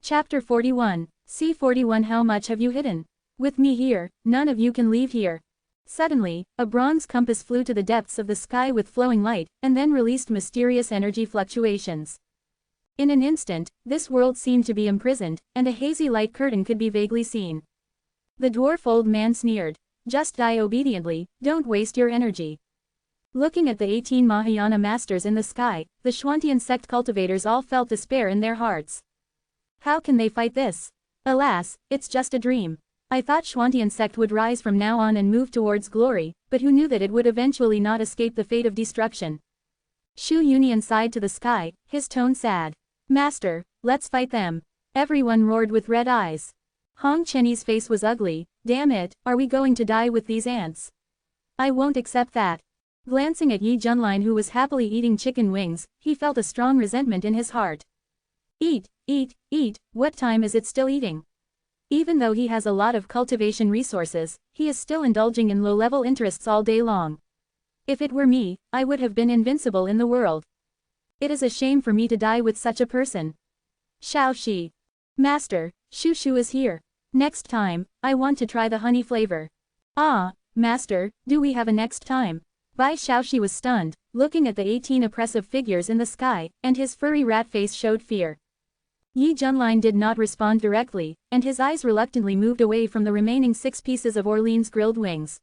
Chapter 41. C41. How much have you hidden? With me here, none of you can leave here. Suddenly, a bronze compass flew to the depths of the sky with flowing light, and then released mysterious energy fluctuations. In an instant, this world seemed to be imprisoned, and a hazy light curtain could be vaguely seen. The dwarf old man sneered. Just die obediently, don't waste your energy. Looking at the 18 Mahayana masters in the sky, the Xuantian sect cultivators all felt despair in their hearts. How can they fight this? Alas, it's just a dream. I thought Xuantian sect would rise from now on and move towards glory, but who knew that it would eventually not escape the fate of destruction? Shu Yunian sighed to the sky, his tone sad. Master, let's fight them. Everyone roared with red eyes. Hong Chenyi's face was ugly. Damn it, are we going to die with these ants? I won't accept that. Glancing at Yi Junlin, who was happily eating chicken wings, he felt a strong resentment in his heart. Eat, eat, eat, what time is it still eating? Even though he has a lot of cultivation resources, he is still indulging in low-level interests all day long. If it were me, I would have been invincible in the world. It is a shame for me to die with such a person. Xiao Shi. Master, Shu Shu is here. Next time, I want to try the honey flavor. Ah, Master, do we have a next time? Bai Xiaoxi was stunned, looking at the 18 oppressive figures in the sky, and his furry rat face showed fear. Yi Junlin did not respond directly, and his eyes reluctantly moved away from the remaining 6 pieces of Orleans grilled wings.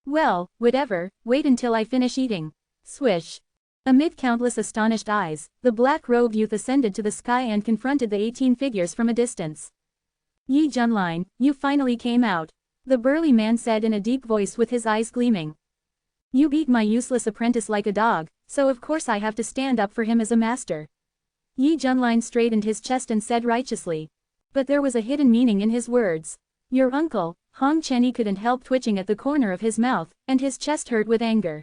Well, whatever, wait until I finish eating. Swish. Amid countless astonished eyes, the black-robed youth ascended to the sky and confronted the 18 figures from a distance. Yi Junlin, you finally came out. The burly man said in a deep voice with his eyes gleaming. You beat my useless apprentice like a dog, so of course I have to stand up for him as a master. Yi Junlin straightened his chest and said righteously. But there was a hidden meaning in his words. Your uncle, Hong Chenyi couldn't help twitching at the corner of his mouth, and his chest hurt with anger.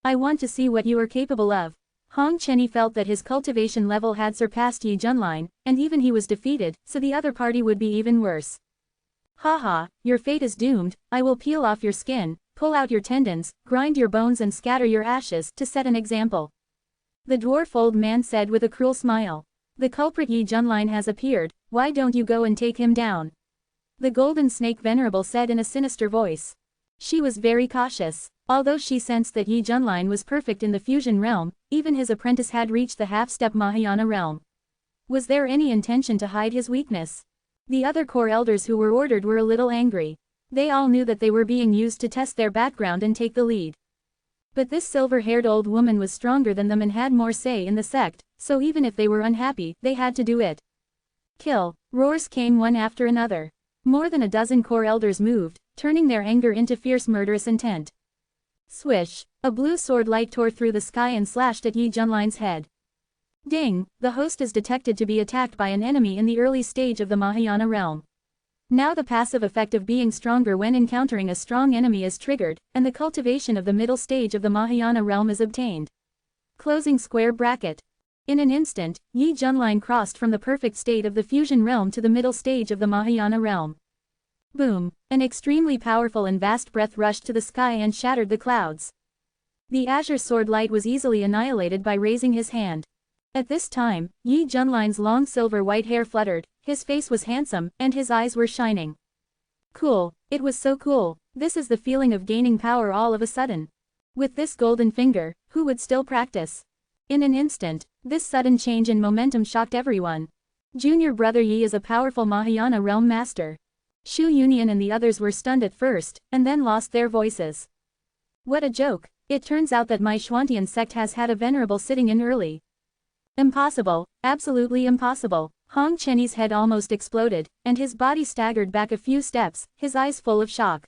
I want to see what you are capable of. Hong Chenyi felt that his cultivation level had surpassed Yi Junlin, and even he was defeated, so the other party would be even worse. Haha, your fate is doomed. I will peel off your skin, pull out your tendons, grind your bones and scatter your ashes to set an example. The dwarf old man said with a cruel smile. The culprit Yi Junlin has appeared, why don't you go and take him down? The golden snake venerable said in a sinister voice. She was very cautious. Although she sensed that Yi Junlin was perfect in the fusion realm, even his apprentice had reached the half-step Mahayana realm. Was there any intention to hide his weakness? The other core elders who were ordered were a little angry. They all knew that they were being used to test their background and take the lead. But this silver-haired old woman was stronger than them and had more say in the sect, so even if they were unhappy, they had to do it. Kill! Roars came one after another. More than a dozen core elders moved, turning their anger into fierce murderous intent. Swish! A blue sword light tore through the sky and slashed at Yi Junlin's head. Ding! The host is detected to be attacked by an enemy in the early stage of the Mahayana realm. Now the passive effect of being stronger when encountering a strong enemy is triggered, and the cultivation of the middle stage of the Mahayana realm is obtained. Closing square bracket. In an instant, Yi Junlin crossed from the perfect state of the fusion realm to the middle stage of the Mahayana realm. Boom! An extremely powerful and vast breath rushed to the sky and shattered the clouds. The azure sword light was easily annihilated by raising his hand. At this time, Yi Junlin's long silver-white hair fluttered, his face was handsome, and his eyes were shining. Cool, it was so cool, this is the feeling of gaining power all of a sudden. With this golden finger, who would still practice? In an instant, this sudden change in momentum shocked everyone. Junior brother Yi is a powerful Mahayana realm master. Shu Yunian and the others were stunned at first, and then lost their voices. What a joke, it turns out that my Xuantian sect has had a venerable sitting in early. Impossible, absolutely impossible. Hong Chenyi's head almost exploded, and his body staggered back a few steps, his eyes full of shock.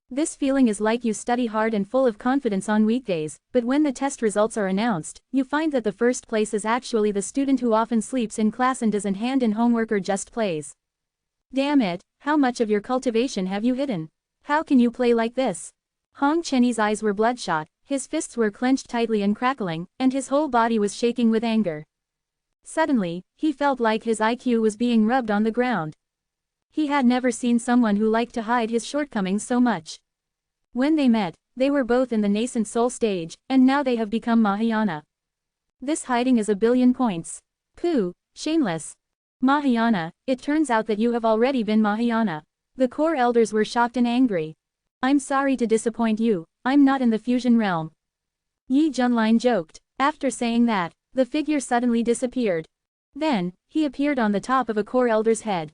This feeling is like you study hard and full of confidence on weekdays, but when the test results are announced, you find that the first place is actually the student who often sleeps in class and doesn't hand in homework or just plays. Damn it, how much of your cultivation have you hidden? How can you play like this? Hong Chenyi's eyes were bloodshot, his fists were clenched tightly and crackling, and his whole body was shaking with anger. Suddenly, he felt like his IQ was being rubbed on the ground. He had never seen someone who liked to hide his shortcomings so much. When they met, they were both in the nascent soul stage, and now they have become Mahayana. This hiding is a billion points. Pooh, shameless. Mahayana, it turns out that you have already been Mahayana. The core elders were shocked and angry. I'm sorry to disappoint you, I'm not in the fusion realm. Yi Junlin joked. After saying that, the figure suddenly disappeared. Then, he appeared on the top of a core elder's head.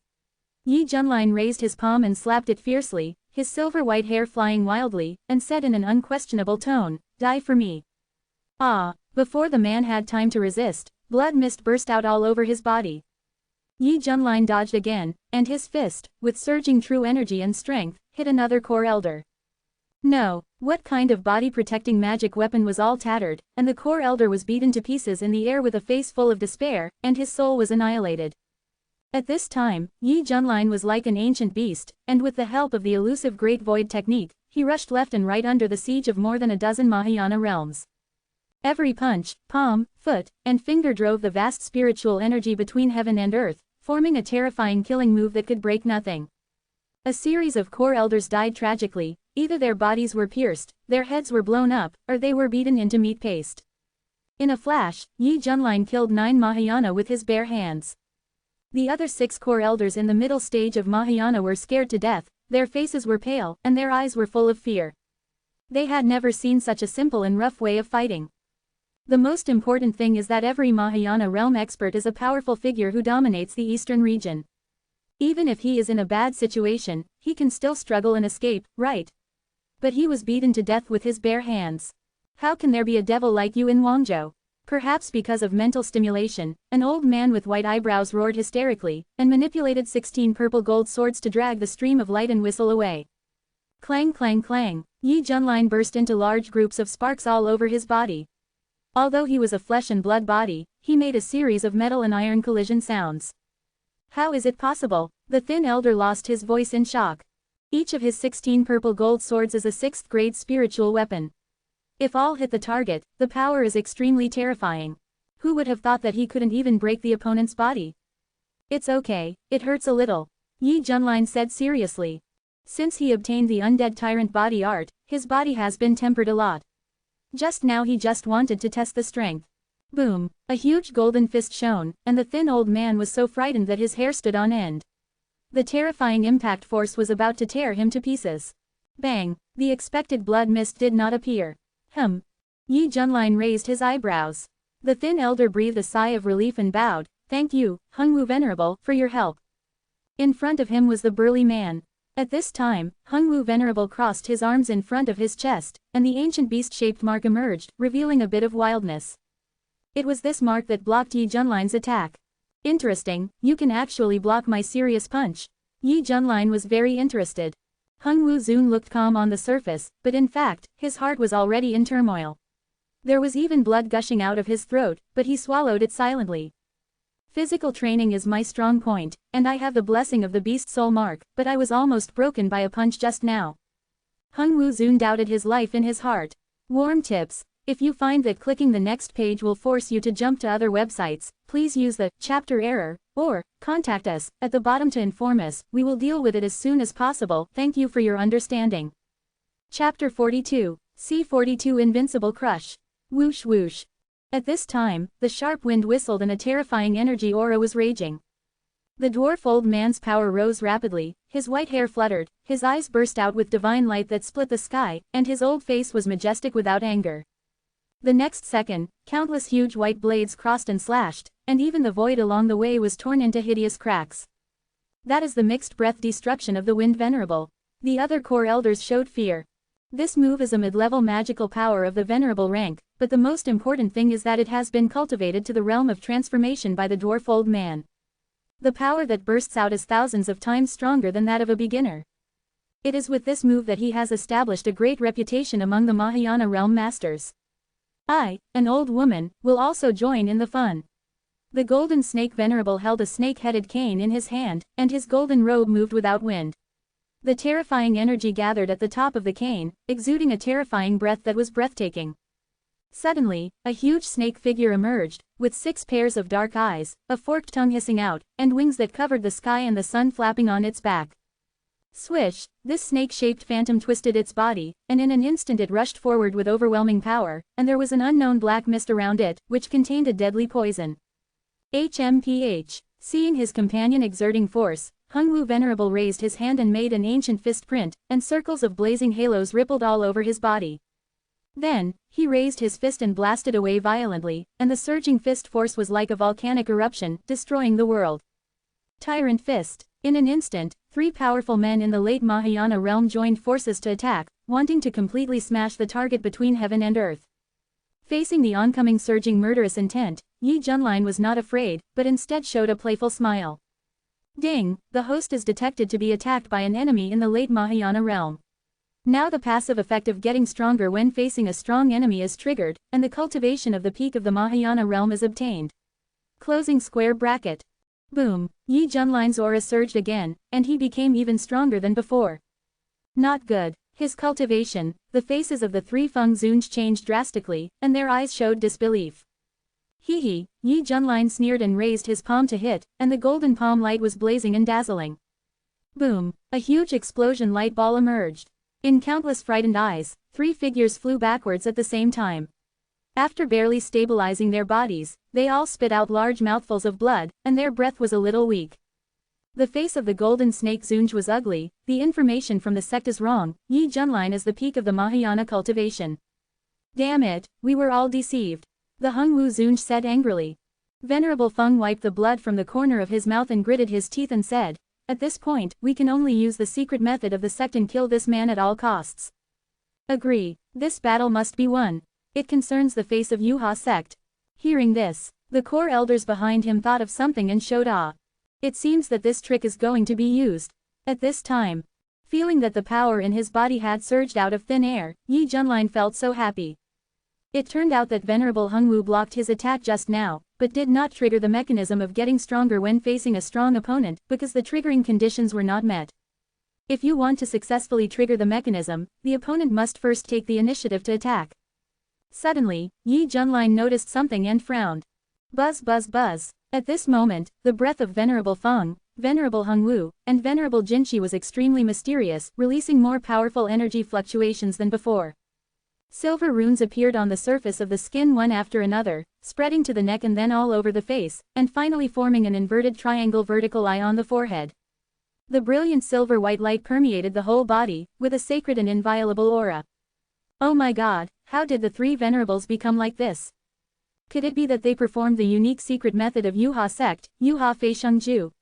Yi Junlin raised his palm and slapped it fiercely, his silver-white hair flying wildly, and said in an unquestionable tone, "Die for me." Ah! Before the man had time to resist, blood mist burst out all over his body. Yi Junlin dodged again, and his fist, with surging true energy and strength, hit another core elder. No, what kind of body-protecting magic weapon was all tattered, and the core elder was beaten to pieces in the air with a face full of despair, and his soul was annihilated. At this time, Yi Junlin was like an ancient beast, and with the help of the elusive Great Void technique, he rushed left and right under the siege of more than a dozen Mahayana realms. Every punch, palm, foot, and finger drove the vast spiritual energy between heaven and earth, forming a terrifying killing move that could break nothing. A series of core elders died tragically, either their bodies were pierced, their heads were blown up, or they were beaten into meat paste. In a flash, Yi Junlin killed 9 Mahayana with his bare hands. The other 6 core elders in the middle stage of Mahayana were scared to death, their faces were pale, and their eyes were full of fear. They had never seen such a simple and rough way of fighting. The most important thing is that every Mahayana realm expert is a powerful figure who dominates the eastern region. Even if he is in a bad situation, he can still struggle and escape, right? But he was beaten to death with his bare hands. How can there be a devil like you in Guangzhou? Perhaps because of mental stimulation, an old man with white eyebrows roared hysterically, and manipulated 16 purple gold swords to drag the stream of light and whistle away. Clang clang clang, Yi Junlin burst into large groups of sparks all over his body. Although he was a flesh and blood body, he made a series of metal and iron collision sounds. How is it possible? The thin elder lost his voice in shock. Each of his 16 purple gold swords is a 6th grade spiritual weapon. If all hit the target, the power is extremely terrifying. Who would have thought that he couldn't even break the opponent's body? It's okay, it hurts a little, Yi Junlin said seriously. Since he obtained the undead tyrant body art, his body has been tempered a lot. Just now he just wanted to test the strength. Boom, a huge golden fist shone, and the thin old man was so frightened that his hair stood on end. The terrifying impact force was about to tear him to pieces. Bang, the expected blood mist did not appear. Yi Junlin raised his eyebrows. The thin elder breathed a sigh of relief and bowed, "Thank you, Hungwu Venerable, for your help." In front of him was the burly man. At this time, Hungwu Venerable crossed his arms in front of his chest, and the ancient beast-shaped mark emerged, revealing a bit of wildness. It was this mark that blocked Yi Junlin's attack. Interesting, you can actually block my serious punch. Yi Junlin was very interested. Hungwu Zun looked calm on the surface, but in fact, his heart was already in turmoil. There was even blood gushing out of his throat, but he swallowed it silently. Physical training is my strong point, and I have the blessing of the beast soul mark, but I was almost broken by a punch just now. Hungwu Zun doubted his life in his heart. Warm tips. If you find that clicking the next page will force you to jump to other websites, please use the chapter error, or contact us at the bottom to inform us. We will deal with it as soon as possible. Thank you for your understanding. Chapter 42, C42 Invincible Crush. Whoosh whoosh. At this time, the sharp wind whistled and a terrifying energy aura was raging. The dwarf old man's power rose rapidly, his white hair fluttered, his eyes burst out with divine light that split the sky, and his old face was majestic without anger. The next second, countless huge white blades crossed and slashed, and even the void along the way was torn into hideous cracks. That is the mixed breath destruction of the Wind Venerable. The other core elders showed fear. This move is a mid-level magical power of the Venerable rank, but the most important thing is that it has been cultivated to the realm of transformation by the dwarf old man. The power that bursts out is thousands of times stronger than that of a beginner. It is with this move that he has established a great reputation among the Mahayana realm masters. I, an old woman, will also join in the fun. The golden snake Venerable held a snake-headed cane in his hand, and his golden robe moved without wind. The terrifying energy gathered at the top of the cane, exuding a terrifying breath that was breathtaking. Suddenly, a huge snake figure emerged, with 6 pairs of dark eyes, a forked tongue hissing out, and wings that covered the sky and the sun flapping on its back. Swish, this snake-shaped phantom twisted its body, and in an instant it rushed forward with overwhelming power, and there was an unknown black mist around it, which contained a deadly poison. HMPH. Seeing his companion exerting force, Hongwu Venerable raised his hand and made an ancient fist print, and circles of blazing halos rippled all over his body. Then, he raised his fist and blasted away violently, and the surging fist force was like a volcanic eruption, destroying the world. Tyrant Fist. In an instant, 3 powerful men in the late Mahayana realm joined forces to attack, wanting to completely smash the target between heaven and earth. Facing the oncoming surging murderous intent, Yi Junlin was not afraid, but instead showed a playful smile. Ding, the host is detected to be attacked by an enemy in the late Mahayana realm. Now the passive effect of getting stronger when facing a strong enemy is triggered, and the cultivation of the peak of the Mahayana realm is obtained. Closing square bracket. Boom, Yi Junlin's aura surged again, and he became even stronger than before. Not good. His cultivation, the faces of the 3 Feng Zunj changed drastically, and their eyes showed disbelief. Hee, Yi Junlin sneered and raised his palm to hit, and the golden palm light was blazing and dazzling. Boom, a huge explosion light ball emerged. In countless frightened eyes, 3 figures flew backwards at the same time. After barely stabilizing their bodies, they all spit out large mouthfuls of blood, and their breath was a little weak. The face of the golden snake Zunj was ugly. The information from the sect is wrong. Yi Junlin is the peak of the Mahayana cultivation. Damn it, we were all deceived. The Hongwu Zunj said angrily. Venerable Feng wiped the blood from the corner of his mouth and gritted his teeth and said, "At this point, we can only use the secret method of the sect and kill this man at all costs." Agree. This battle must be won. It concerns the face of Yuha sect. Hearing this, the core elders behind him thought of something and showed awe. It seems that this trick is going to be used. At this time, feeling that the power in his body had surged out of thin air, Yi Junlin felt so happy. It turned out that Venerable Hongwu blocked his attack just now, but did not trigger the mechanism of getting stronger when facing a strong opponent, because the triggering conditions were not met. If you want to successfully trigger the mechanism, the opponent must first take the initiative to attack. Suddenly, Yi Junlin noticed something and frowned. Buzz buzz buzz. At this moment, the breath of Venerable Feng, Venerable Hongwu, and Venerable Jinshi was extremely mysterious, releasing more powerful energy fluctuations than before. Silver runes appeared on the surface of the skin one after another, spreading to the neck and then all over the face, and finally forming an inverted triangle vertical eye on the forehead. The brilliant silver-white light permeated the whole body, with a sacred and inviolable aura. Oh my god, how did the 3 venerables become like this? Could it be that they performed the unique secret method of Yuha sect, Yuha Fei Shengju?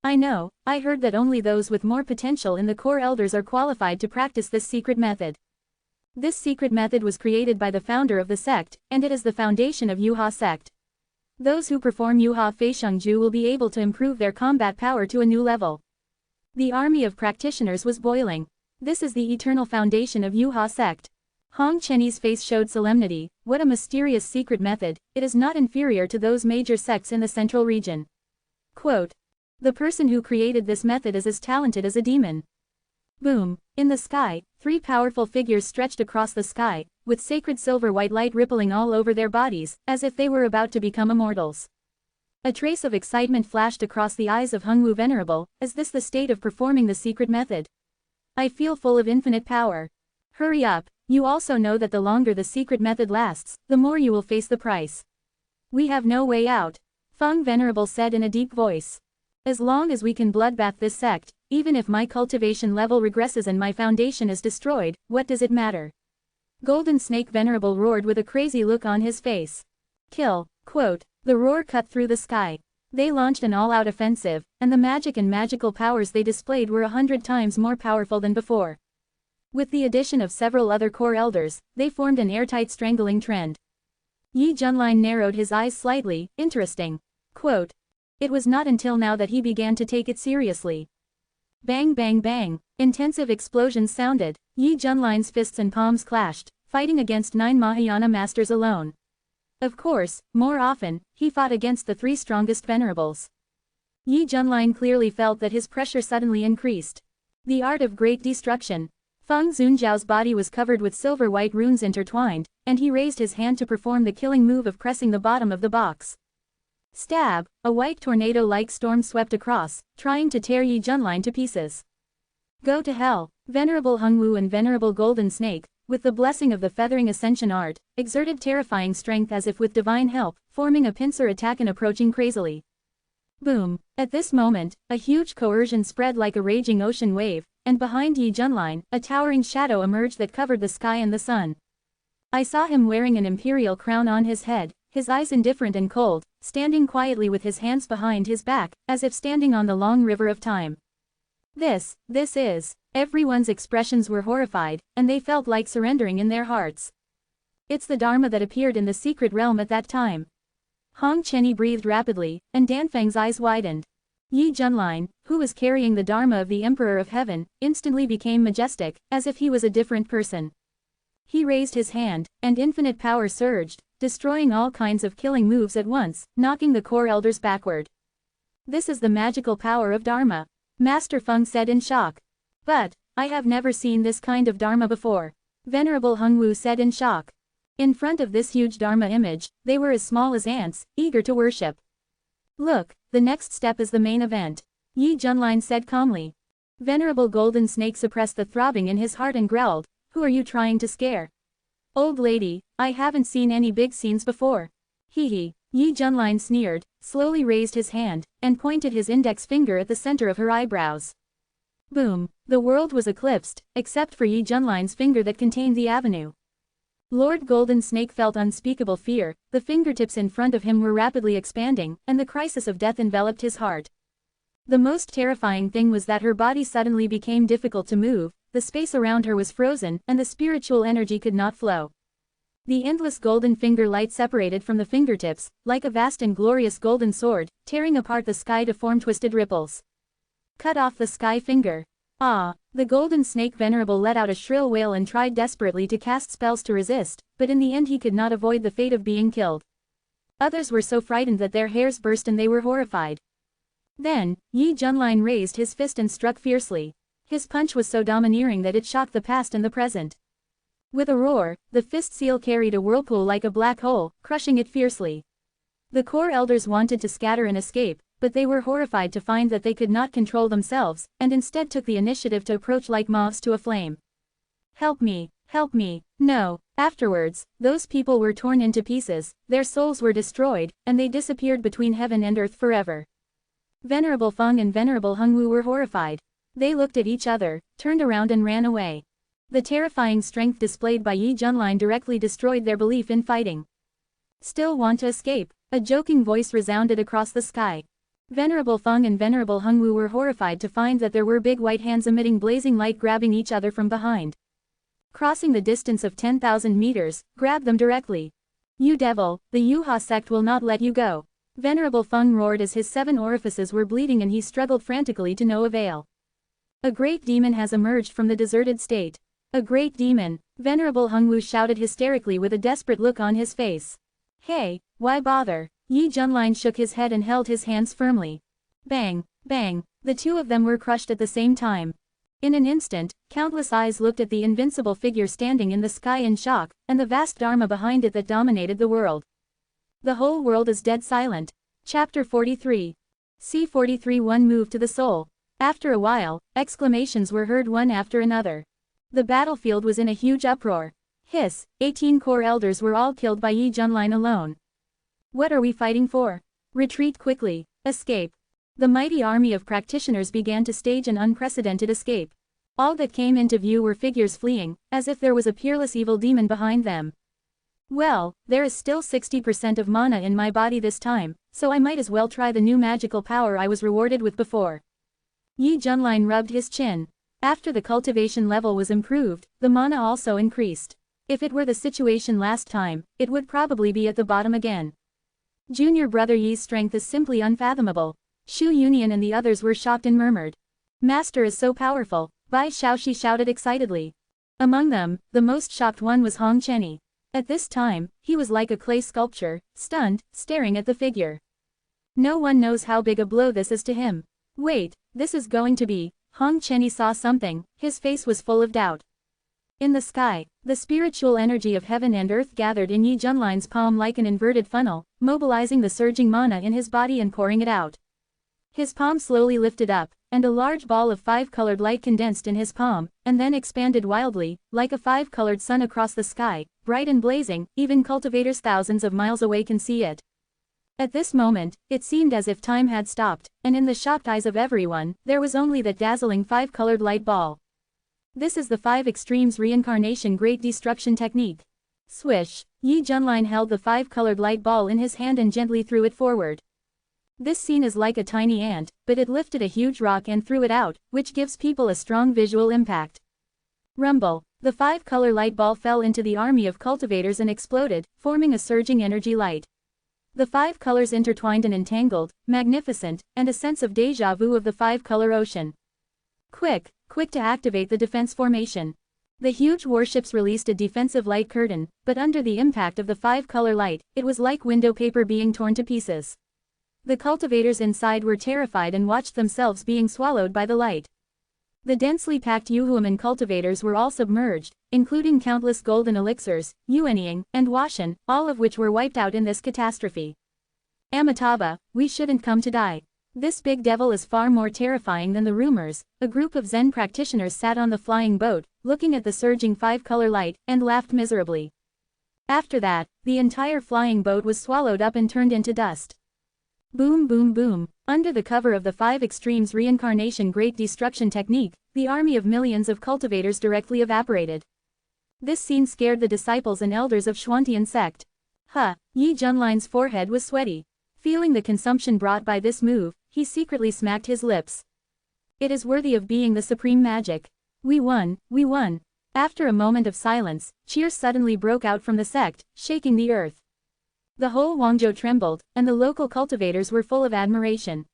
I heard that only those with more potential in the core elders are qualified to practice this secret method. This secret method was created by the founder of the sect, and it is the foundation of Yuha sect. Those who perform Yuha Fei Shengju will be able to improve their combat power to a new level. The army of practitioners was boiling. This is the eternal foundation of Yuha sect. Hong Chenyi's face showed solemnity. What a mysterious secret method, it is not inferior to those major sects in the central region. Quote. The person who created this method is as talented as a demon. Boom. In the sky, 3 powerful figures stretched across the sky, with sacred silver white light rippling all over their bodies, as if they were about to become immortals. A trace of excitement flashed across the eyes of Hongwu Venerable. Is this the state of performing the secret method? I feel full of infinite power. Hurry up. You also know that the longer the secret method lasts, the more you will face the price. We have no way out. Feng Venerable said in a deep voice. As long as we can bloodbath this sect, even if my cultivation level regresses and my foundation is destroyed, what does it matter? Golden Snake Venerable roared with a crazy look on his face. Kill. Quote. The roar cut through the sky. They launched an all-out offensive, and the magic and magical powers they displayed were 100 times more powerful than before. With the addition of several other core elders, they formed an airtight strangling trend. Yi Junlin narrowed his eyes slightly. Interesting. Quote. It was not until now that he began to take it seriously. Bang bang bang. Intensive explosions sounded. Yi Junlin's fists and palms clashed, fighting against 9 Mahayana masters alone. Of course, more often, he fought against the 3 strongest venerables. Yi Junlin clearly felt that his pressure suddenly increased. The art of great destruction. Feng Zunjiao's body was covered with silver-white runes intertwined, and he raised his hand to perform the killing move of pressing the bottom of the box. Stab! A white tornado-like storm swept across, trying to tear Yi Junlin to pieces. Go to hell! Venerable Hongwu and Venerable Golden Snake, with the blessing of the feathering ascension art, exerted terrifying strength as if with divine help, forming a pincer attack and approaching crazily. Boom. At this moment, a huge coercion spread like a raging ocean wave, and behind Yi Junline, a towering shadow emerged that covered the sky and the sun. I saw him wearing an imperial crown on his head, his eyes indifferent and cold, standing quietly with his hands behind his back, as if standing on the long river of time. This is. Everyone's expressions were horrified, and they felt like surrendering in their hearts. It's the Dharma that appeared in the secret realm at that time. Hong Chenny breathed rapidly, and Danfeng's eyes widened. Yi Junline, who was carrying the Dharma of the Emperor of Heaven, instantly became majestic, as if he was a different person. He raised his hand, and infinite power surged, destroying all kinds of killing moves at once, knocking the core elders backward. This is the magical power of Dharma, Master Feng said in shock. But, I have never seen this kind of Dharma before, Venerable Hung Wu said in shock. In front of this huge Dharma image, they were as small as ants, eager to worship. Look, the next step is the main event, Yi Junline said calmly. Venerable Golden Snake suppressed the throbbing in his heart and growled, "Who are you trying to scare? Old lady, I haven't seen any big scenes before." Hee. Yi Junline sneered, slowly raised his hand, and pointed his index finger at the center of her eyebrows. Boom, the world was eclipsed, except for Yi Junline's finger that contained the avenue. Lord Golden Snake felt unspeakable fear, the fingertips in front of him were rapidly expanding, and the crisis of death enveloped his heart. The most terrifying thing was that her body suddenly became difficult to move, the space around her was frozen, and the spiritual energy could not flow. The endless golden finger light separated from the fingertips, like a vast and glorious golden sword, tearing apart the sky to form twisted ripples. Cut off the sky finger. Ah! The Golden Snake Venerable let out a shrill wail and tried desperately to cast spells to resist, but in the end he could not avoid the fate of being killed. Others were so frightened that their hairs burst and they were horrified. Then, Yi Junline raised his fist and struck fiercely. His punch was so domineering that it shocked the past and the present. With a roar, the fist seal carried a whirlpool like a black hole, crushing it fiercely. The core elders wanted to scatter and escape, but they were horrified to find that they could not control themselves, and instead took the initiative to approach like moths to a flame. "Help me, help me, no." Afterwards, those people were torn into pieces, their souls were destroyed, and they disappeared between heaven and earth forever. Venerable Feng and Venerable Hung Wu were horrified. They looked at each other, turned around and ran away. The terrifying strength displayed by Yi Junline directly destroyed their belief in fighting. "Still want to escape?" A joking voice resounded across the sky. Venerable Feng and Venerable Hung Wu were horrified to find that there were big white hands emitting blazing light grabbing each other from behind. Crossing the distance of 10,000 meters, grab them directly. "You devil, the Yuha sect will not let you go." Venerable Feng roared as his 7 orifices were bleeding and he struggled frantically to no avail. "A great demon has emerged from the deserted state. A great demon," Venerable Hung Wu shouted hysterically with a desperate look on his face. "Hey, why bother?" Yi Junline shook his head and held his hands firmly. Bang, bang, the two of them were crushed at the same time. In an instant, countless eyes looked at the invincible figure standing in the sky in shock, and the vast Dharma behind it that dominated the world. The whole world is dead silent. Chapter 43. C-43-1 Move to the soul. After a while, exclamations were heard one after another. The battlefield was in a huge uproar. Hiss, 18 core elders were all killed by Yi Junline alone. What are we fighting for? Retreat quickly. Escape. The mighty army of practitioners began to stage an unprecedented escape. All that came into view were figures fleeing, as if there was a peerless evil demon behind them. Well, there is still 60% of mana in my body this time, so I might as well try the new magical power I was rewarded with before. Yi Junline rubbed his chin. After the cultivation level was improved, the mana also increased. If it were the situation last time, it would probably be at the bottom again. Junior brother Yi's strength is simply unfathomable. Shu Union and the others were shocked and murmured. Master is so powerful, Bai Xiaoxi shouted excitedly. Among them, the most shocked one was Hong Chenny. At this time, he was like a clay sculpture, stunned, staring at the figure. No one knows how big a blow this is to him. Wait, this is going to be. Hong Chenny saw something, his face was full of doubt. In the sky, the spiritual energy of heaven and earth gathered in Yi Junline's palm like an inverted funnel, mobilizing the surging mana in his body and pouring it out. His palm slowly lifted up, and a large ball of 5-colored light condensed in his palm, and then expanded wildly, like a 5-colored sun across the sky, bright and blazing, even cultivators thousands of miles away can see it. At this moment, it seemed as if time had stopped, and in the shocked eyes of everyone, there was only that dazzling 5-colored light ball. This is the 5 Extremes Reincarnation Great Destruction Technique. Swish, Yi Junlin held the 5-colored light ball in his hand and gently threw it forward. This scene is like a tiny ant, but it lifted a huge rock and threw it out, which gives people a strong visual impact. Rumble, the 5-color light ball fell into the army of cultivators and exploded, forming a surging energy light. The 5 colors intertwined and entangled, magnificent, and a sense of déjà vu of the 5-color ocean. Quick to activate the defense formation. The huge warships released a defensive light curtain, but under the impact of the 5-color light, it was like window paper being torn to pieces. The cultivators inside were terrified and watched themselves being swallowed by the light. The densely packed Yuhuaman cultivators were all submerged, including countless golden elixirs, Yuanying, and Washan, all of which were wiped out in this catastrophe. Amitabha, we shouldn't come to die. This big devil is far more terrifying than the rumors. A group of Zen practitioners sat on the flying boat, looking at the surging 5-color light, and laughed miserably. After that, the entire flying boat was swallowed up and turned into dust. Boom boom boom. Under the cover of the 5 Extremes Reincarnation Great Destruction Technique, the army of millions of cultivators directly evaporated. This scene scared the disciples and elders of Xuantian sect. Yi Junlin's forehead was sweaty. Feeling the consumption brought by this move, he secretly smacked his lips. It is worthy of being the supreme magic. We won, we won. After a moment of silence, cheers suddenly broke out from the sect, shaking the earth. The whole Wangzhou trembled, and the local cultivators were full of admiration.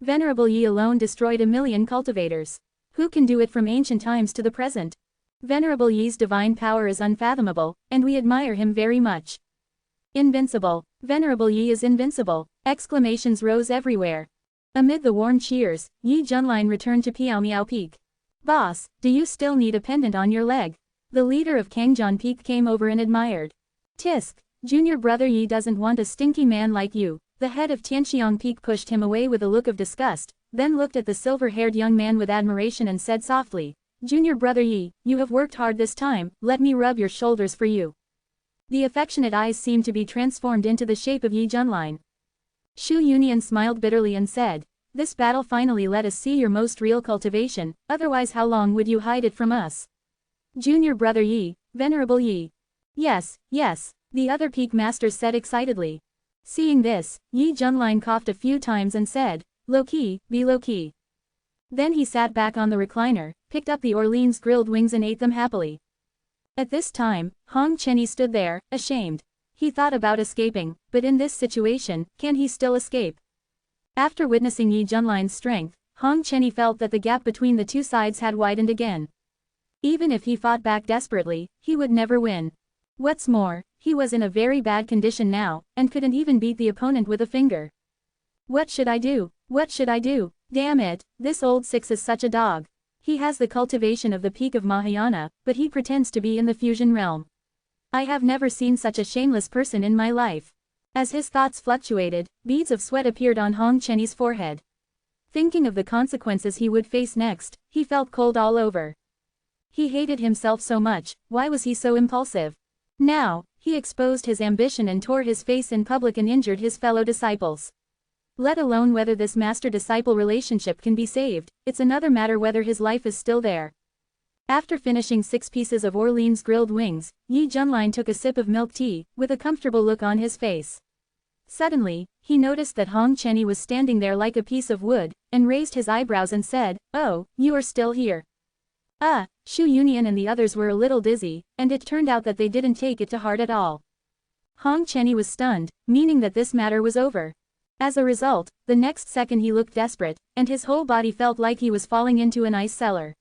Venerable Yi alone destroyed 1,000,000 cultivators. Who can do it from ancient times to the present? Venerable Yi's divine power is unfathomable, and we admire him very much. Invincible. Venerable Yi is invincible. Exclamations rose everywhere. Amid the warm cheers, Yi Junlin returned to Piaomiao Peak. Boss, do you still need a pendant on your leg? The leader of Kangjian Peak came over and admired. Tisk. Junior brother Yi doesn't want a stinky man like you. The head of Tianxiang Peak pushed him away with a look of disgust, then looked at the silver-haired young man with admiration and said softly, Junior brother Yi, you have worked hard this time, let me rub your shoulders for you. The affectionate eyes seemed to be transformed into the shape of Yi Junlin. Shu Yunian smiled bitterly and said, this battle finally let us see your most real cultivation, otherwise how long would you hide it from us? Junior brother Yi, Venerable Yi. Yes, yes. The other peak masters said excitedly. Seeing this, Yi Junlin coughed a few times and said, low-key, be low-key. Then he sat back on the recliner, picked up the Orleans grilled wings and ate them happily. At this time, Hong Chenny stood there, ashamed. He thought about escaping, but in this situation, can he still escape? After witnessing Yi Junlin's strength, Hong Chenny felt that the gap between the two sides had widened again. Even if he fought back desperately, he would never win. What's more, he was in a very bad condition now, and couldn't even beat the opponent with a finger. What should I do? What should I do? Damn it, this old six is such a dog. He has the cultivation of the peak of Mahayana, but he pretends to be in the fusion realm. I have never seen such a shameless person in my life. As his thoughts fluctuated, beads of sweat appeared on Hong Chenny's forehead. Thinking of the consequences he would face next, he felt cold all over. He hated himself so much, why was he so impulsive? Now, he exposed his ambition and tore his face in public and injured his fellow disciples. Let alone whether this master-disciple relationship can be saved, it's another matter whether his life is still there. After finishing 6 pieces of Orleans grilled wings, Yi Junlin took a sip of milk tea, with a comfortable look on his face. Suddenly, he noticed that Hong Chenny was standing there like a piece of wood, and raised his eyebrows and said, oh, you are still here. Shu Yunian and the others were a little dizzy, and it turned out that they didn't take it to heart at all. Hong Chenny was stunned, meaning that this matter was over. As a result, the next second he looked desperate, and his whole body felt like he was falling into an ice cellar.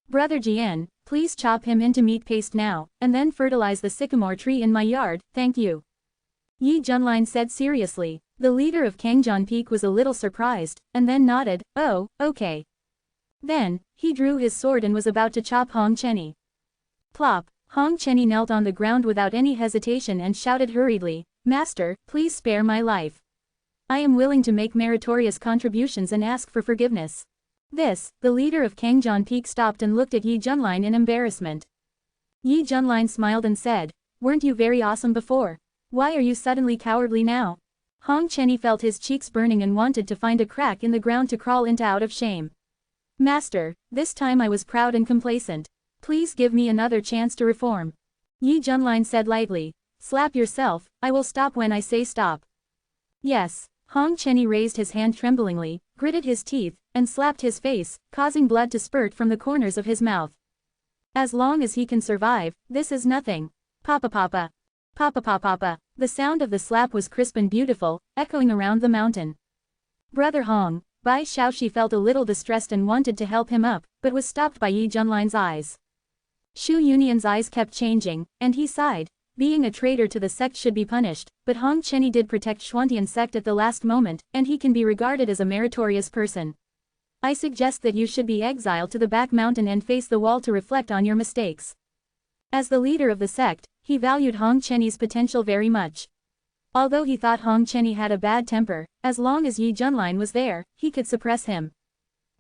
Brother Jian, please chop him into meat paste now, and then fertilize the sycamore tree in my yard, thank you. Yi Junlin said seriously. The leader of Kangjian Peak was a little surprised, and then nodded, oh, okay. Then, he drew his sword and was about to chop Hong Chenny. Plop! Hong Chenny knelt on the ground without any hesitation and shouted hurriedly, Master, please spare my life. I am willing to make meritorious contributions and ask for forgiveness. This, the leader of Kangjian Peak stopped and looked at Yi Junlin in embarrassment. Yi Junlin smiled and said, weren't you very awesome before? Why are you suddenly cowardly now? Hong Chenny felt his cheeks burning and wanted to find a crack in the ground to crawl into out of shame. Master, this time I was proud and complacent. Please give me another chance to reform. Yi Junlin said lightly. Slap yourself, I will stop when I say stop. Yes. Hong Chenny raised his hand tremblingly, gritted his teeth, and slapped his face, causing blood to spurt from the corners of his mouth. As long as he can survive, this is nothing. Papa papa. Papa papa papa. The sound of the slap was crisp and beautiful, echoing around the mountain. Brother Hong, Bai Xiaoxi felt a little distressed and wanted to help him up, but was stopped by Yi Junlin's eyes. Shu Yunian's eyes kept changing, and he sighed. Being a traitor to the sect should be punished, but Hong Chenny did protect Xuantian's sect at the last moment, and he can be regarded as a meritorious person. I suggest that you should be exiled to the back mountain and face the wall to reflect on your mistakes. As the leader of the sect, he valued Hong Chenny's potential very much. Although he thought Hong Chenny had a bad temper, as long as Yi Junlin was there, he could suppress him.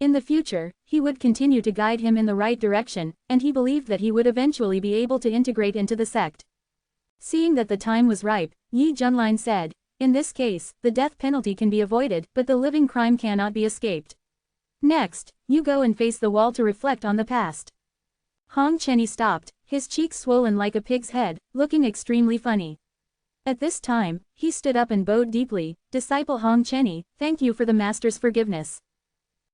In the future, he would continue to guide him in the right direction, and he believed that he would eventually be able to integrate into the sect. Seeing that the time was ripe, Yi Junlin said, in this case, the death penalty can be avoided, but the living crime cannot be escaped. Next, you go and face the wall to reflect on the past. Hong Chenny stopped, his cheeks swollen like a pig's head, looking extremely funny. At this time, he stood up and bowed deeply. Disciple Hong Chenny, thank you for the master's forgiveness.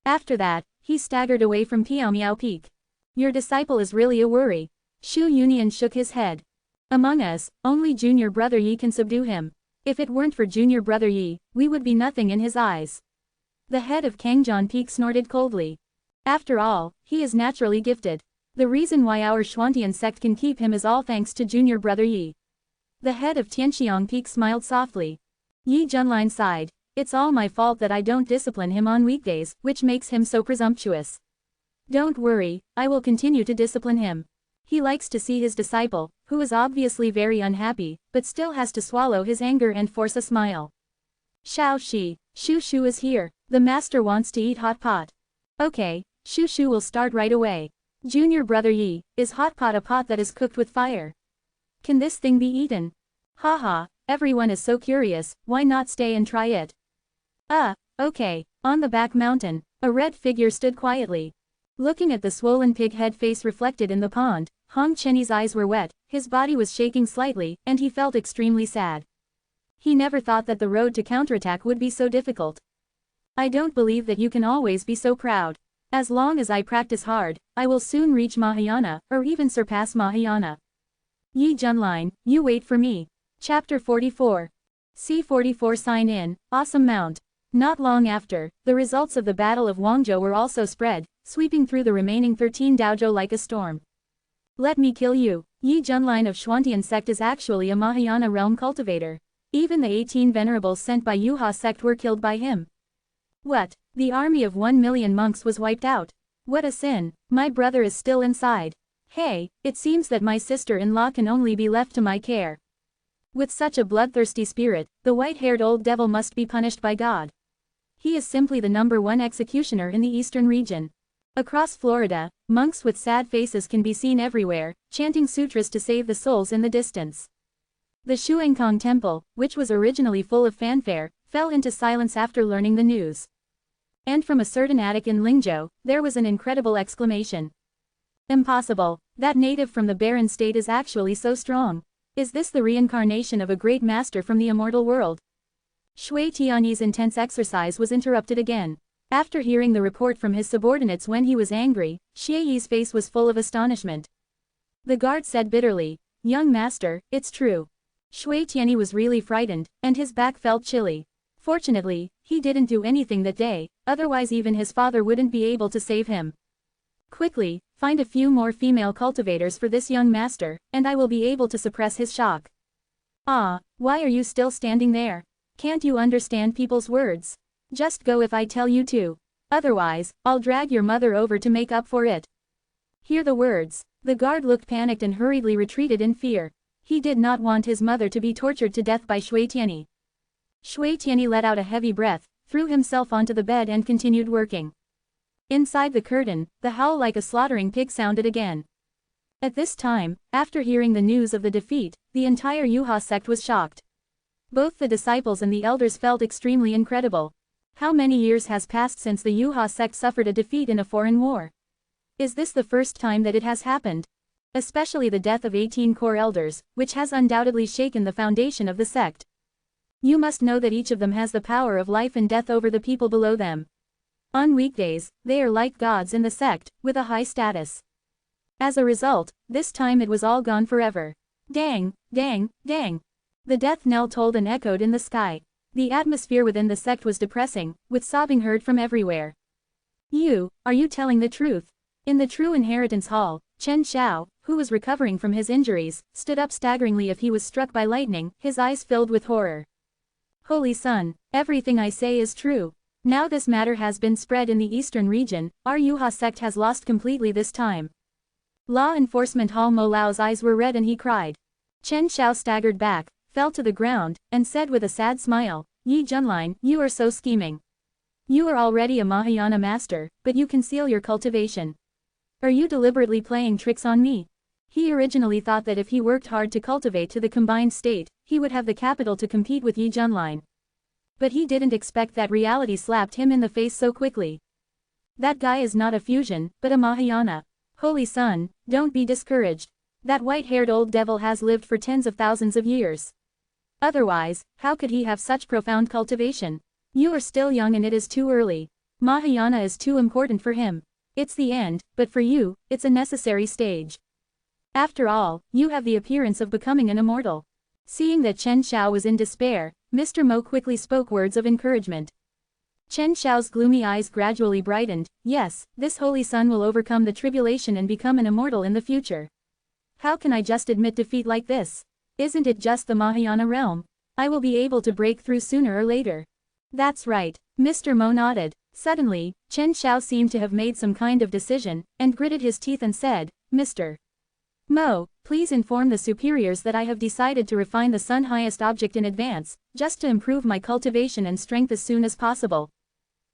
After that, he staggered away from Piaomiao Peak. Your disciple is really a worry. Shu Yunian shook his head. Among us, only junior brother Yi can subdue him. If it weren't for junior brother Yi, we would be nothing in his eyes. The head of Kangjian Peak snorted coldly. After all, he is naturally gifted. The reason why our Xuantian sect can keep him is all thanks to junior brother Yi. The head of Tianxiang Peak smiled softly. Yi Junlin sighed. It's all my fault that I don't discipline him on weekdays, which makes him so presumptuous. Don't worry, I will continue to discipline him. He likes to see his disciple, who is obviously very unhappy, but still has to swallow his anger and force a smile. Xiao Shi, Shu Shu is here. The master wants to eat hot pot. Okay, Shu Shu will start right away. Junior brother Yi, is hot pot a pot that is cooked with fire? Can this thing be eaten? Haha, everyone is so curious, why not stay and try it? Okay. On the back mountain, a red figure stood quietly. Looking at the swollen pig head face reflected in the pond, Hong Chenny's eyes were wet, his body was shaking slightly, and he felt extremely sad. He never thought that the road to counterattack would be so difficult. I don't believe that you can always be so proud. As long as I practice hard, I will soon reach Mahayana, or even surpass Mahayana. Yi Junlin, you wait for me. Chapter 44. C44 Sign in, Awesome Mount. Not long after, the results of the Battle of Wangzhou were also spread, sweeping through the remaining 13 dojo like a storm. Let me kill you. Yi Junlin of Xuantian sect is actually a Mahayana realm cultivator. Even the 18 venerables sent by Yuha sect were killed by him. What? The army of 1 million monks was wiped out. What a sin. My brother is still inside. Hey, it seems that my sister-in-law can only be left to my care. With such a bloodthirsty spirit, the white-haired old devil must be punished by God. He is simply the #1 executioner in the eastern region. Across Florida, monks with sad faces can be seen everywhere, chanting sutras to save the souls in the distance. The Shuangkong temple, which was originally full of fanfare, fell into silence after learning the news. And from a certain attic in Lingzhou, there was an incredible exclamation. Impossible. That native from the barren state is actually so strong. Is this the reincarnation of a great master from the immortal world? Shui Tianyi's intense exercise was interrupted again. After hearing the report from his subordinates when he was angry, Xie Yi's face was full of astonishment. The guard said bitterly, "Young master, it's true." Shui Tianyi was really frightened, and his back felt chilly. Fortunately, he didn't do anything that day, otherwise even his father wouldn't be able to save him. Quickly, find a few more female cultivators for this young master, and I will be able to suppress his shock. Ah, why are you still standing there? Can't you understand people's words? Just go if I tell you to. Otherwise, I'll drag your mother over to make up for it. Hear the words. The guard looked panicked and hurriedly retreated in fear. He did not want his mother to be tortured to death by Shui Tianyi. Shui Tianyi let out a heavy breath, threw himself onto the bed and continued working. Inside the curtain, the howl like a slaughtering pig sounded again. At this time, after hearing the news of the defeat, the entire Yuha sect was shocked. Both the disciples and the elders felt extremely incredible. How many years has passed since the Yuha sect suffered a defeat in a foreign war? Is this the first time that it has happened? Especially the death of 18 core elders, which has undoubtedly shaken the foundation of the sect. You must know that each of them has the power of life and death over the people below them. On weekdays, they are like gods in the sect, with a high status. As a result, this time it was all gone forever. Dang, dang, dang. The death knell tolled and echoed in the sky. The atmosphere within the sect was depressing, with sobbing heard from everywhere. Are you telling the truth? In the True Inheritance Hall, Chen Xiao, who was recovering from his injuries, stood up staggeringly if he was struck by lightning, his eyes filled with horror. Holy Sun, everything I say is true. Now this matter has been spread in the eastern region, our Yuha sect has lost completely this time. Law Enforcement Hall Mo Lao's eyes were red and he cried. Chen Xiao staggered back, fell to the ground, and said with a sad smile, Yi Junlin, you are so scheming. You are already a Mahayana master, but you conceal your cultivation. Are you deliberately playing tricks on me? He originally thought that if he worked hard to cultivate to the combined state, he would have the capital to compete with Yi Junlin. But he didn't expect that reality slapped him in the face so quickly. That guy is not a fusion, but a Mahayana. Holy Sun, don't be discouraged. That white-haired old devil has lived for tens of thousands of years. Otherwise, how could he have such profound cultivation? You are still young and it is too early. Mahayana is too important for him. It's the end, but for you, it's a necessary stage. After all, you have the appearance of becoming an immortal. Seeing that Chen Xiao was in despair, Mr. Mo quickly spoke words of encouragement. Chen Xiao's gloomy eyes gradually brightened. Yes, this Holy Sun will overcome the tribulation and become an immortal in the future. How can I just admit defeat like this? Isn't it just the Mahayana realm? I will be able to break through sooner or later. That's right. Mr. Mo nodded. Suddenly, Chen Xiao seemed to have made some kind of decision, and gritted his teeth and said, Mr. Mo, please inform the superiors that I have decided to refine the Sun highest object in advance, just to improve my cultivation and strength as soon as possible.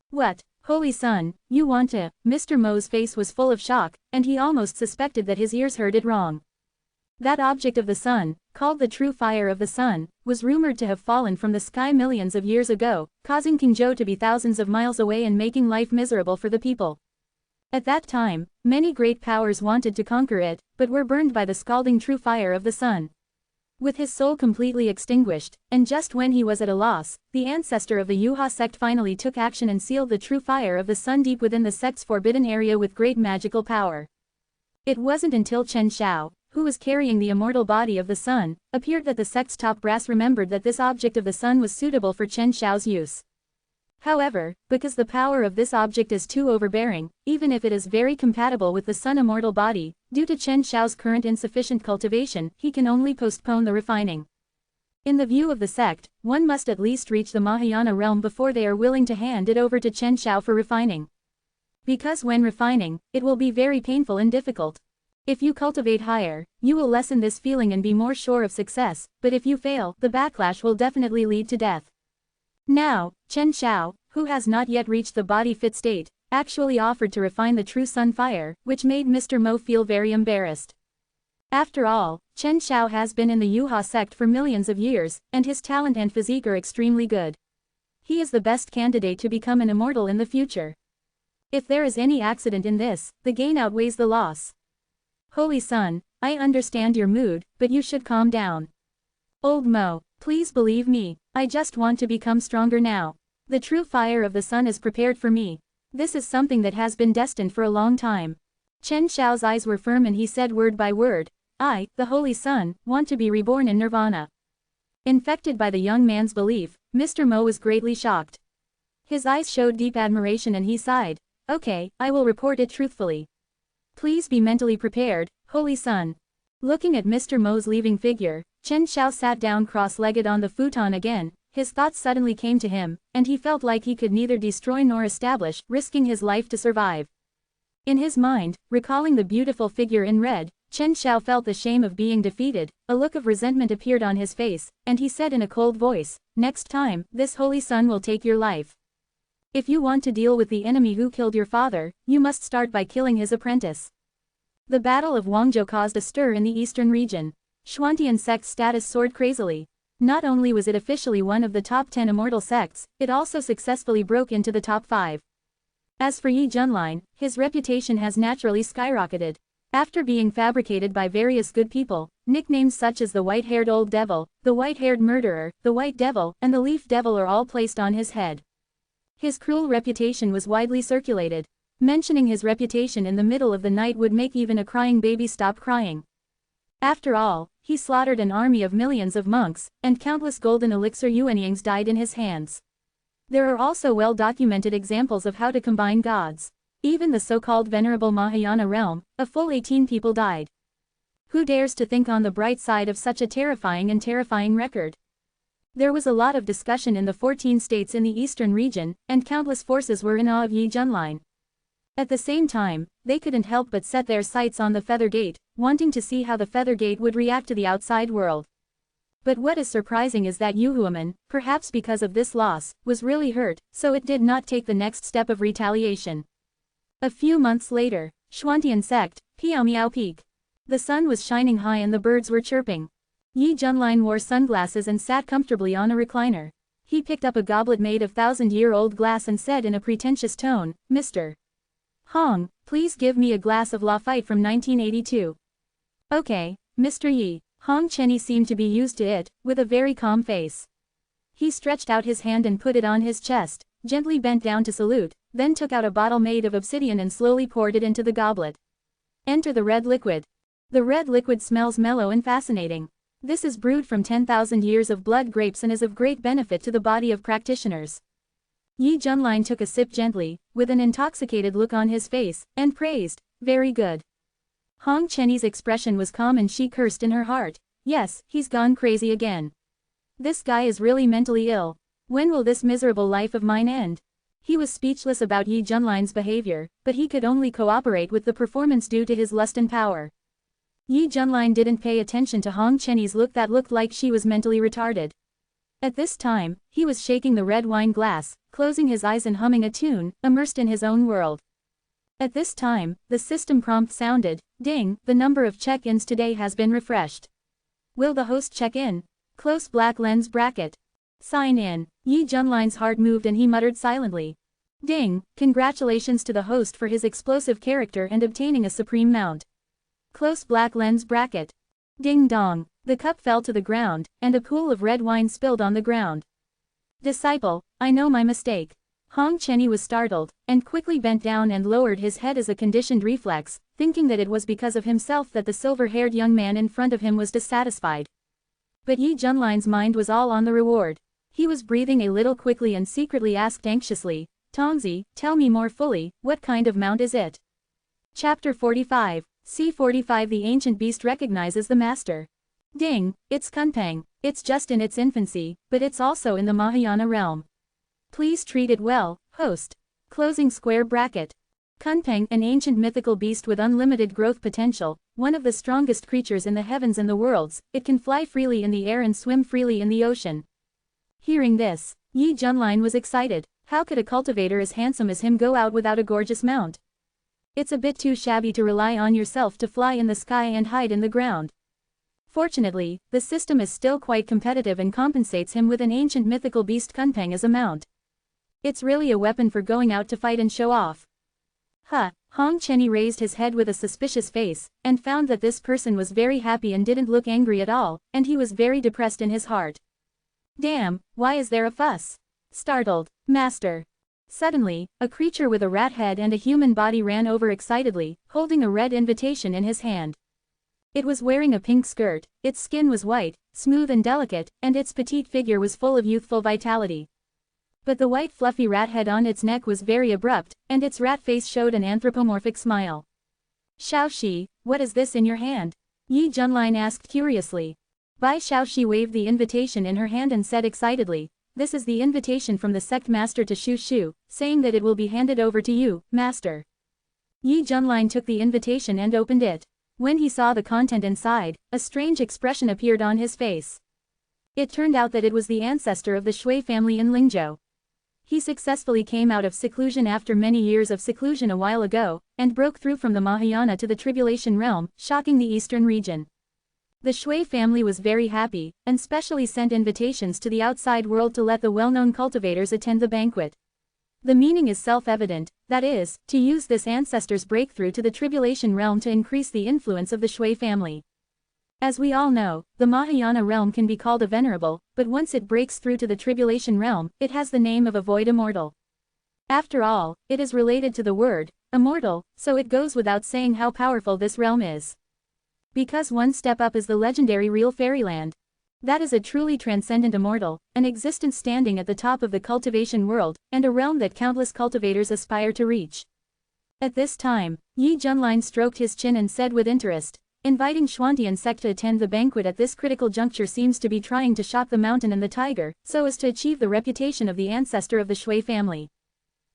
What, Holy Sun, you want to? Mr. Mo's face was full of shock, and he almost suspected that his ears heard it wrong. That object of the sun, called the true fire of the sun, was rumored to have fallen from the sky millions of years ago, causing Qingzhou to be thousands of miles away and making life miserable for the people. At that time, many great powers wanted to conquer it, but were burned by the scalding true fire of the sun. With his soul completely extinguished, and just when he was at a loss, the ancestor of the Yuha sect finally took action and sealed the true fire of the sun deep within the sect's forbidden area with great magical power. It wasn't until Chen Xiao, who was carrying the immortal body of the sun, appeared that the sect's top brass remembered that this object of the sun was suitable for Chen Xiao's use. However, because the power of this object is too overbearing, even if it is very compatible with the sun immortal body, due to Chen Xiao's current insufficient cultivation, he can only postpone the refining. In the view of the sect, one must at least reach the Mahayana realm before they are willing to hand it over to Chen Xiao for refining. Because when refining, it will be very painful and difficult. If you cultivate higher, you will lessen this feeling and be more sure of success, but if you fail, the backlash will definitely lead to death. Now, Chen Xiao, who has not yet reached the body-fit state, actually offered to refine the true sun fire, which made Mr. Mo feel very embarrassed. After all, Chen Xiao has been in the Yuha sect for millions of years, and his talent and physique are extremely good. He is the best candidate to become an immortal in the future. If there is any accident in this, the gain outweighs the loss. Holy Sun, I understand your mood, but you should calm down. Old Mo, please believe me, I just want to become stronger now. The true fire of the sun is prepared for me. This is something that has been destined for a long time. Chen Xiao's eyes were firm and he said word by word, I, the Holy Sun, want to be reborn in nirvana. Infected by the young man's belief, Mr. Mo was greatly shocked. His eyes showed deep admiration and he sighed, okay, I will report it truthfully. Please be mentally prepared, Holy Sun. Looking at Mr. Mo's leaving figure, Chen Xiao sat down cross-legged on the futon again. His thoughts suddenly came to him, and he felt like he could neither destroy nor establish, risking his life to survive. In his mind, recalling the beautiful figure in red, Chen Xiao felt the shame of being defeated, a look of resentment appeared on his face, and he said in a cold voice, next time, this Holy Sun will take your life. If you want to deal with the enemy who killed your father, you must start by killing his apprentice. The Battle of Guangzhou caused a stir in the eastern region. Xuantian sect's status soared crazily. Not only was it officially one of the top 10 immortal sects, it also successfully broke into the top 5. As for Yi Junlin, his reputation has naturally skyrocketed. After being fabricated by various good people, nicknames such as the White-Haired Old Devil, the White-Haired Murderer, the White Devil, and the Leaf Devil are all placed on his head. His cruel reputation was widely circulated. Mentioning his reputation in the middle of the night would make even a crying baby stop crying. After all, he slaughtered an army of millions of monks, and countless golden elixir yuanyings died in his hands. There are also well-documented examples of how to combine gods. Even the so-called venerable Mahayana realm, a full 18 people died. Who dares to think on the bright side of such a terrifying record? There was a lot of discussion in the 14 states in the eastern region, and countless forces were in awe of Yi Junlin. At the same time, they couldn't help but set their sights on the Feather Gate, wanting to see how the Feather Gate would react to the outside world. But what is surprising is that Yu Huaman, perhaps because of this loss, was really hurt, so it did not take the next step of retaliation. A few months later, Xuantian sect, Piaomiao Peak. The sun was shining high and the birds were chirping. Yi Junlin wore sunglasses and sat comfortably on a recliner. He picked up a goblet made of 1,000-year-old glass and said in a pretentious tone, "Mr. Hong, please give me a glass of Lafite from 1982. Okay, Mr. Yi." Hong Chenny seemed to be used to it, with a very calm face. He stretched out his hand and put it on his chest, gently bent down to salute, then took out a bottle made of obsidian and slowly poured it into the goblet. Enter the red liquid. The red liquid smells mellow and fascinating. This is brewed from 10,000 years of blood grapes and is of great benefit to the body of practitioners. Yi Junlin took a sip gently, with an intoxicated look on his face, and praised, "Very good." Hong Chenny's expression was calm and she cursed in her heart. Yes, he's gone crazy again. This guy is really mentally ill. When will this miserable life of mine end? He was speechless about Yi Junlin's behavior, but he could only cooperate with the performance due to his lust and power. Yi Junlin didn't pay attention to Hong Chenny's look that looked like she was mentally retarded. At this time, he was shaking the red wine glass, closing his eyes and humming a tune, immersed in his own world. At this time, the system prompt sounded, "Ding, the number of check-ins today has been refreshed. Will the host check in? Close black lens bracket. Sign in." Yi Junlin's heart moved and he muttered silently. "Ding, congratulations to the host for his explosive character and obtaining a supreme mount. Close black lens bracket." Ding dong, the cup fell to the ground, and a pool of red wine spilled on the ground. "Disciple, I know my mistake." Hong Chenny was startled, and quickly bent down and lowered his head as a conditioned reflex, thinking that it was because of himself that the silver-haired young man in front of him was dissatisfied. But Yi Junlin's mind was all on the reward. He was breathing a little quickly and secretly asked anxiously, "Tongzi, tell me more fully, what kind of mount is it?" Chapter 45, C45 The ancient beast recognizes the master. Ding, it's Kunpeng. It's just in its infancy, but it's also in the Mahayana realm. Please treat it well, host. Closing square bracket. Kunpeng, an ancient mythical beast with unlimited growth potential, one of the strongest creatures in the heavens and the worlds, it can fly freely in the air and swim freely in the ocean. Hearing this, Yi Junlin was excited. How could a cultivator as handsome as him go out without a gorgeous mount? It's a bit too shabby to rely on yourself to fly in the sky and hide in the ground. Fortunately, the system is still quite competitive and compensates him with an ancient mythical beast Kunpeng as a mount. It's really a weapon for going out to fight and show off. Huh, Hong Chenny raised his head with a suspicious face, and found that this person was very happy and didn't look angry at all, and he was very depressed in his heart. Damn, why is there a fuss? Startled, Master. Suddenly, a creature with a rat head and a human body ran over excitedly, holding a red invitation in his hand. It was wearing a pink skirt, its skin was white, smooth and delicate, and its petite figure was full of youthful vitality. But the white fluffy rat head on its neck was very abrupt, and its rat face showed an anthropomorphic smile. Xiaoxi, what is this in your hand? Yi Junlin asked curiously. Bai Xiaoxi waved the invitation in her hand and said excitedly, "This is the invitation from the sect master to Shu Shu, saying that it will be handed over to you, master." Yi Junlin took the invitation and opened it. When he saw the content inside, a strange expression appeared on his face. It turned out that it was the ancestor of the Shui family in Lingzhou. He successfully came out of seclusion after many years of seclusion a while ago, and broke through from the Mahayana to the Tribulation realm, shocking the eastern region. The Shui family was very happy, and specially sent invitations to the outside world to let the well-known cultivators attend the banquet. The meaning is self-evident, that is, to use this ancestor's breakthrough to the tribulation realm to increase the influence of the Shui family. As we all know, the Mahayana realm can be called a venerable, but once it breaks through to the tribulation realm, it has the name of a void immortal. After all, it is related to the word, immortal, so it goes without saying how powerful this realm is. Because one step up is the legendary real fairyland. That is a truly transcendent immortal, an existence standing at the top of the cultivation world, and a realm that countless cultivators aspire to reach. At this time, Yi Junlin stroked his chin and said with interest, inviting Xuantian sect to attend the banquet at this critical juncture seems to be trying to shock the mountain and the tiger, so as to achieve the reputation of the ancestor of the Shui family.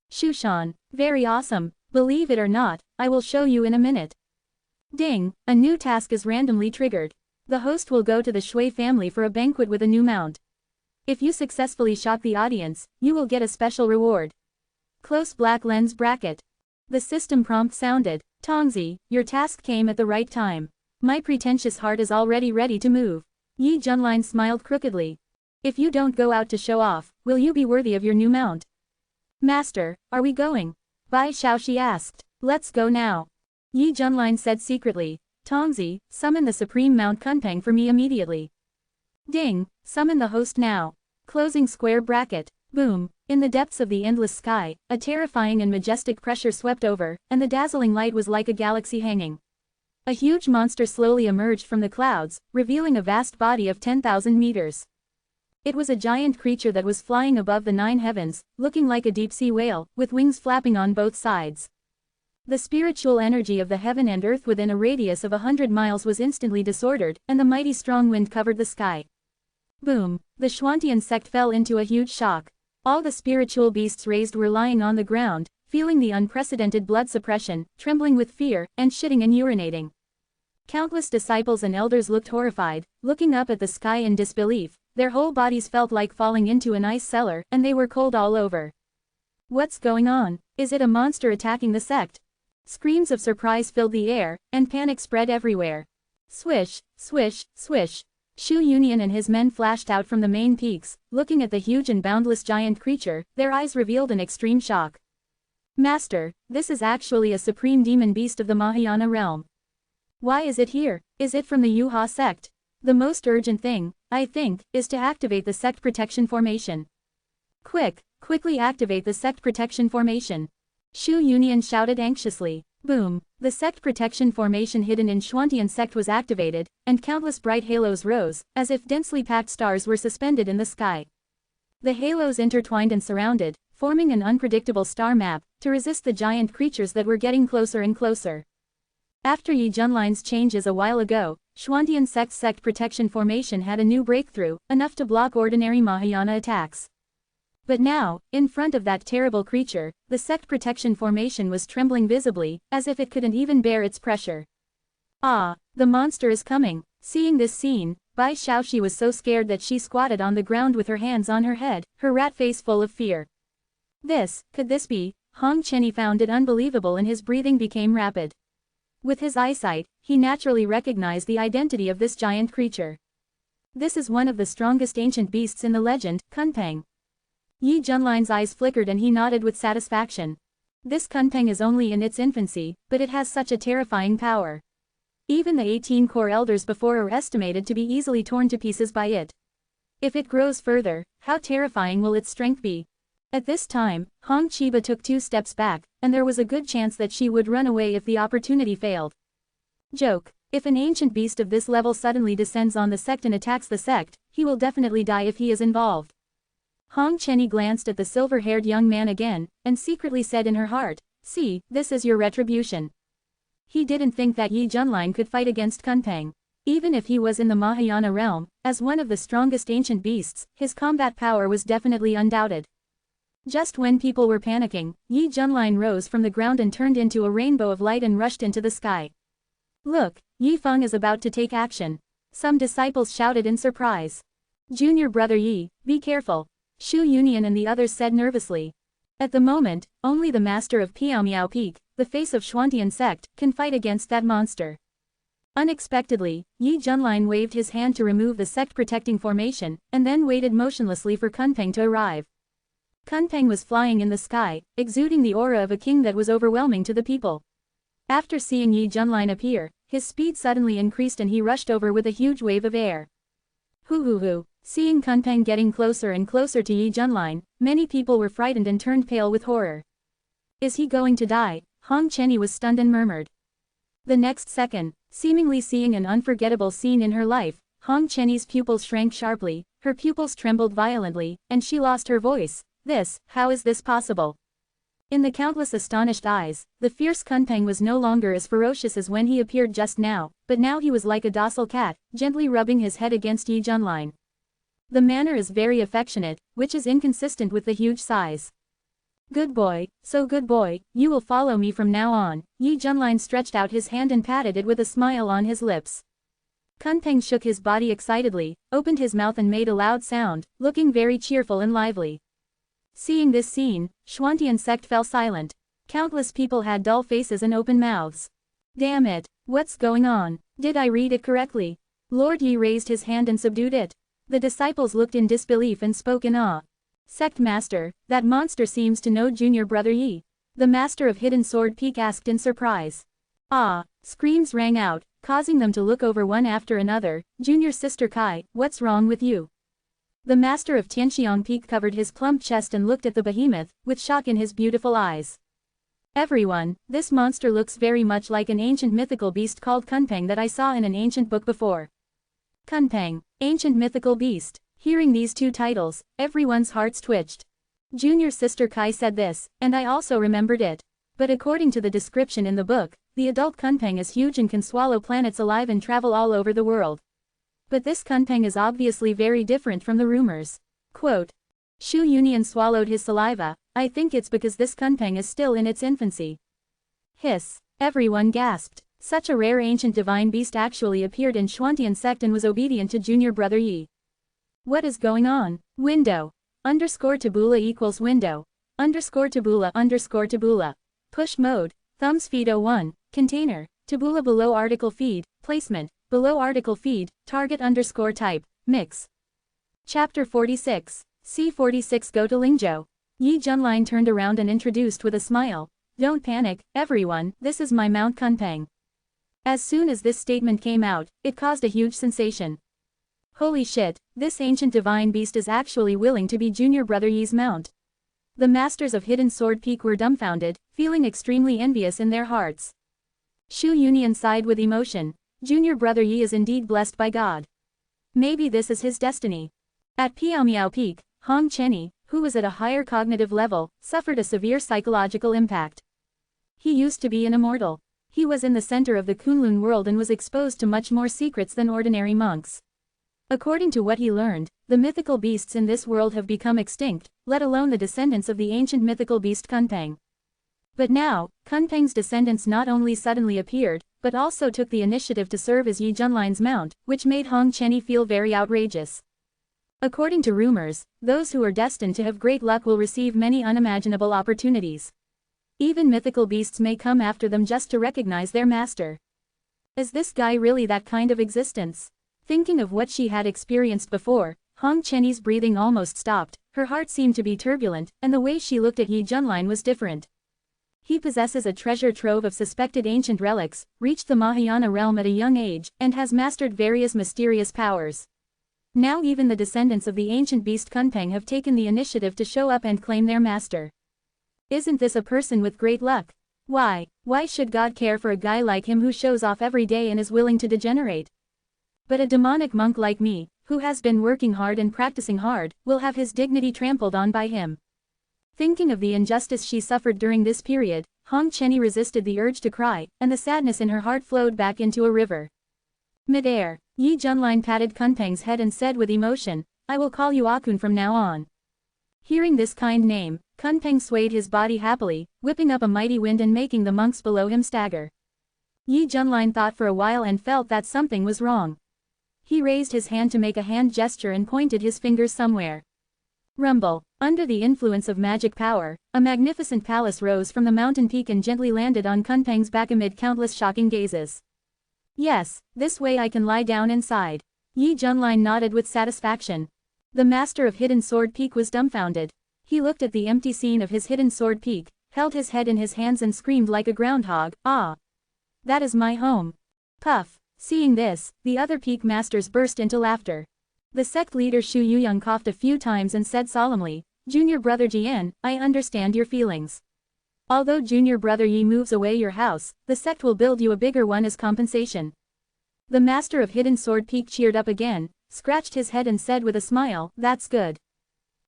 Shushan, very awesome, believe it or not, I will show you in a minute. Ding, a new task is randomly triggered. The host will go to the Shui family for a banquet with a new mount. If you successfully shock the audience, you will get a special reward. Close black lens bracket. The system prompt sounded, Tongzi, your task came at the right time. My pretentious heart is already ready to move. Yi Junlin smiled crookedly. If you don't go out to show off, will you be worthy of your new mount? Master, are we going? Bai Shaoxi asked. Let's go now. Yi Junlin said secretly, Tongzi, summon the supreme Mount Kunpeng for me immediately. Ding, summon the host now. Closing square bracket. Boom. In the depths of the endless sky, a terrifying and majestic pressure swept over, and the dazzling light was like a galaxy hanging. A huge monster slowly emerged from the clouds, revealing a vast body of 10,000 meters. It was a giant creature that was flying above the 9 heavens, looking like a deep-sea whale, with wings flapping on both sides. The spiritual energy of the heaven and earth within a radius of 100 miles was instantly disordered, and the mighty strong wind covered the sky. Boom! The Xuantian sect fell into a huge shock. All the spiritual beasts raised were lying on the ground, feeling the unprecedented blood suppression, trembling with fear, and shitting and urinating. Countless disciples and elders looked horrified, looking up at the sky in disbelief. Their whole bodies felt like falling into an ice cellar, and they were cold all over. What's going on? Is it a monster attacking the sect? Screams of surprise filled the air, and panic spread everywhere. Swish, swish, swish. Shu Yunian and his men flashed out from the main peaks, looking at the huge and boundless giant creature, their eyes revealed an extreme shock. Master, this is actually a supreme demon beast of the Mahayana realm. Why is it here? Is it from the Yuha sect? The most urgent thing, I think, is to activate the sect protection formation. Quickly activate the sect protection formation. Shu Yunian shouted anxiously. Boom! The sect protection formation hidden in Xuantian sect was activated, and countless bright halos rose, as if densely packed stars were suspended in the sky. The halos intertwined and surrounded, forming an unpredictable star map, to resist the giant creatures that were getting closer and closer. After Yi Junlin's changes a while ago, Xuantian sect's sect protection formation had a new breakthrough, enough to block ordinary Mahayana attacks. But now, in front of that terrible creature, the sect protection formation was trembling visibly, as if it couldn't even bear its pressure. Ah, the monster is coming. Seeing this scene, Bai Shaoxi was so scared that she squatted on the ground with her hands on her head, her rat face full of fear. Could this be? Hong Chenyi found it unbelievable and his breathing became rapid. With his eyesight, he naturally recognized the identity of this giant creature. This is one of the strongest ancient beasts in the legend, Kunpeng. Yi Junlin's eyes flickered and he nodded with satisfaction. This Kunpeng is only in its infancy, but it has such a terrifying power. Even the 18 core elders before are estimated to be easily torn to pieces by it. If it grows further, how terrifying will its strength be? At this time, Hong Chiba took 2 steps back, and there was a good chance that she would run away if the opportunity failed. Joke. If an ancient beast of this level suddenly descends on the sect and attacks the sect, he will definitely die if he is involved. Hong Chenyi glanced at the silver-haired young man again, and secretly said in her heart, see, this is your retribution. He didn't think that Yi Junlin could fight against Kunpeng. Even if he was in the Mahayana realm, as one of the strongest ancient beasts, his combat power was definitely undoubted. Just when people were panicking, Yi Junlin rose from the ground and turned into a rainbow of light and rushed into the sky. Look, Yi Feng is about to take action. Some disciples shouted in surprise. Junior brother Yi, be careful. Shu Yunian and the others said nervously. At the moment, only the master of Piao Miao Peak, the face of Xuantian sect, can fight against that monster. Unexpectedly, Yi Junlin waved his hand to remove the sect-protecting formation, and then waited motionlessly for Kunpeng to arrive. Kunpeng was flying in the sky, exuding the aura of a king that was overwhelming to the people. After seeing Yi Junlin appear, his speed suddenly increased and he rushed over with a huge wave of air. Hoo. Seeing Kunpeng getting closer and closer to Yi Junlin, many people were frightened and turned pale with horror. Is he going to die? Hong Chenny was stunned and murmured. The next second, seemingly seeing an unforgettable scene in her life, Hong Chenny's pupils shrank sharply, her pupils trembled violently, and she lost her voice. How is this possible? In the countless astonished eyes, the fierce Kunpeng was no longer as ferocious as when he appeared just now, but now he was like a docile cat, gently rubbing his head against Yi Junlin. The manner is very affectionate, which is inconsistent with the huge size. Good boy, so good boy, you will follow me from now on. Yi Junlin stretched out his hand and patted it with a smile on his lips. Kunpeng shook his body excitedly, opened his mouth and made a loud sound, looking very cheerful and lively. Seeing this scene, Xuantian sect fell silent. Countless people had dull faces and open mouths. Damn it, what's going on? Did I read it correctly? Lord Yi raised his hand and subdued it. The disciples looked in disbelief and spoke in awe. Sect Master, that monster seems to know Junior Brother Yi. The Master of Hidden Sword Peak asked in surprise. Ah! Screams rang out, causing them to look over one after another. Junior Sister Kai, what's wrong with you? The Master of Tianxiang Peak covered his plump chest and looked at the behemoth, with shock in his beautiful eyes. Everyone, this monster looks very much like an ancient mythical beast called Kunpeng that I saw in an ancient book before. Kunpeng, ancient mythical beast. Hearing these two titles, everyone's hearts twitched. Junior Sister Kai said this, and I also remembered it. But according to the description in the book, the adult Kunpeng is huge and can swallow planets alive and travel all over the world. But this Kunpeng is obviously very different from the rumors. Quote. Shu Yunian swallowed his saliva. I think it's because this Kunpeng is still in its infancy. Hiss. Everyone gasped. Such a rare ancient divine beast actually appeared in Xuantian sect and was obedient to Junior Brother Yi. What is going on? Window. _tabula equals window. _tabula. Push mode. Thumbs feed 01. Container. Tabula below article feed. Placement. Below article feed. Target _type. Mix. Chapter 46. C46 Go to Lingzhou. Yi Junlin turned around and introduced with a smile. Don't panic, everyone, this is my Mount Kunpeng. As soon as this statement came out, it caused a huge sensation. Holy shit, this ancient divine beast is actually willing to be Junior Brother Yi's mount. The masters of Hidden Sword Peak were dumbfounded, feeling extremely envious in their hearts. Shu Yunian sighed with emotion. Junior Brother Yi is indeed blessed by God. Maybe this is his destiny. At Piaomiao Peak, Hong Chenny, who was at a higher cognitive level, suffered a severe psychological impact. He used to be an immortal. He was in the center of the Kunlun world and was exposed to much more secrets than ordinary monks. According to what he learned, the mythical beasts in this world have become extinct, let alone the descendants of the ancient mythical beast Kunpeng. But now, Kunpeng's descendants not only suddenly appeared, but also took the initiative to serve as Yi Junlin's mount, which made Hong Chenny feel very outrageous. According to rumors, those who are destined to have great luck will receive many unimaginable opportunities. Even mythical beasts may come after them just to recognize their master. Is this guy really that kind of existence? Thinking of what she had experienced before, Hong Chenny's breathing almost stopped, her heart seemed to be turbulent, and the way she looked at Yi Junlin was different. He possesses a treasure trove of suspected ancient relics, reached the Mahayana realm at a young age, and has mastered various mysterious powers. Now even the descendants of the ancient beast Kunpeng have taken the initiative to show up and claim their master. Isn't this a person with great luck? Why should God care for a guy like him who shows off every day and is willing to degenerate? But a demonic monk like me, who has been working hard and practicing hard, will have his dignity trampled on by him. Thinking of the injustice she suffered during this period, Hong Chenny resisted the urge to cry, and the sadness in her heart flowed back into a river. Mid-air, Yi Junlin patted Kunpeng's head and said with emotion, I will call you Akun from now on. Hearing this kind name, Kunpeng swayed his body happily, whipping up a mighty wind and making the monks below him stagger. Yi Junlin thought for a while and felt that something was wrong. He raised his hand to make a hand gesture and pointed his fingers somewhere. Rumble. Under the influence of magic power, a magnificent palace rose from the mountain peak and gently landed on Kunpeng's back amid countless shocking gazes. Yes, this way I can lie down inside. Yi Junlin nodded with satisfaction. The master of Hidden Sword Peak was dumbfounded. He looked at the empty scene of his Hidden Sword Peak, held his head in his hands and screamed like a groundhog, "Ah! That is my home." Puff. Seeing this, the other peak masters burst into laughter. The sect leader Shu Yuyang coughed a few times and said solemnly, "Junior brother Jian, I understand your feelings. Although junior brother Yi moves away your house, the sect will build you a bigger one as compensation." The master of Hidden Sword Peak cheered up again, scratched his head and said with a smile, "That's good."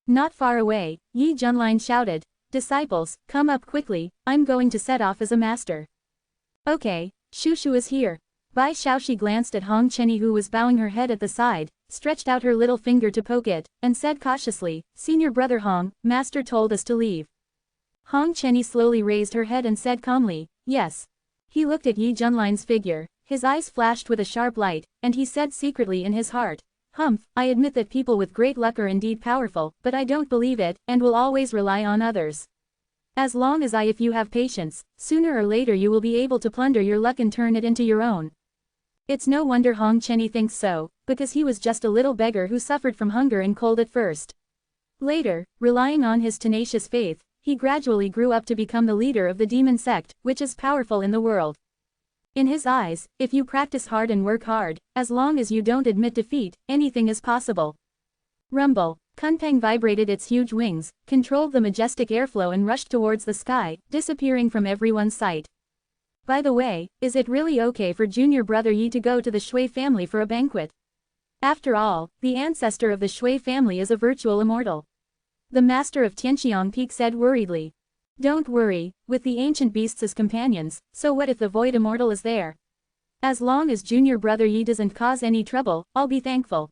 Not far away, Yi Junlin shouted, "Disciples, come up quickly, I'm going to set off as a master." "Okay, Shu is here." Bai Xiaoxi glanced at Hong Chenny who was bowing her head at the side, stretched out her little finger to poke it, and said cautiously, "Senior brother Hong, master told us to leave." Hong Chenny slowly raised her head and said calmly, "Yes." He looked at Yi Junlin's figure, his eyes flashed with a sharp light, and he said secretly in his heart, "Humph, I admit that people with great luck are indeed powerful, but I don't believe it, and will always rely on others. As long as if you have patience, sooner or later you will be able to plunder your luck and turn it into your own." It's no wonder Hong Chenny thinks so, because he was just a little beggar who suffered from hunger and cold at first. Later, relying on his tenacious faith, he gradually grew up to become the leader of the demon sect, which is powerful in the world. In his eyes, if you practice hard and work hard, as long as you don't admit defeat, anything is possible. Rumble. Kunpeng vibrated its huge wings, controlled the majestic airflow and rushed towards the sky, disappearing from everyone's sight. By the way, is it really okay for junior brother Yi to go to the Shui family for a banquet? After all, the ancestor of the Shui family is a virtual immortal. The master of Tianqiang Peak said worriedly. "Don't worry, with the ancient beasts as companions, so what if the void immortal is there? As long as junior brother Yi doesn't cause any trouble, I'll be thankful."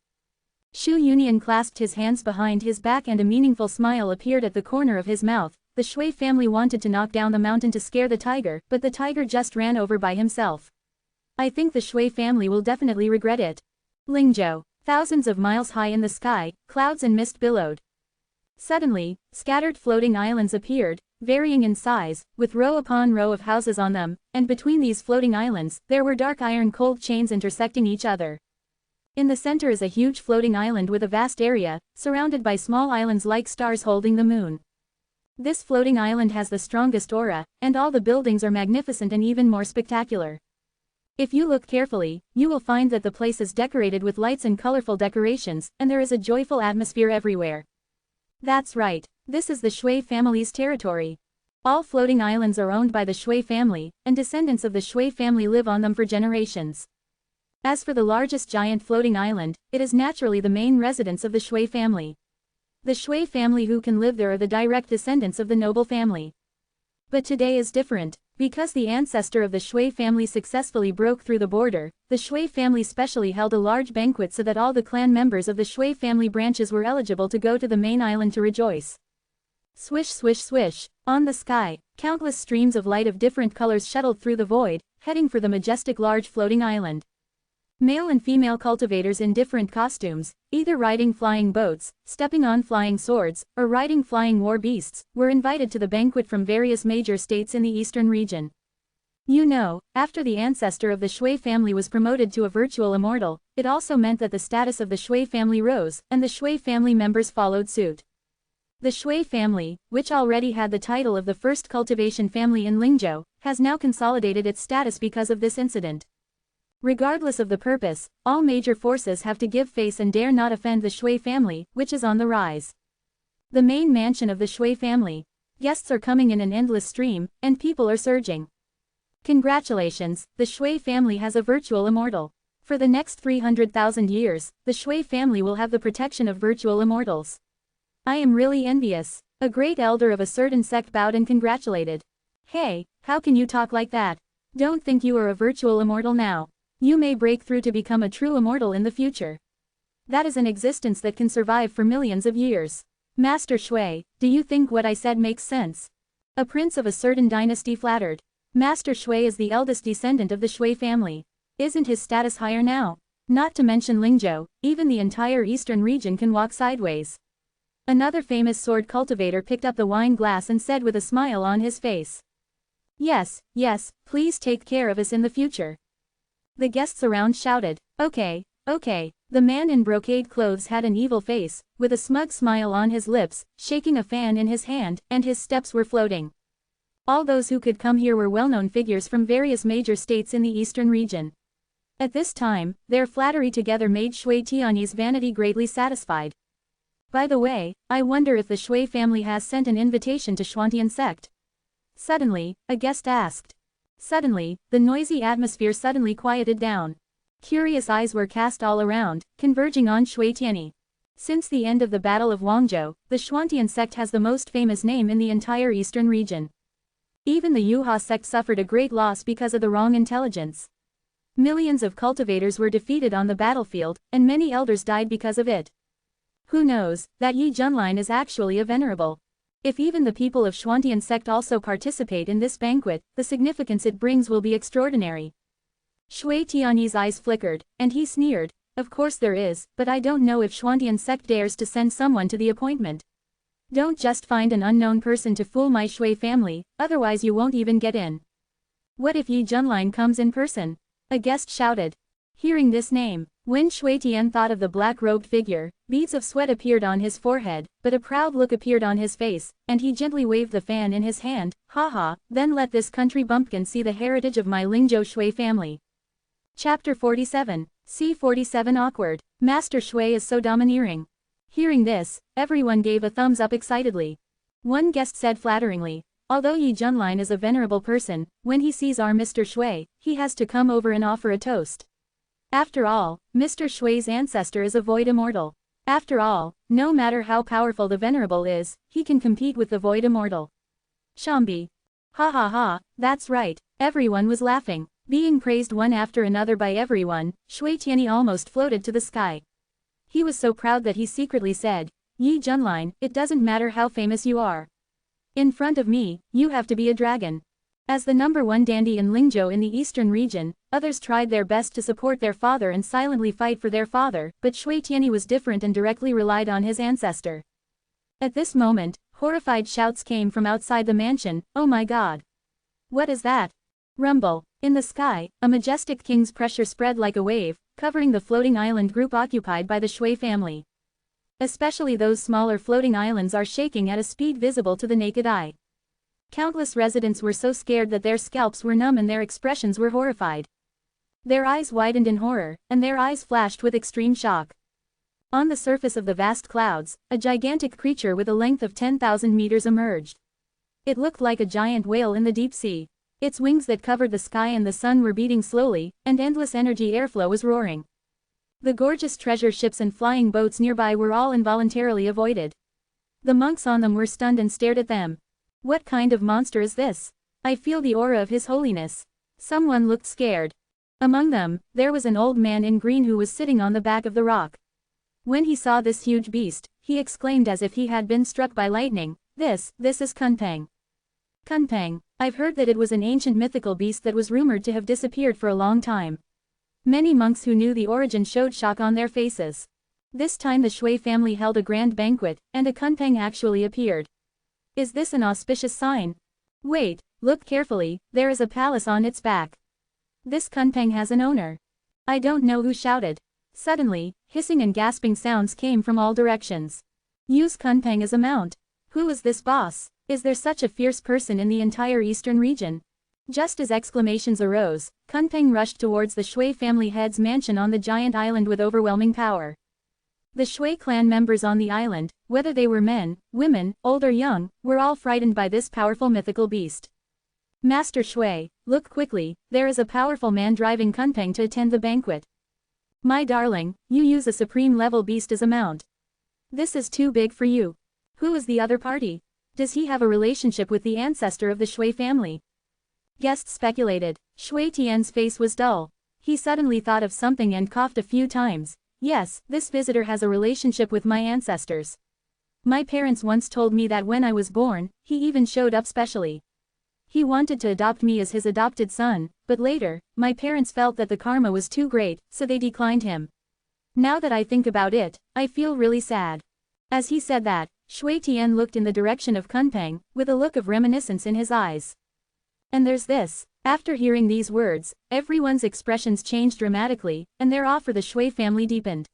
Shu Yunian clasped his hands behind his back and a meaningful smile appeared at the corner of his mouth. The Shui family wanted to knock down the mountain to scare the tiger, but the tiger just ran over by himself. I think the Shui family will definitely regret it. Lingzhou. Thousands of miles high in the sky, clouds and mist billowed. Suddenly, scattered floating islands appeared, varying in size, with row upon row of houses on them, and between these floating islands, there were dark iron cold chains intersecting each other. In the center is a huge floating island with a vast area, surrounded by small islands like stars holding the moon. This floating island has the strongest aura, and all the buildings are magnificent and even more spectacular. If you look carefully, you will find that the place is decorated with lights and colorful decorations, and there is a joyful atmosphere everywhere. That's right, this is the Shui family's territory. All floating islands are owned by the Shui family, and descendants of the Shui family live on them for generations. As for the largest giant floating island, it is naturally the main residence of the Shui family. The Shui family who can live there are the direct descendants of the noble family. But today is different. Because the ancestor of the Shui family successfully broke through the border, the Shui family specially held a large banquet so that all the clan members of the Shui family branches were eligible to go to the main island to rejoice. Swish swish swish, on the sky, countless streams of light of different colors shuttled through the void, heading for the majestic large floating island. Male and female cultivators in different costumes, either riding flying boats, stepping on flying swords, or riding flying war beasts, were invited to the banquet from various major states in the eastern region. You know, after the ancestor of the Shui family was promoted to a virtual immortal, it also meant that the status of the Shui family rose, and the Shui family members followed suit. The Shui family, which already had the title of the first cultivation family in Lingzhou, has now consolidated its status because of this incident. Regardless of the purpose, all major forces have to give face and dare not offend the Shui family, which is on the rise. The main mansion of the Shui family. Guests are coming in an endless stream, and people are surging. Congratulations, the Shui family has a virtual immortal. For the next 300,000 years, the Shui family will have the protection of virtual immortals. I am really envious. A great elder of a certain sect bowed and congratulated. Hey, how can you talk like that? Don't think you are a virtual immortal now. You may break through to become a true immortal in the future. That is an existence that can survive for millions of years. Master Shui, do you think what I said makes sense? A prince of a certain dynasty flattered. Master Shui is the eldest descendant of the Shui family. Isn't his status higher now? Not to mention Lingzhou, even the entire eastern region can walk sideways. Another famous sword cultivator picked up the wine glass and said with a smile on his face. Yes, please take care of us in the future. The guests around shouted, "Okay, okay." The man in brocade clothes had an evil face, with a smug smile on his lips, shaking a fan in his hand, and his steps were floating. All those who could come here were well-known figures from various major states in the eastern region. At this time, their flattery together made Shui Tianyi's vanity greatly satisfied. By the way, I wonder if the Shui family has sent an invitation to Xuantian sect. Suddenly, a guest asked. Suddenly, the noisy atmosphere suddenly quieted down. Curious eyes were cast all around, converging on Shui Tianyi. Since the end of the Battle of Wangzhou, the Xuantian sect has the most famous name in the entire eastern region. Even the Yuhua sect suffered a great loss because of the wrong intelligence. Millions of cultivators were defeated on the battlefield, and many elders died because of it. Who knows, that Yi Junlin is actually a venerable. If even the people of Xuantian sect also participate in this banquet, the significance it brings will be extraordinary. Shui Tianyi's eyes flickered, and he sneered, "Of course there is, but I don't know if Xuantian sect dares to send someone to the appointment. Don't just find an unknown person to fool my Shui family, otherwise you won't even get in." "What if Yi Junlin comes in person?" a guest shouted. Hearing this name, when Shui Tian thought of the black-robed figure, beads of sweat appeared on his forehead, but a proud look appeared on his face, and he gently waved the fan in his hand. "Haha, then let this country bumpkin see the heritage of my Lingzhou Shui family." Chapter 47, C47 Awkward. Master Shui is so domineering. Hearing this, everyone gave a thumbs up excitedly. One guest said flatteringly, "Although Yi Junlin is a venerable person, when he sees our Mr. Shui, he has to come over and offer a toast. After all, Mr. Shui's ancestor is a void immortal. After all, no matter how powerful the venerable is, he can compete with the void immortal." Shambi. Ha ha ha, that's right, everyone was laughing. Being praised one after another by everyone, Shui Tianyi almost floated to the sky. He was so proud that he secretly said, "Yi Junlin, it doesn't matter how famous you are. In front of me, you have to be a dragon." As the #1 dandy in Lingzhou in the eastern region, others tried their best to support their father and silently fight for their father, but Shui Tianyi was different and directly relied on his ancestor. At this moment, horrified shouts came from outside the mansion, "Oh my god! What is that?" Rumble. In the sky, a majestic king's pressure spread like a wave, covering the floating island group occupied by the Shui family. Especially those smaller floating islands are shaking at a speed visible to the naked eye. Countless residents were so scared that their scalps were numb and their expressions were horrified. Their eyes widened in horror, and their eyes flashed with extreme shock. On the surface of the vast clouds, a gigantic creature with a length of 10,000 meters emerged. It looked like a giant whale in the deep sea. Its wings that covered the sky and the sun were beating slowly, and endless energy airflow was roaring. The gorgeous treasure ships and flying boats nearby were all involuntarily avoided. The monks on them were stunned and stared at them. "What kind of monster is this? I feel the aura of His Holiness." Someone looked scared. Among them, there was an old man in green who was sitting on the back of the rock. When he saw this huge beast, he exclaimed as if he had been struck by lightning, This is Kunpeng." Kunpeng. I've heard that it was an ancient mythical beast that was rumored to have disappeared for a long time. Many monks who knew the origin showed shock on their faces. This time the Shui family held a grand banquet, and a Kunpeng actually appeared. Is this an auspicious sign? Wait, look carefully, there is a palace on its back. This Kunpeng has an owner. I don't know who shouted. Suddenly, hissing and gasping sounds came from all directions. Use Kunpeng as a mount. Who is this boss? Is there such a fierce person in the entire eastern region? Just as exclamations arose, Kunpeng rushed towards the Shui family head's mansion on the giant island with overwhelming power. The Shui clan members on the island, whether they were men, women, old or young, were all frightened by this powerful mythical beast. Master Shui, look quickly, there is a powerful man driving Kunpeng to attend the banquet. My darling, you use a supreme level beast as a mount. This is too big for you. Who is the other party? Does he have a relationship with the ancestor of the Shui family? Guests speculated. Shui Tian's face was dull. He suddenly thought of something and coughed a few times. Yes, this visitor has a relationship with my ancestors. My parents once told me that when I was born, he even showed up specially. He wanted to adopt me as his adopted son, but later, my parents felt that the karma was too great, so they declined him. Now that I think about it, I feel really sad. As he said that, Shui Tian looked in the direction of Kunpeng, with a look of reminiscence in his eyes. And there's this. After hearing these words, everyone's expressions changed dramatically, and their awe for the Shui family deepened.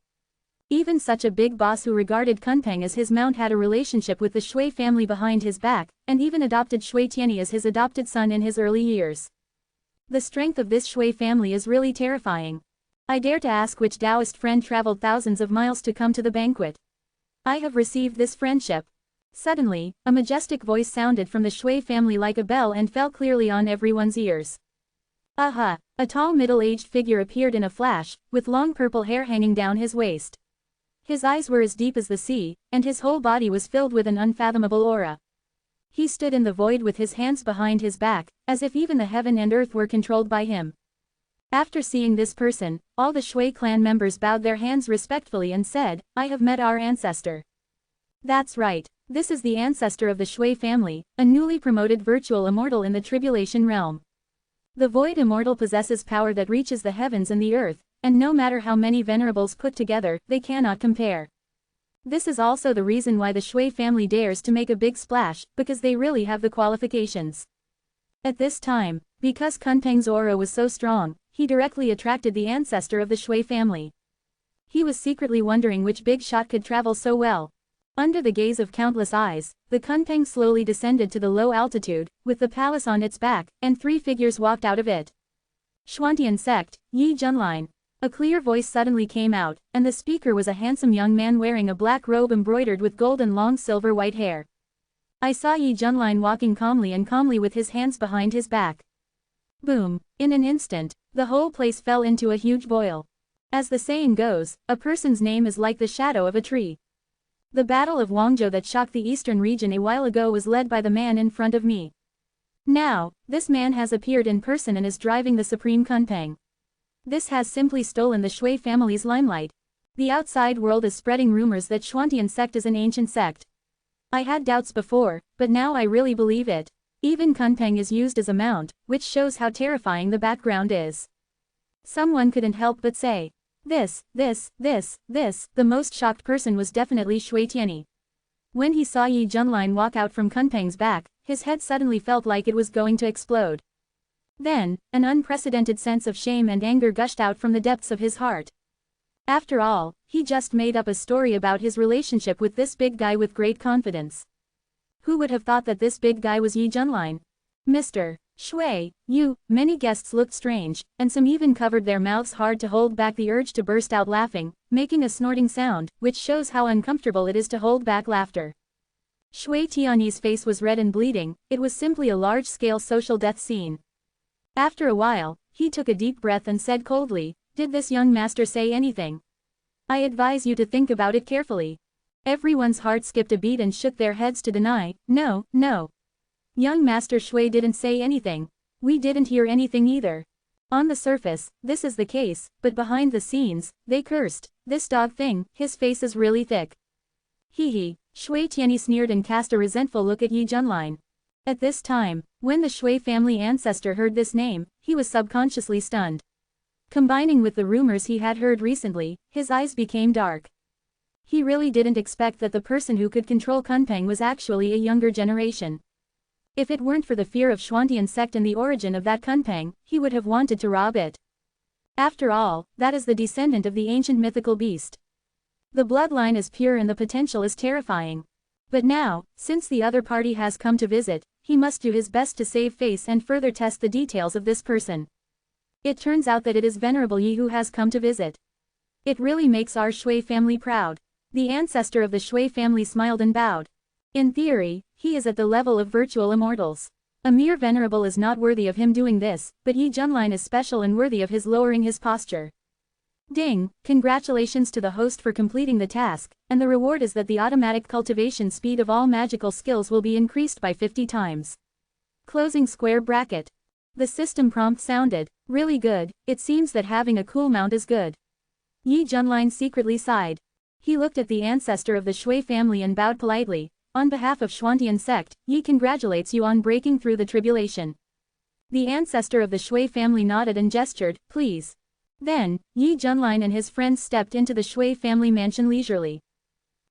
Even such a big boss who regarded Kunpeng as his mount had a relationship with the Shui family behind his back, and even adopted Shui Tianyi as his adopted son in his early years. The strength of this Shui family is really terrifying. I dare to ask which Taoist friend traveled thousands of miles to come to the banquet. I have received this friendship. Suddenly, a majestic voice sounded from the Shui family like a bell and fell clearly on everyone's ears. Aha! A tall middle-aged figure appeared in a flash, with long purple hair hanging down his waist. His eyes were as deep as the sea, and his whole body was filled with an unfathomable aura. He stood in the void with his hands behind his back, as if even the heaven and earth were controlled by him. After seeing this person, all the Shui clan members bowed their hands respectfully and said, "I have met our ancestor." That's right. This is the ancestor of the Shui family, a newly promoted virtual immortal in the tribulation realm. The void immortal possesses power that reaches the heavens and the earth, and no matter how many venerables put together, they cannot compare. This is also the reason why the Shui family dares to make a big splash, because they really have the qualifications. At this time, because Kunpeng's aura was so strong, he directly attracted the ancestor of the Shui family. He was secretly wondering which big shot could travel so well. Under the gaze of countless eyes, the Kunpeng slowly descended to the low altitude, with the palace on its back, and 3 figures walked out of it. Xuantian sect, Yi Junline. A clear voice suddenly came out, and the speaker was a handsome young man wearing a black robe embroidered with gold and long silver-white hair. I saw Yi Junline walking calmly with his hands behind his back. Boom! In an instant, the whole place fell into a huge boil. As the saying goes, a person's name is like the shadow of a tree. The Battle of Guangzhou that shocked the eastern region a while ago was led by the man in front of me. Now, this man has appeared in person and is driving the supreme Kunpeng. This has simply stolen the Shui family's limelight. The outside world is spreading rumors that Xuantian sect is an ancient sect. I had doubts before, but now I really believe it. Even Kunpeng is used as a mount, which shows how terrifying the background is. Someone couldn't help but say, this. The most shocked person was definitely Shui Tianyi. When he saw Yi Junline walk out from Kunpeng's back, his head suddenly felt like it was going to explode. Then, an unprecedented sense of shame and anger gushed out from the depths of his heart. After all, he just made up a story about his relationship with this big guy with great confidence. Who would have thought that this big guy was Yi Junline? Mr. Shui, you. Many guests looked strange, and some even covered their mouths hard to hold back the urge to burst out laughing, making a snorting sound, which shows how uncomfortable it is to hold back laughter. Shui Tianyi's face was red and bleeding. It was simply a large-scale social death scene. After a while, he took a deep breath and said coldly, "Did this young master say anything? I advise you to think about it carefully." Everyone's heart skipped a beat and shook their heads to deny, "No. Young Master Shui didn't say anything. We didn't hear anything either." On the surface, this is the case, but behind the scenes, they cursed. "This dog thing, his face is really thick." Hee. Shui Tianyi sneered and cast a resentful look at Yi Junline. At this time, when the Shui family ancestor heard this name, he was subconsciously stunned. Combining with the rumors he had heard recently, his eyes became dark. He really didn't expect that the person who could control Kunpeng was actually a younger generation. If it weren't for the fear of Xuantian sect and the origin of that Kunpeng, he would have wanted to rob it. After all, that is the descendant of the ancient mythical beast. The bloodline is pure and the potential is terrifying. But now, since the other party has come to visit, he must do his best to save face and further test the details of this person. It turns out that it is Venerable Yi who has come to visit. It really makes our Shui family proud. The ancestor of the Shui family smiled and bowed. In theory, he is at the level of virtual immortals. A mere venerable is not worthy of him doing this, but Yi Junline is special and worthy of his lowering his posture. Ding! Congratulations to the host for completing the task, and the reward is that the automatic cultivation speed of all magical skills will be increased by 50 times. Closing square bracket. The system prompt sounded really good. It seems that having a cool mount is good. Yi Junline secretly sighed. He looked at the ancestor of the Shui family and bowed politely. "On behalf of Xuantian sect, Yi congratulates you on breaking through the tribulation." The ancestor of the Shui family nodded and gestured, "Please." Then, Yi Junline and his friends stepped into the Shui family mansion leisurely.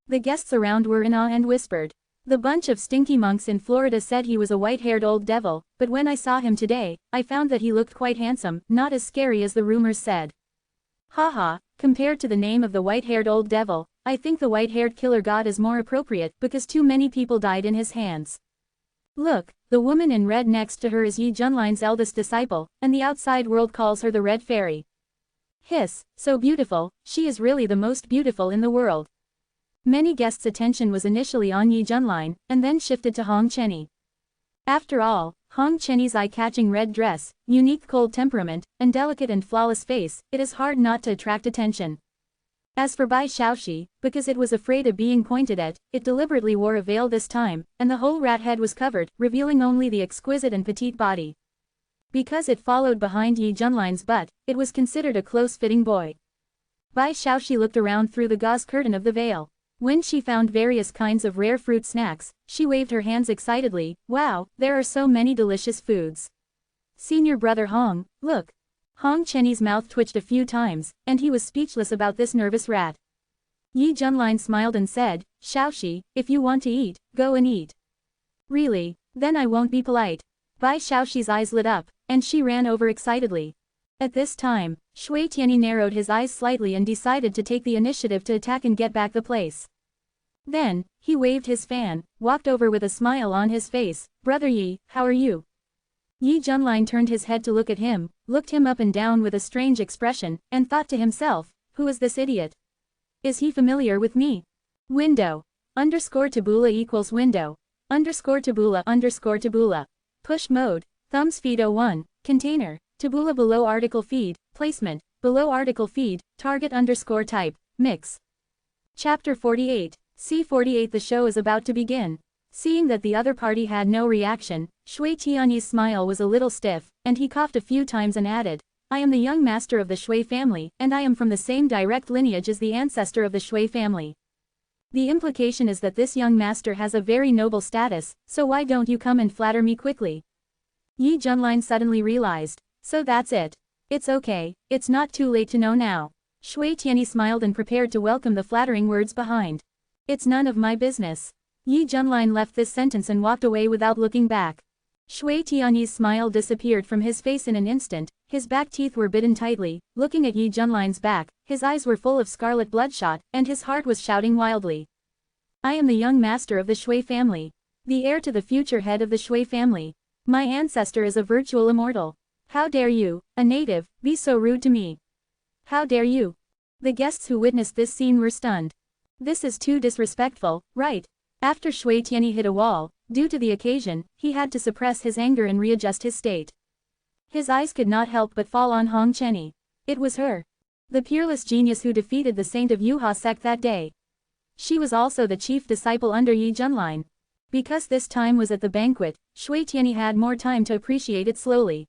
The guests around were in awe and whispered, The bunch of stinky monks in Florida said he was a white-haired old devil, but when I saw him today, I found that he looked quite handsome, not as scary as the rumors said. Haha, compared to the name of the white-haired old devil, I think the white-haired killer god is more appropriate because too many people died in his hands. Look, the woman in red next to her is Yi Junline's eldest disciple, and the outside world calls her the Red Fairy. Hiss, so beautiful, she is really the most beautiful in the world. Many guests' attention was initially on Yi Junline, and then shifted to Hong Chenny. After all, Hong Chenny's eye-catching red dress, unique cold temperament, and delicate and flawless face, it is hard not to attract attention. As for Bai Xiaoxi, because it was afraid of being pointed at, it deliberately wore a veil this time, and the whole rat head was covered, revealing only the exquisite and petite body. Because it followed behind Yi Junline's butt, it was considered a close-fitting boy. Bai Xiaoxi looked around through the gauze curtain of the veil. When she found various kinds of rare fruit snacks, she waved her hands excitedly. Wow, there are so many delicious foods. Senior brother Hong, look. Hong Chenny's mouth twitched a few times, and he was speechless about this nervous rat. Yi Junline smiled and said, Xiaoxi, if you want to eat, go and eat. Really? Then I won't be polite. Bai Xiaoxi's eyes lit up, and she ran over excitedly. At this time, Shui Tianyi narrowed his eyes slightly and decided to take the initiative to attack and get back the place. Then, he waved his fan, walked over with a smile on his face. Brother Yi, how are you? Yi Junline turned his head to look at him, looked him up and down with a strange expression, and thought to himself, who is this idiot? Is he familiar with me? Window. _tabula equals window. _tabula. Push mode. Thumbs feed 01. Container. Tabula below article feed. Placement. Below article feed. Target _type. Mix. Chapter 48. C48. The show is about to begin. Seeing that the other party had no reaction, Shui Tianyi's smile was a little stiff, and he coughed a few times and added, I am the young master of the Shui family, and I am from the same direct lineage as the ancestor of the Shui family. The implication is that this young master has a very noble status, so why don't you come and flatter me quickly? Yi Junline suddenly realized. So that's it. It's okay, it's not too late to know now. Shui Tianyi smiled and prepared to welcome the flattering words behind. It's none of my business. Yi Junline left this sentence and walked away without looking back. Shui Tianyi's smile disappeared from his face in an instant, his back teeth were bitten tightly, looking at Yi Junline's back, his eyes were full of scarlet bloodshot, and his heart was shouting wildly. I am the young master of the Shui family. The heir to the future head of the Shui family. My ancestor is a virtual immortal. How dare you, a native, be so rude to me? How dare you? The guests who witnessed this scene were stunned. This is too disrespectful, right? After Shui Tianyi hit a wall, due to the occasion, he had to suppress his anger and readjust his state. His eyes could not help but fall on Hong Chenny. It was her. The peerless genius who defeated the saint of Yuhua sect that day. She was also the chief disciple under Yi Junline. Because this time was at the banquet, Shui Tianyi had more time to appreciate it slowly.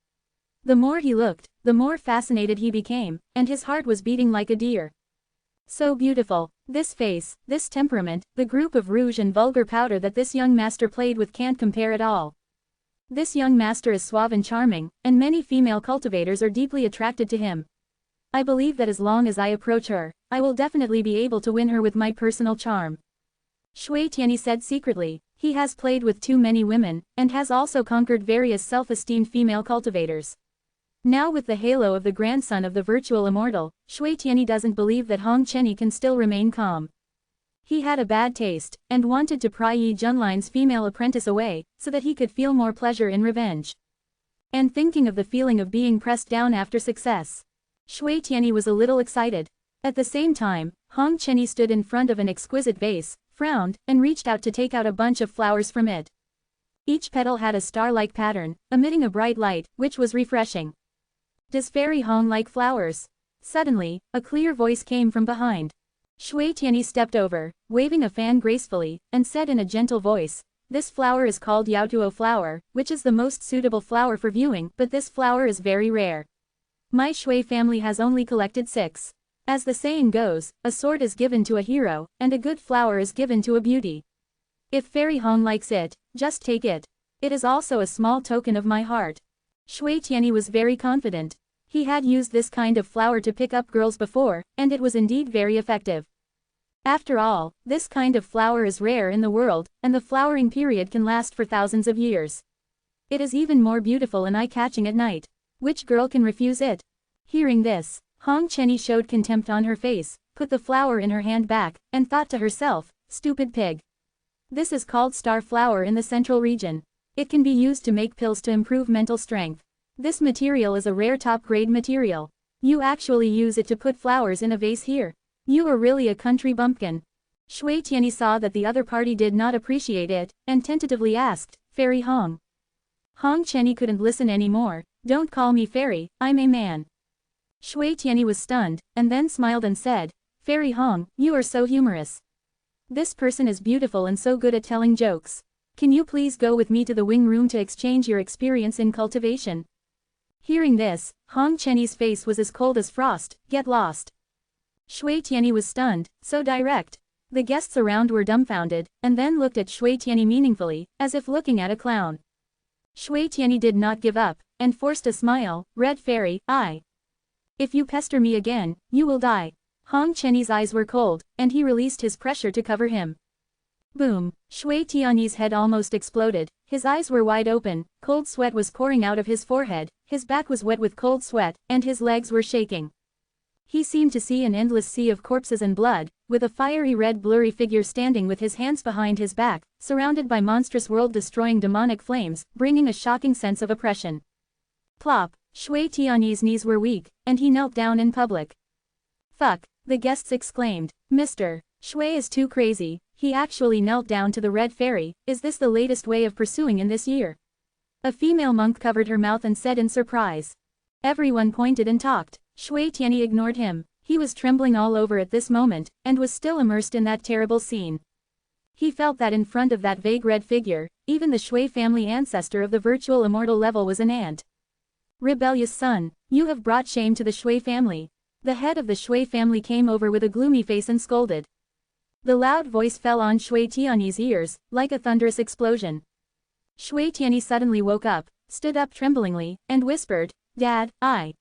The more he looked, the more fascinated he became, and his heart was beating like a deer. So beautiful, this face, this temperament, the group of rouge and vulgar powder that this young master played with can't compare at all. This young master is suave and charming, and many female cultivators are deeply attracted to him. I believe that as long as I approach her, I will definitely be able to win her with my personal charm. Shui Tianyi said secretly, he has played with too many women, and has also conquered various self-esteemed female cultivators. Now with the halo of the grandson of the virtual immortal, Shui Tianyi doesn't believe that Hong Chenny can still remain calm. He had a bad taste, and wanted to pry Yi Junline's female apprentice away, so that he could feel more pleasure in revenge. And thinking of the feeling of being pressed down after success. Shui Tianyi was a little excited. At the same time, Hong Chenny stood in front of an exquisite vase, frowned, and reached out to take out a bunch of flowers from it. Each petal had a star-like pattern, emitting a bright light, which was refreshing. Does Fairy Hong like flowers? Suddenly, a clear voice came from behind. Shui Tianyi stepped over, waving a fan gracefully, and said in a gentle voice, this flower is called Yaotuo flower, which is the most suitable flower for viewing, but this flower is very rare. My Shui family has only collected 6. As the saying goes, a sword is given to a hero, and a good flower is given to a beauty. If Fairy Hong likes it, just take it. It is also a small token of my heart. Shui Tianyi was very confident. He had used this kind of flower to pick up girls before, and it was indeed very effective. After all, this kind of flower is rare in the world, and the flowering period can last for thousands of years. It is even more beautiful and eye-catching at night. Which girl can refuse it? Hearing this, Hong Chenny showed contempt on her face, put the flower in her hand back, and thought to herself, stupid pig. This is called star flower in the central region. It can be used to make pills to improve mental strength. This material is a rare top-grade material. You actually use it to put flowers in a vase here. You are really a country bumpkin. Shui Tianyi saw that the other party did not appreciate it, and tentatively asked, Fairy Hong. Hong Chenny couldn't listen anymore. Don't call me fairy, I'm a man. Shui Tianyi was stunned, and then smiled and said, Fairy Hong, you are so humorous. This person is beautiful and so good at telling jokes. Can you please go with me to the wing room to exchange your experience in cultivation? Hearing this, Hong Chenny's face was as cold as frost. Get lost. Shui Tianyi was stunned, so direct. The guests around were dumbfounded, and then looked at Shui Tianyi meaningfully, as if looking at a clown. Shui Tianyi did not give up, and forced a smile. Red Fairy, if you pester me again, you will die. Hong Chenny's eyes were cold, and he released his pressure to cover him. Boom! Shui Tianyi's head almost exploded, his eyes were wide open, cold sweat was pouring out of his forehead, his back was wet with cold sweat, and his legs were shaking. He seemed to see an endless sea of corpses and blood, with a fiery red blurry figure standing with his hands behind his back, surrounded by monstrous world-destroying demonic flames, bringing a shocking sense of oppression. Plop! Shui Tianyi's knees were weak, and he knelt down in public. Fuck! The guests exclaimed. Mr. Shui is too crazy, he actually knelt down to the Red Fairy. Is this the latest way of pursuing in this year? A female monk covered her mouth and said in surprise. Everyone pointed and talked. Shui Tianyi ignored him. He was trembling all over at this moment, and was still immersed in that terrible scene. He felt that in front of that vague red figure, even the Shui family ancestor of the virtual immortal level was an ant. Rebellious son, you have brought shame to the Shui family. The head of the Shui family came over with a gloomy face and scolded. The loud voice fell on Shui Tianyi's ears, like a thunderous explosion. Shui Tianyi suddenly woke up, stood up tremblingly, and whispered, Dad, I.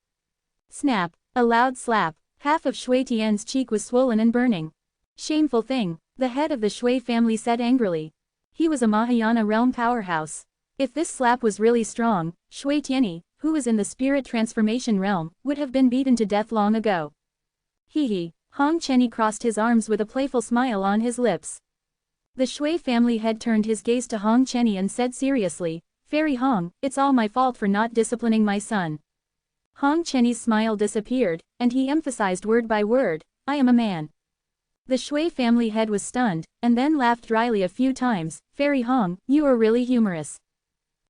Snap! A loud slap. Half of Shui Tian's cheek was swollen and burning. Shameful thing, the head of the Shui family said angrily. He was a Mahayana realm powerhouse. If this slap was really strong, Shui Tianyi, who was in the spirit transformation realm, would have been beaten to death long ago. Hee hee. Hong Chenny crossed his arms with a playful smile on his lips. The Shui family head turned his gaze to Hong Chenny and said seriously, Fairy Hong, it's all my fault for not disciplining my son. Hong Chenny's smile disappeared, and he emphasized word by word, I am a man. The Shui family head was stunned, and then laughed dryly a few times. Fairy Hong, you are really humorous.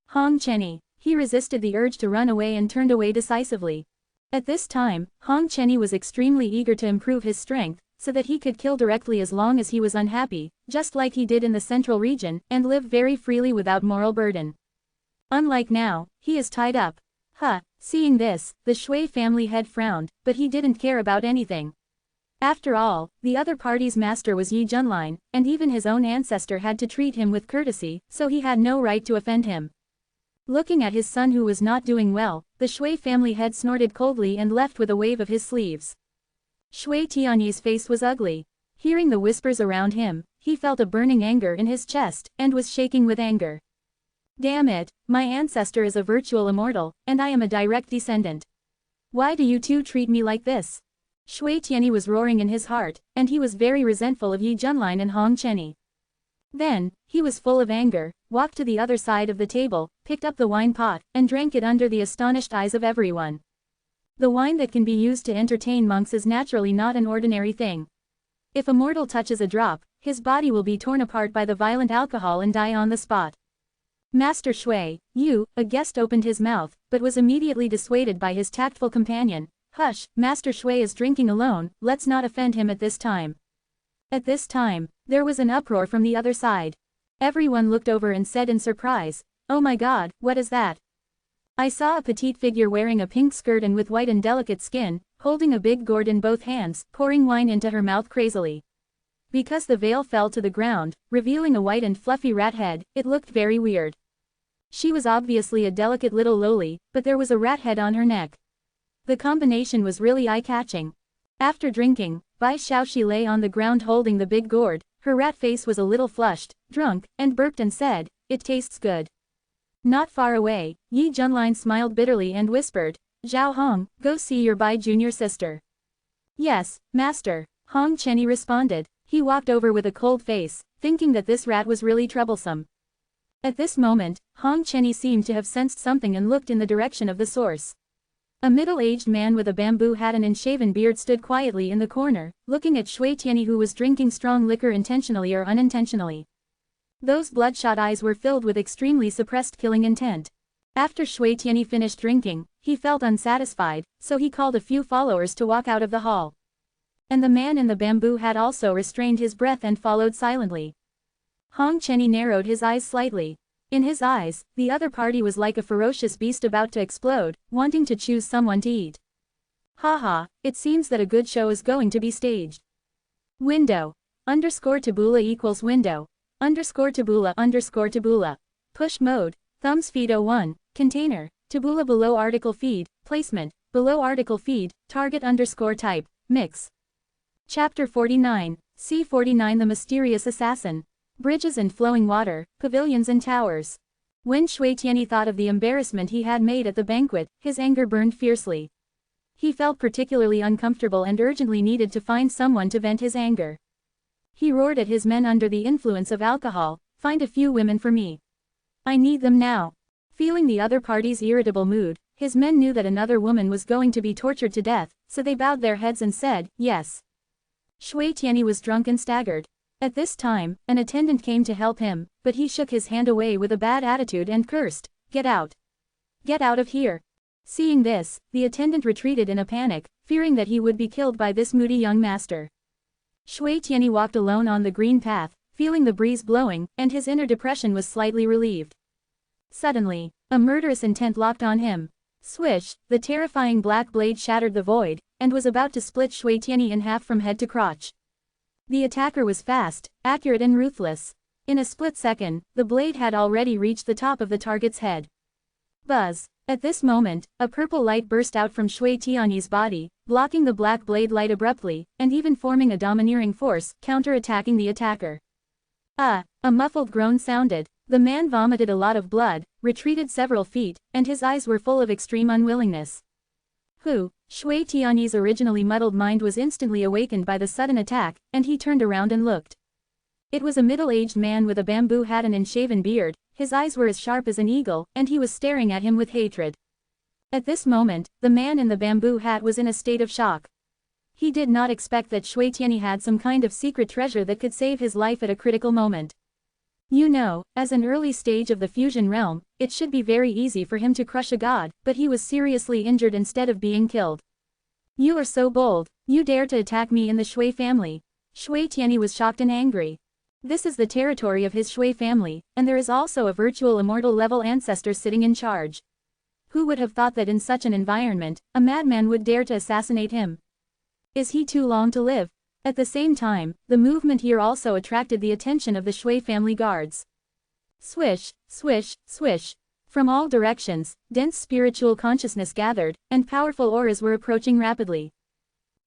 Hong Chenny. He resisted the urge to run away and turned away decisively. At this time, Hong Chenny was extremely eager to improve his strength, so that he could kill directly as long as he was unhappy, just like he did in the central region, and live very freely without moral burden. Unlike now, he is tied up. Seeing this, the Shui family head frowned, but he didn't care about anything. After all, the other party's master was Yi Junlin, and even his own ancestor had to treat him with courtesy, so he had no right to offend him. Looking at his son who was not doing well, the Shui family head snorted coldly and left with a wave of his sleeves. Shui Tianyi's face was ugly. Hearing the whispers around him, he felt a burning anger in his chest, and was shaking with anger. Damn it, my ancestor is a virtual immortal, and I am a direct descendant. Why do you two treat me like this? Shui Tianyi was roaring in his heart, and he was very resentful of Yi Junlin and Hong Chenny. Then, he was full of anger, walked to the other side of the table, picked up the wine pot, and drank it under the astonished eyes of everyone. The wine that can be used to entertain monks is naturally not an ordinary thing. If a mortal touches a drop, his body will be torn apart by the violent alcohol and die on the spot. Master Shui, a guest opened his mouth, but was immediately dissuaded by his tactful companion. Hush, Master Shui is drinking alone, let's not offend him at this time. At this time, there was an uproar from the other side. Everyone looked over and said in surprise, Oh my god, what is that? I saw a petite figure wearing a pink skirt and with white and delicate skin, holding a big gourd in both hands, pouring wine into her mouth crazily. Because the veil fell to the ground, revealing a white and fluffy rat head, it looked very weird. She was obviously a delicate little loli, but there was a rat head on her neck. The combination was really eye-catching. After drinking, Bai Xiaoxi lay on the ground holding the big gourd. Her rat face was a little flushed, drunk, and burped and said, "It tastes good." Not far away, Yi Junlin smiled bitterly and whispered, "Zhao Hong, go see your Bai junior sister." "Yes, master," Hong Chenny responded. He walked over with a cold face, thinking that this rat was really troublesome. At this moment, Hong Chenny seemed to have sensed something and looked in the direction of the source. A middle-aged man with a bamboo hat and unshaven beard stood quietly in the corner, looking at Shui Tianyi, who was drinking strong liquor intentionally or unintentionally. Those bloodshot eyes were filled with extremely suppressed killing intent. After Shui Tianyi finished drinking, he felt unsatisfied, so he called a few followers to walk out of the hall. And the man in the bamboo hat also restrained his breath and followed silently. Hong Chenny narrowed his eyes slightly. In his eyes, the other party was like a ferocious beast about to explode, wanting to choose someone to eat. Haha, it seems that a good show is going to be staged. Window. _Taboola equals window. _Taboola. Push mode. Thumbs feed 01. Container. Taboola below article feed. Placement. Below article feed. Target _type. Mix. Chapter 49. C49 The Mysterious Assassin. Bridges and flowing water, pavilions and towers. When Shui Tianyi thought of the embarrassment he had made at the banquet, his anger burned fiercely. He felt particularly uncomfortable and urgently needed to find someone to vent his anger. He roared at his men under the influence of alcohol, "Find a few women for me. I need them now." Feeling the other party's irritable mood, his men knew that another woman was going to be tortured to death, so they bowed their heads and said, "Yes." Shui Tianyi was drunk and staggered. At this time, an attendant came to help him, but he shook his hand away with a bad attitude and cursed, "Get out. Get out of here." Seeing this, the attendant retreated in a panic, fearing that he would be killed by this moody young master. Shui Tianyi walked alone on the green path, feeling the breeze blowing, and his inner depression was slightly relieved. Suddenly, a murderous intent locked on him. Swish, the terrifying black blade shattered the void, and was about to split Shui Tianyi in half from head to crotch. The attacker was fast, accurate and ruthless. In a split second, the blade had already reached the top of the target's head. Buzz. At this moment, a purple light burst out from Shui Tianyi's body, blocking the black blade light abruptly, and even forming a domineering force, counter-attacking the attacker. A muffled groan sounded. The man vomited a lot of blood, retreated several feet, and his eyes were full of extreme unwillingness. Shui Tianyi's originally muddled mind was instantly awakened by the sudden attack, and he turned around and looked. It was a middle-aged man with a bamboo hat and unshaven beard. His eyes were as sharp as an eagle, and he was staring at him with hatred. At this moment, the man in the bamboo hat was in a state of shock. He did not expect that Shui Tianyi had some kind of secret treasure that could save his life at a critical moment. You know, as an early stage of the fusion realm, it should be very easy for him to crush a god, but he was seriously injured instead of being killed. "You are so bold, you dare to attack me in the Shui family." Shui Tianyi was shocked and angry. This is the territory of his Shui family, and there is also a virtual immortal level ancestor sitting in charge. Who would have thought that in such an environment, a madman would dare to assassinate him? Is he too long to live? At the same time, the movement here also attracted the attention of the Shui family guards. Swish, swish, swish. From all directions, dense spiritual consciousness gathered, and powerful auras were approaching rapidly.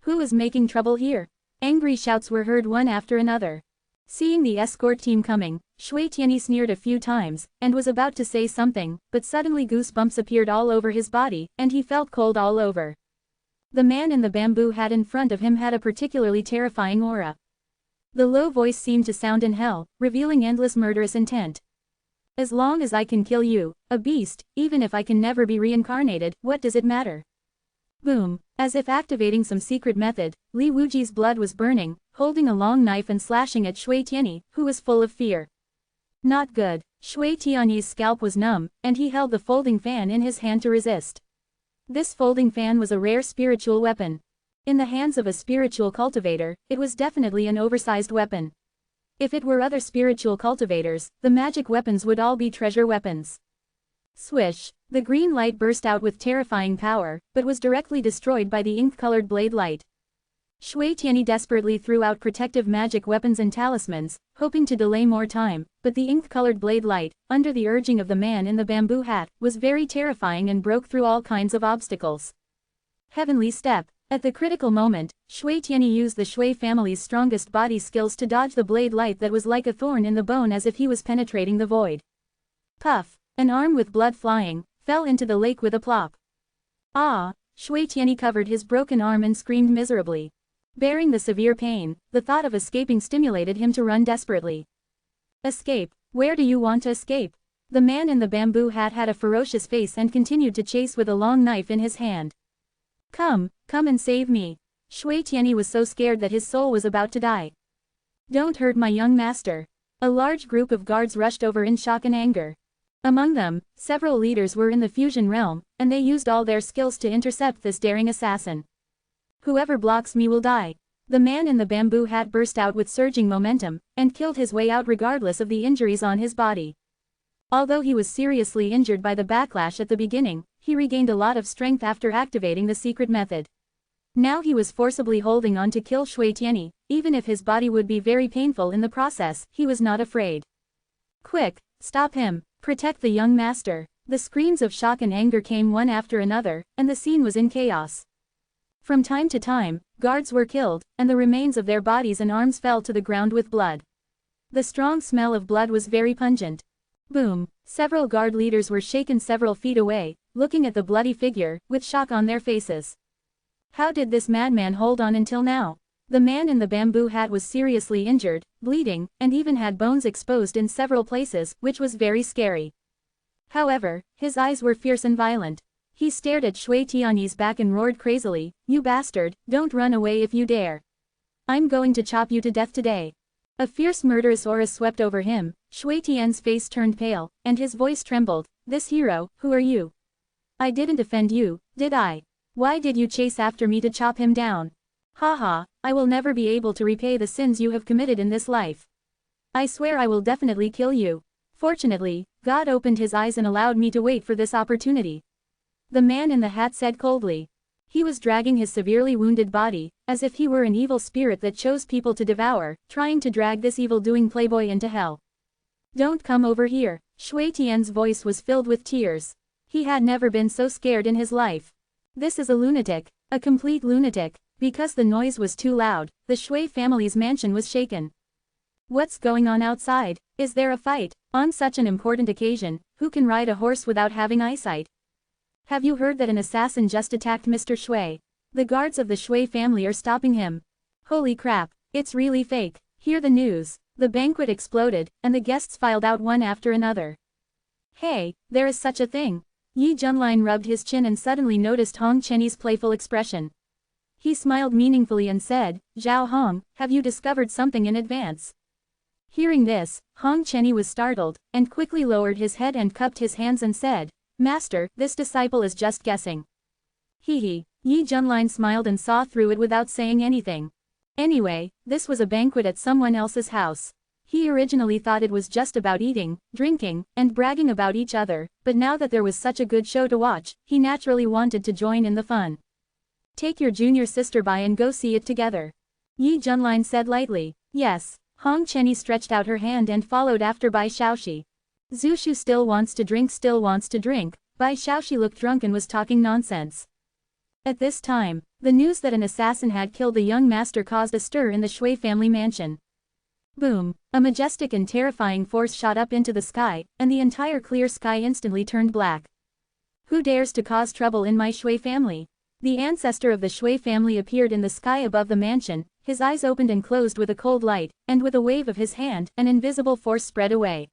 Who is making trouble here? Angry shouts were heard one after another. Seeing the escort team coming, Shui Tianyi sneered a few times, and was about to say something, but suddenly goosebumps appeared all over his body, and he felt cold all over. The man in the bamboo hat in front of him had a particularly terrifying aura. The low voice seemed to sound in hell, revealing endless murderous intent. "As long as I can kill you, a beast, even if I can never be reincarnated, what does it matter?" Boom. As if activating some secret method, Li Wuji's blood was burning, holding a long knife and slashing at Shui Tianyi, who was full of fear. Not good. Shui Tianyi's scalp was numb, and he held the folding fan in his hand to resist. This folding fan was a rare spiritual weapon. In the hands of a spiritual cultivator, it was definitely an oversized weapon. If it were other spiritual cultivators, the magic weapons would all be treasure weapons. Swish. The green light burst out with terrifying power, but was directly destroyed by the ink-colored blade light. Shui Tianyi desperately threw out protective magic weapons and talismans, hoping to delay more time, but the ink-colored blade light, under the urging of the man in the bamboo hat, was very terrifying and broke through all kinds of obstacles. Heavenly step. At the critical moment, Shui Tianyi used the Shui family's strongest body skills to dodge the blade light that was like a thorn in the bone as if he was penetrating the void. Puff! An arm with blood flying, fell into the lake with a plop. Ah! Shui Tianyi covered his broken arm and screamed miserably. Bearing the severe pain, the thought of escaping stimulated him to run desperately. Escape? Where do you want to escape? The man in the bamboo hat had a ferocious face and continued to chase with a long knife in his hand. Come and save me. Shui Tianyi was so scared that his soul was about to die. Don't hurt my young master. A large group of guards rushed over in shock and anger. Among them, several leaders were in the fusion realm, and they used all their skills to intercept this daring assassin. Whoever blocks me will die. The man in the bamboo hat burst out with surging momentum, and killed his way out regardless of the injuries on his body. Although he was seriously injured by the backlash at the beginning, he regained a lot of strength after activating the secret method. Now he was forcibly holding on to kill Shui Tianyi, even if his body would be very painful in the process, he was not afraid. Quick, stop him, protect the young master. The screams of shock and anger came one after another, and the scene was in chaos. From time to time, guards were killed, and the remains of their bodies and arms fell to the ground with blood. The strong smell of blood was very pungent. Boom! Several guard leaders were shaken several feet away, looking at the bloody figure, with shock on their faces. How did this madman hold on until now? The man in the bamboo hat was seriously injured, bleeding, and even had bones exposed in several places, which was very scary. However, his eyes were fierce and violent. He stared at Shui Tianyi's back and roared crazily, "You bastard, don't run away if you dare. I'm going to chop you to death today." A fierce murderous aura swept over him. Shui Tian's face turned pale, and his voice trembled. "This hero, who are you? I didn't offend you, did I? Why did you chase after me to chop him down? Haha, I will never be able to repay the sins you have committed in this life. I swear I will definitely kill you. Fortunately, God opened his eyes and allowed me to wait for this opportunity." The man in the hat said coldly. He was dragging his severely wounded body, as if he were an evil spirit that chose people to devour, trying to drag this evil-doing playboy into hell. "Don't come over here." Shui Tian's voice was filled with tears. He had never been so scared in his life. This is a lunatic, a complete lunatic. Because the noise was too loud, the Shui family's mansion was shaken. What's going on outside? Is there a fight? On such an important occasion, who can ride a horse without having eyesight? Have you heard that an assassin just attacked Mr. Shui? The guards of the Shui family are stopping him. Holy crap, it's really fake. Hear the news. The banquet exploded, and the guests filed out one after another. Hey, there is such a thing. Yi Junlin rubbed his chin and suddenly noticed Hong Chenyi's playful expression. He smiled meaningfully and said, "Zhao Hong, have you discovered something in advance?" Hearing this, Hong Chenyi was startled, and quickly lowered his head and cupped his hands and said, "Master, this disciple is just guessing." Hee. Yi Junlin smiled and saw through it without saying anything. Anyway, this was a banquet at someone else's house. He originally thought it was just about eating, drinking, and bragging about each other, but now that there was such a good show to watch, he naturally wanted to join in the fun. "Take your junior sister by and go see it together." Yi Junlin said lightly. "Yes." Hong Chenyi stretched out her hand and followed after Bai Shaoxi. "Zushu still wants to drink. Bai Shaoxi looked drunk and was talking nonsense. At this time, the news that an assassin had killed the young master caused a stir in the Shui family mansion. Boom! A majestic and terrifying force shot up into the sky, and the entire clear sky instantly turned black. Who dares to cause trouble in my Shui family? The ancestor of the Shui family appeared in the sky above the mansion, his eyes opened and closed with a cold light, and with a wave of his hand, an invisible force spread away.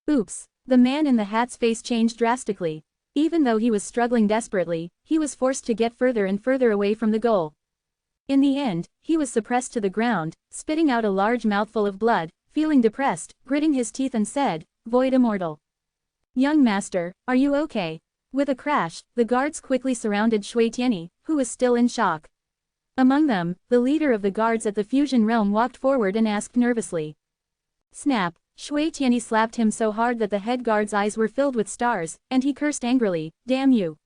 Oops! The man in the hat's face changed drastically. Even though he was struggling desperately, he was forced to get further and further away from the goal. In the end, he was suppressed to the ground, spitting out a large mouthful of blood, feeling depressed, gritting his teeth and said, "Void immortal. Young master, are you okay?" With a crash, the guards quickly surrounded Shui Tianyi, who was still in shock. Among them, the leader of the guards at the fusion realm walked forward and asked nervously. Snap! Shui Tianyi slapped him so hard that the head guard's eyes were filled with stars, and he cursed angrily, "Damn you!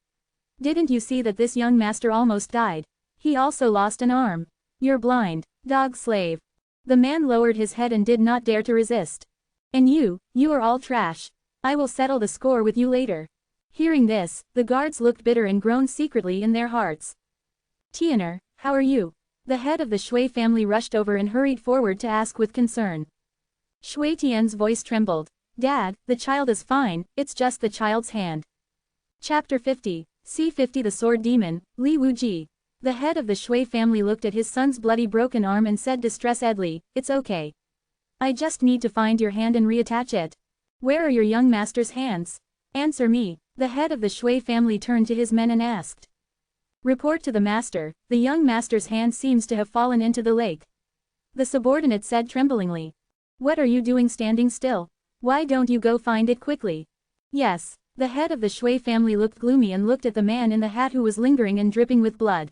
Didn't you see that this young master almost died? He also lost an arm. You're blind, dog slave." The man lowered his head and did not dare to resist. "And you are all trash. I will settle the score with you later." Hearing this, the guards looked bitter and groaned secretly in their hearts. Tian'er, how are you? The head of the Shui family rushed over and hurried forward to ask with concern. Shui Tian's voice trembled. Dad, the child is fine, it's just the child's hand. Chapter 50, C50 The Sword Demon, Li Wuji. The head of the Shui family looked at his son's bloody broken arm and said distressedly, it's okay. I just need to find your hand and reattach it. Where are your young master's hands? Answer me. The head of the Shui family turned to his men and asked. Report to the master, the young master's hand seems to have fallen into the lake. The subordinate said tremblingly. What are you doing standing still? Why don't you go find it quickly? Yes. The head of the Shui family looked gloomy and looked at the man in the hat who was lingering and dripping with blood.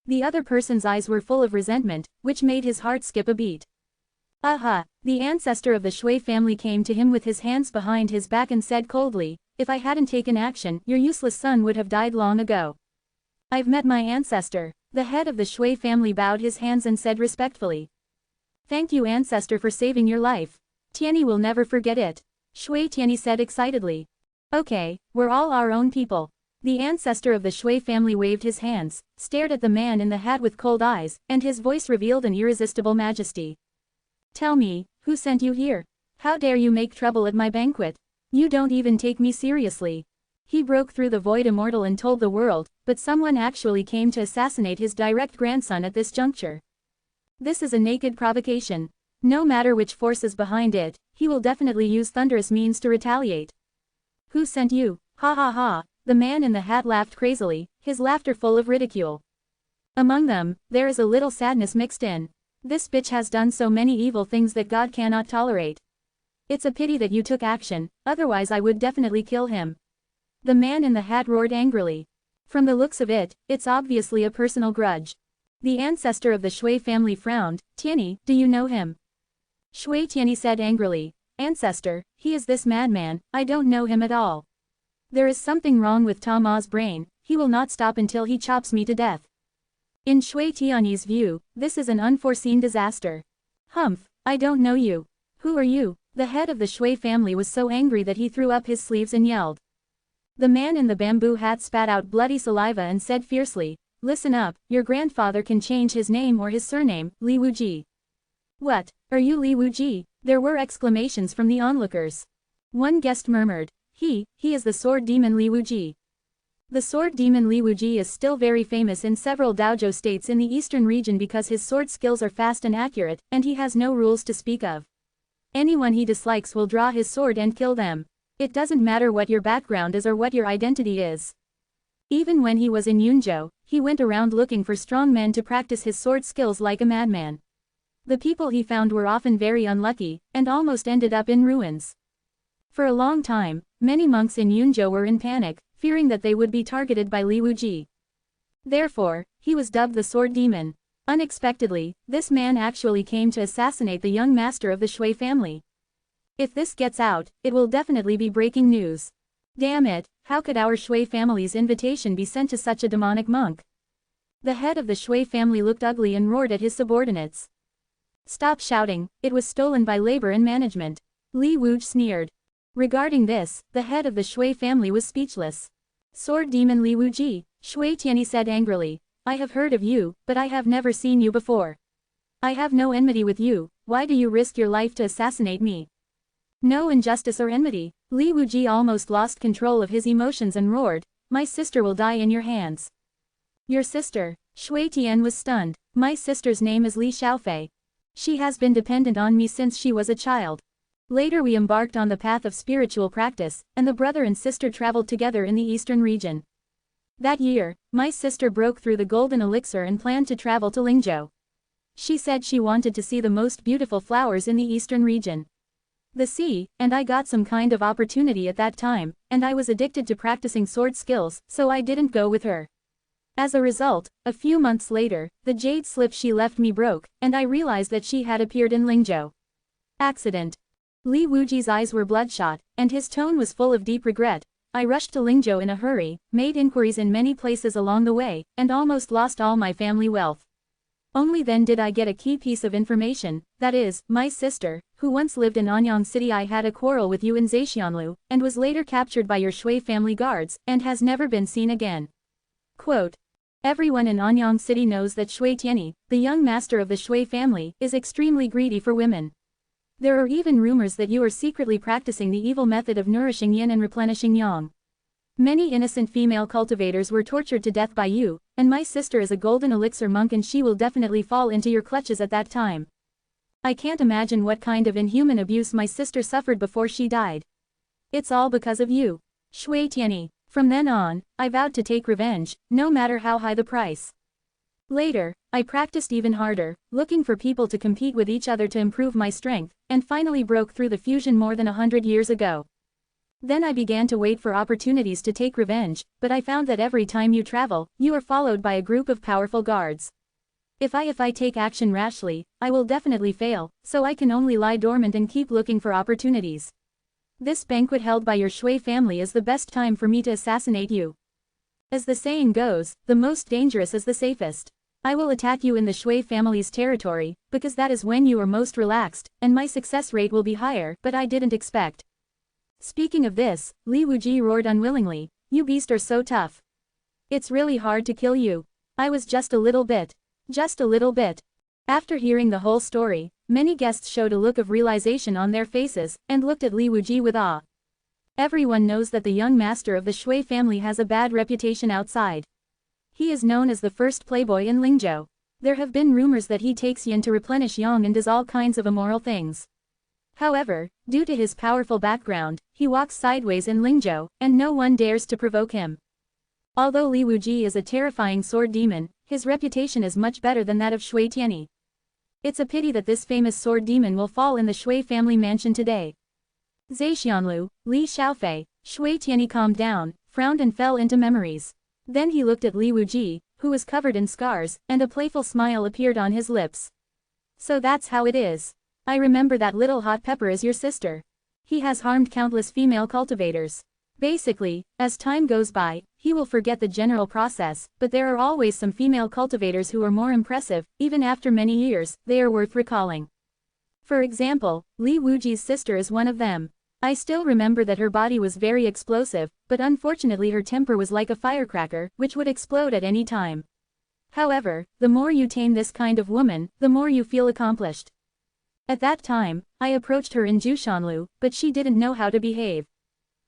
The other person's eyes were full of resentment, which made his heart skip a beat. Aha! The ancestor of the Shui family came to him with his hands behind his back and said coldly, if I hadn't taken action, your useless son would have died long ago. I've met my ancestor. The head of the Shui family bowed his hands and said respectfully. Thank you ancestor for saving your life. Tianyi will never forget it. Shui Tianyi said excitedly. Okay, we're all our own people. The ancestor of the Shui family waved his hands, stared at the man in the hat with cold eyes, and his voice revealed an irresistible majesty. Tell me, who sent you here? How dare you make trouble at my banquet? You don't even take me seriously. He broke through the void immortal and told the world, but someone actually came to assassinate his direct grandson at this juncture. This is a naked provocation. No matter which force is behind it, he will definitely use thunderous means to retaliate. Who sent you? Ha ha ha, the man in the hat laughed crazily, his laughter full of ridicule. Among them, there is a little sadness mixed in. This bitch has done so many evil things that God cannot tolerate. It's a pity that you took action, otherwise I would definitely kill him. The man in the hat roared angrily. From the looks of it, it's obviously a personal grudge. The ancestor of the Shui family frowned. Tianyi, do you know him? Shui Tianyi said angrily. Ancestor, he is this madman, I don't know him at all. There is something wrong with Ta Ma's brain, he will not stop until he chops me to death. In Shui Tianyi's view, this is an unforeseen disaster. Humph, I don't know you. Who are you? The head of the Shui family was so angry that he threw up his sleeves and yelled. The man in the bamboo hat spat out bloody saliva and said fiercely, listen up, your grandfather can change his name or his surname, Li Wuji. What, are you Li Wuji? There were exclamations from the onlookers. One guest murmured, he is the sword demon Li Wuji. The sword demon Li Wuji is still very famous in several dojo states in the eastern region because his sword skills are fast and accurate, and he has no rules to speak of. Anyone he dislikes will draw his sword and kill them. It doesn't matter what your background is or what your identity is. Even when he was in Yunzhou, he went around looking for strong men to practice his sword skills like a madman. The people he found were often very unlucky, and almost ended up in ruins. For a long time, many monks in Yunzhou were in panic, fearing that they would be targeted by Li Wuji. Therefore, he was dubbed the Sword Demon. Unexpectedly, this man actually came to assassinate the young master of the Shui family. If this gets out, it will definitely be breaking news. Damn it, how could our Shui family's invitation be sent to such a demonic monk? The head of the Shui family looked ugly and roared at his subordinates. Stop shouting, it was stolen by labor and management. Li Wuji sneered. Regarding this, the head of the Shui family was speechless. Sword demon Li Wuji, Shui Tianyi said angrily, I have heard of you, but I have never seen you before. I have no enmity with you, why do you risk your life to assassinate me? No injustice or enmity. Li Wuji almost lost control of his emotions and roared, my sister will die in your hands. Your sister? Shui Tian was stunned. My sister's name is Li Xiaofei. She has been dependent on me since she was a child. Later we embarked on the path of spiritual practice, and the brother and sister traveled together in the eastern region. That year, my sister broke through the golden elixir and planned to travel to Lingzhou. She said she wanted to see the most beautiful flowers in the eastern region. The sea, and I got some kind of opportunity at that time, and I was addicted to practicing sword skills, so I didn't go with her. As a result, a few months later, the jade slip she left me broke, and I realized that she had appeared in Lingzhou. Accident. Li Wuji's eyes were bloodshot, and his tone was full of deep regret. I rushed to Lingzhou in a hurry, made inquiries in many places along the way, and almost lost all my family wealth. Only then did I get a key piece of information, that is, my sister, who once lived in Anyang City. I had a quarrel with you in Zhexianlu, and was later captured by your Shui family guards, and has never been seen again. Quote. Everyone in Anyang City knows that Shui Tianyi, the young master of the Shui family, is extremely greedy for women. There are even rumors that you are secretly practicing the evil method of nourishing yin and replenishing yang. Many innocent female cultivators were tortured to death by you, and my sister is a golden elixir monk and she will definitely fall into your clutches at that time. I can't imagine what kind of inhuman abuse my sister suffered before she died. It's all because of you. Shui Tianyi. From then on, I vowed to take revenge, no matter how high the price. Later, I practiced even harder, looking for people to compete with each other to improve my strength, and finally broke through the fusion more than 100 years ago. Then I began to wait for opportunities to take revenge, but I found that every time you travel, you are followed by a group of powerful guards. If I take action rashly, I will definitely fail, so I can only lie dormant and keep looking for opportunities. This banquet held by your Shui family is the best time for me to assassinate you. As the saying goes, the most dangerous is the safest. I will attack you in the Shui family's territory, because that is when you are most relaxed, and my success rate will be higher, but I didn't expect. Speaking of this, Li Wuji roared unwillingly, you beast are so tough. It's really hard to kill you. I was just a little bit. Just a little bit. After hearing the whole story, many guests showed a look of realization on their faces, and looked at Li Wuji with awe. Everyone knows that the young master of the Shui family has a bad reputation outside. He is known as the first playboy in Lingzhou. There have been rumors that he takes yin to replenish yang and does all kinds of immoral things. However, due to his powerful background, he walks sideways in Lingzhou, and no one dares to provoke him. Although Li Wuji is a terrifying sword demon, his reputation is much better than that of Shui Tianyi. It's a pity that this famous sword demon will fall in the Shui family mansion today. Zaixianlu, Li Xiaofei, Shui Tianyi calmed down, frowned and fell into memories. Then he looked at Li Wuji, who was covered in scars, and a playful smile appeared on his lips. So that's how it is. I remember that little hot pepper is your sister. He has harmed countless female cultivators. Basically, as time goes by, he will forget the general process, but there are always some female cultivators who are more impressive, even after many years, they are worth recalling. For example, Li Wuji's sister is one of them. I still remember that her body was very explosive, but unfortunately her temper was like a firecracker, which would explode at any time. However, the more you tame this kind of woman, the more you feel accomplished. At that time, I approached her in Jushanlu, but she didn't know how to behave.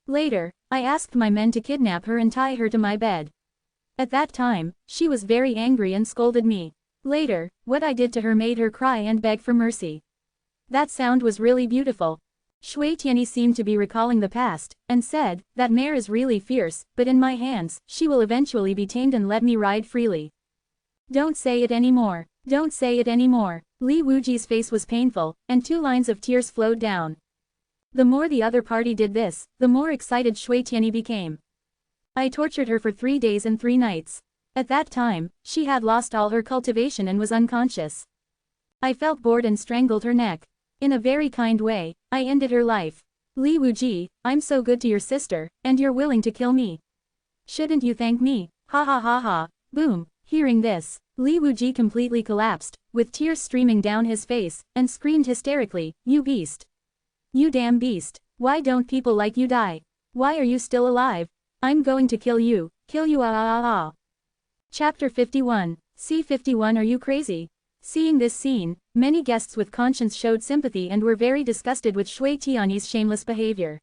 Later, I asked my men to kidnap her and tie her to my bed. At that time, she was very angry and scolded me. Later, what I did to her made her cry and beg for mercy. That sound was really beautiful. Shui Tianyi seemed to be recalling the past, and said, that mare is really fierce, but in my hands, she will eventually be tamed and let me ride freely. Don't say it anymore. Don't say it anymore. Li Wuji's face was painful, and 2 lines of tears flowed down. The more the other party did this, the more excited Shui Tianyi became. I tortured her for 3 days and 3 nights. At that time, she had lost all her cultivation and was unconscious. I felt bored and strangled her neck. In a very kind way, I ended her life. Li Wuji, I'm so good to your sister, and you're willing to kill me. Shouldn't you thank me? Ha ha ha ha. Boom. Hearing this, Li Wuji completely collapsed, with tears streaming down his face, and screamed hysterically, you beast. You damn beast. Why don't people like you die? Why are you still alive? I'm going to kill you ah ah ah ah. Chapter 51. C51 Are you crazy? Seeing this scene, many guests with conscience showed sympathy and were very disgusted with Shui Tianyi's shameless behavior.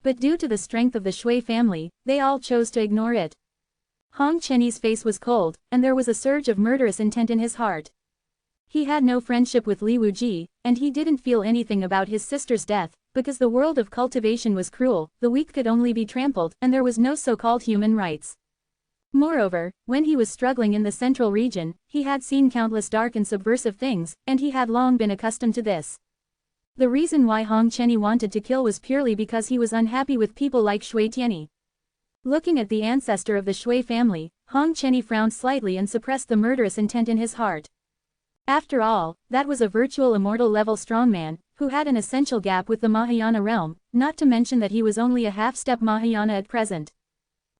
But due to the strength of the Shui family, they all chose to ignore it. Hong Chenyi's face was cold, and there was a surge of murderous intent in his heart. He had no friendship with Li Wuji, and he didn't feel anything about his sister's death, because the world of cultivation was cruel, the weak could only be trampled, and there was no so-called human rights. Moreover, when he was struggling in the central region, he had seen countless dark and subversive things, and he had long been accustomed to this. The reason why Hong Chenyi wanted to kill was purely because he was unhappy with people like Shui Tianyi. Looking at the ancestor of the Shui family, Hong Chenyi frowned slightly and suppressed the murderous intent in his heart. After all, that was a virtual immortal level strongman, who had an essential gap with the Mahayana realm, not to mention that he was only a half-step Mahayana at present.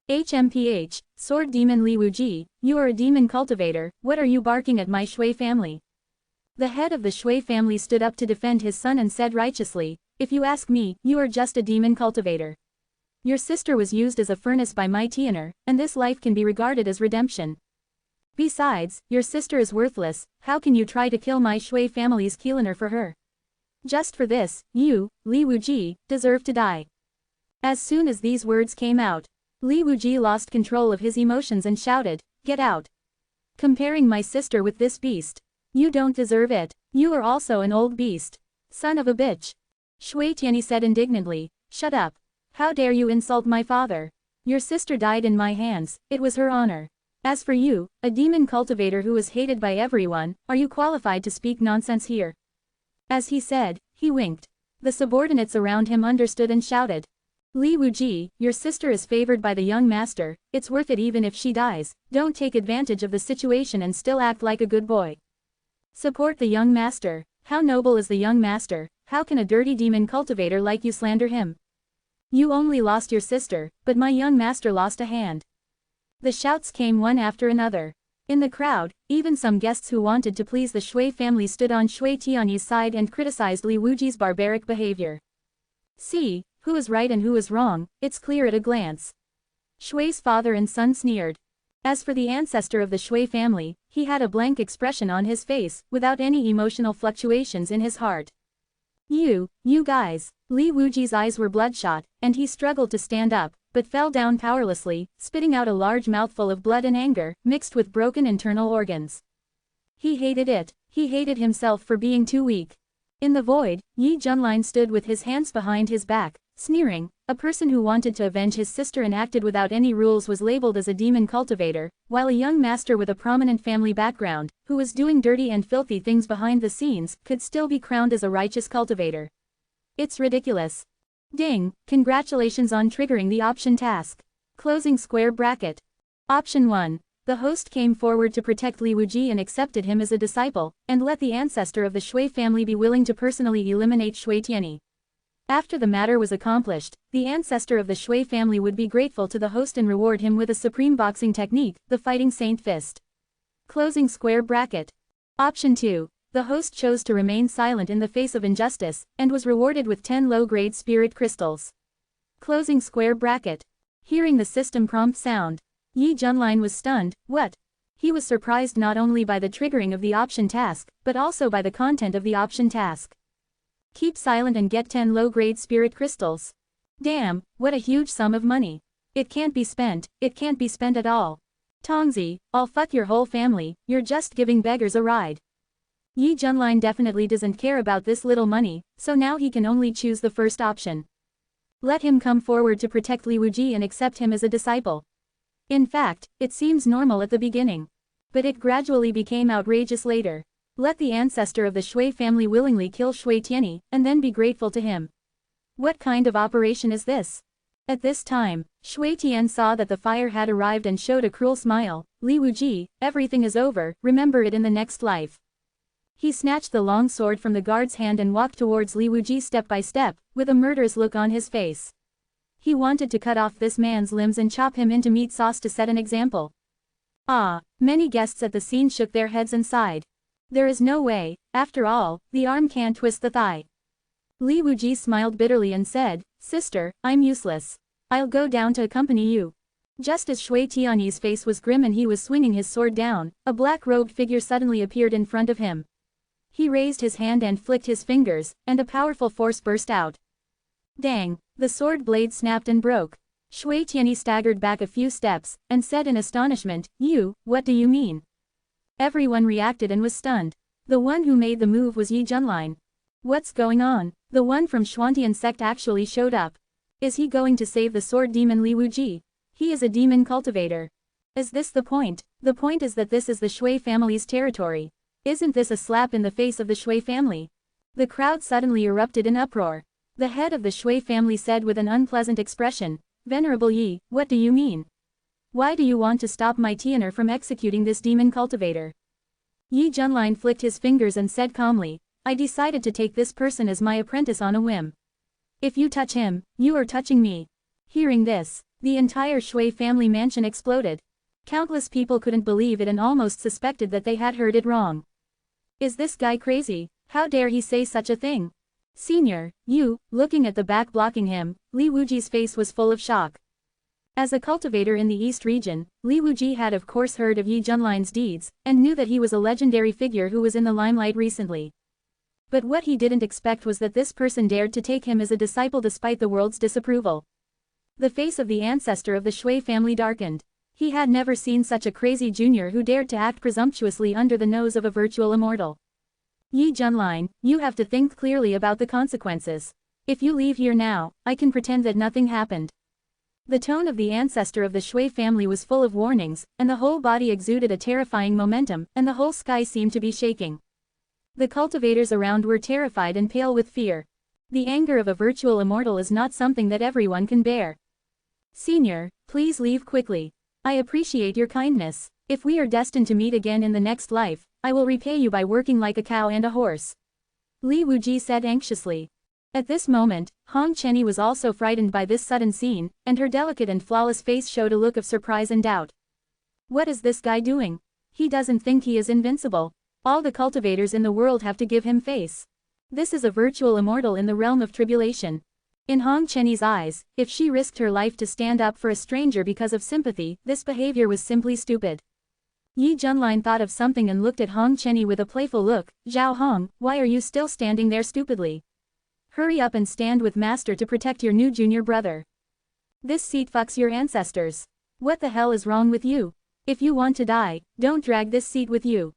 HMPH, Sword Demon Li Wuji, you are a demon cultivator, what are you barking at my Shui family? The head of the Shui family stood up to defend his son and said righteously, if you ask me, you are just a demon cultivator. Your sister was used as a furnace by my Tianer, and this life can be regarded as redemption. Besides, your sister is worthless, how can you try to kill my Shui family's cleaner for her? Just for this, you, Li Wuji, deserve to die. As soon as these words came out, Li Wuji lost control of his emotions and shouted, "Get out! Comparing my sister with this beast. You don't deserve it. You are also an old beast. Son of a bitch." Shui Tianyi said indignantly, "Shut up. How dare you insult my father? Your sister died in my hands, it was her honor. As for you, a demon cultivator who is hated by everyone, are you qualified to speak nonsense here?" As he said, he winked. The subordinates around him understood and shouted, "Li Wuji, your sister is favored by the young master, it's worth it even if she dies, don't take advantage of the situation and still act like a good boy. Support the young master, how noble is the young master, how can a dirty demon cultivator like you slander him? You only lost your sister, but my young master lost a hand." The shouts came one after another. In the crowd, even some guests who wanted to please the Shui family stood on Shui Tianyi's side and criticized Li Wuji's barbaric behavior. "See, who is right and who is wrong, it's clear at a glance." Shui's father and son sneered. As for the ancestor of the Shui family, he had a blank expression on his face, without any emotional fluctuations in his heart. You guys." Li Wuji's eyes were bloodshot, and he struggled to stand up, but fell down powerlessly, spitting out a large mouthful of blood and anger, mixed with broken internal organs. He hated it. He hated himself for being too weak. In the void, Yi Junlin stood with his hands behind his back, sneering. A person who wanted to avenge his sister and acted without any rules was labeled as a demon cultivator, while a young master with a prominent family background, who was doing dirty and filthy things behind the scenes, could still be crowned as a righteous cultivator. It's ridiculous. Ding, congratulations on triggering the option task. Closing square bracket. Option 1. The host came forward to protect Li Wuji and accepted him as a disciple, and let the ancestor of the Shui family be willing to personally eliminate Shui Tianyi. After the matter was accomplished, the ancestor of the Shui family would be grateful to the host and reward him with a supreme boxing technique, the Fighting Saint Fist. Closing square bracket. Option 2. The host chose to remain silent in the face of injustice, and was rewarded with 10 low-grade spirit crystals. Closing square bracket. Hearing the system prompt sound, Yi Junlin was stunned. What? He was surprised not only by the triggering of the option task, but also by the content of the option task. Keep silent and get 10 low-grade spirit crystals. Damn, what a huge sum of money. It can't be spent at all. Tongzi, I'll fuck your whole family, you're just giving beggars a ride. Yi Junlin definitely doesn't care about this little money, so now he can only choose the first option. Let him come forward to protect Li Wuji and accept him as a disciple. In fact, it seems normal at the beginning. But it gradually became outrageous later. Let the ancestor of the Shui family willingly kill Shui Tianyi, and then be grateful to him. What kind of operation is this? At this time, Shui Tian saw that the fire had arrived and showed a cruel smile. Li Wuji, everything is over, remember it in the next life. He snatched the long sword from the guard's hand and walked towards Li Wuji step by step, with a murderous look on his face. He wanted to cut off this man's limbs and chop him into meat sauce to set an example. Many guests at the scene shook their heads and sighed. There is no way, after all, the arm can't twist the thigh. Li Wuji smiled bitterly and said, "Sister, I'm useless. I'll go down to accompany you." Just as Shui Tianyi's face was grim and he was swinging his sword down, a black-robed figure suddenly appeared in front of him. He raised his hand and flicked his fingers, and a powerful force burst out. Dang, the sword blade snapped and broke. Shui Tianyi staggered back a few steps, and said in astonishment, what do you mean? Everyone reacted and was stunned. The one who made the move was Yi Junlin. What's going on? The one from Xuantian sect actually showed up. Is he going to save the sword demon Li Wuji? He is a demon cultivator. Is this the point? The point is that this is the Shui family's territory. Isn't this a slap in the face of the Shui family? The crowd suddenly erupted in uproar. The head of the Shui family said with an unpleasant expression, "Venerable Yi, what do you mean? Why do you want to stop my Tianer from executing this demon cultivator?" Yi Junlin flicked his fingers and said calmly, "I decided to take this person as my apprentice on a whim. If you touch him, you are touching me." Hearing this, the entire Shui family mansion exploded. Countless people couldn't believe it and almost suspected that they had heard it wrong. Is this guy crazy? How dare he say such a thing? Senior, looking at the back blocking him, Li Wuji's face was full of shock. As a cultivator in the East region, Li Wuji had of course heard of Yi Junline's deeds, and knew that he was a legendary figure who was in the limelight recently. But what he didn't expect was that this person dared to take him as a disciple despite the world's disapproval. The face of the ancestor of the Shui family darkened. He had never seen such a crazy junior who dared to act presumptuously under the nose of a virtual immortal. Yi Junline, you have to think clearly about the consequences. If you leave here now, I can pretend that nothing happened. The tone of the ancestor of the Shui family was full of warnings, and the whole body exuded a terrifying momentum, and the whole sky seemed to be shaking. The cultivators around were terrified and pale with fear. The anger of a virtual immortal is not something that everyone can bear. Senior, please leave quickly. I appreciate your kindness. If we are destined to meet again in the next life, I will repay you by working like a cow and a horse. Li Wuji said anxiously. At this moment, Hong Chenny was also frightened by this sudden scene, and her delicate and flawless face showed a look of surprise and doubt. What is this guy doing? He doesn't think he is invincible. All the cultivators in the world have to give him face. This is a virtual immortal in the realm of tribulation. In Hong Chenny's eyes, if she risked her life to stand up for a stranger because of sympathy, this behavior was simply stupid. Yi Junline thought of something and looked at Hong Chenny with a playful look. Zhao Hong, why are you still standing there stupidly? Hurry up and stand with master to protect your new junior brother. This seat fucks your ancestors. What the hell is wrong with you? If you want to die, don't drag this seat with you.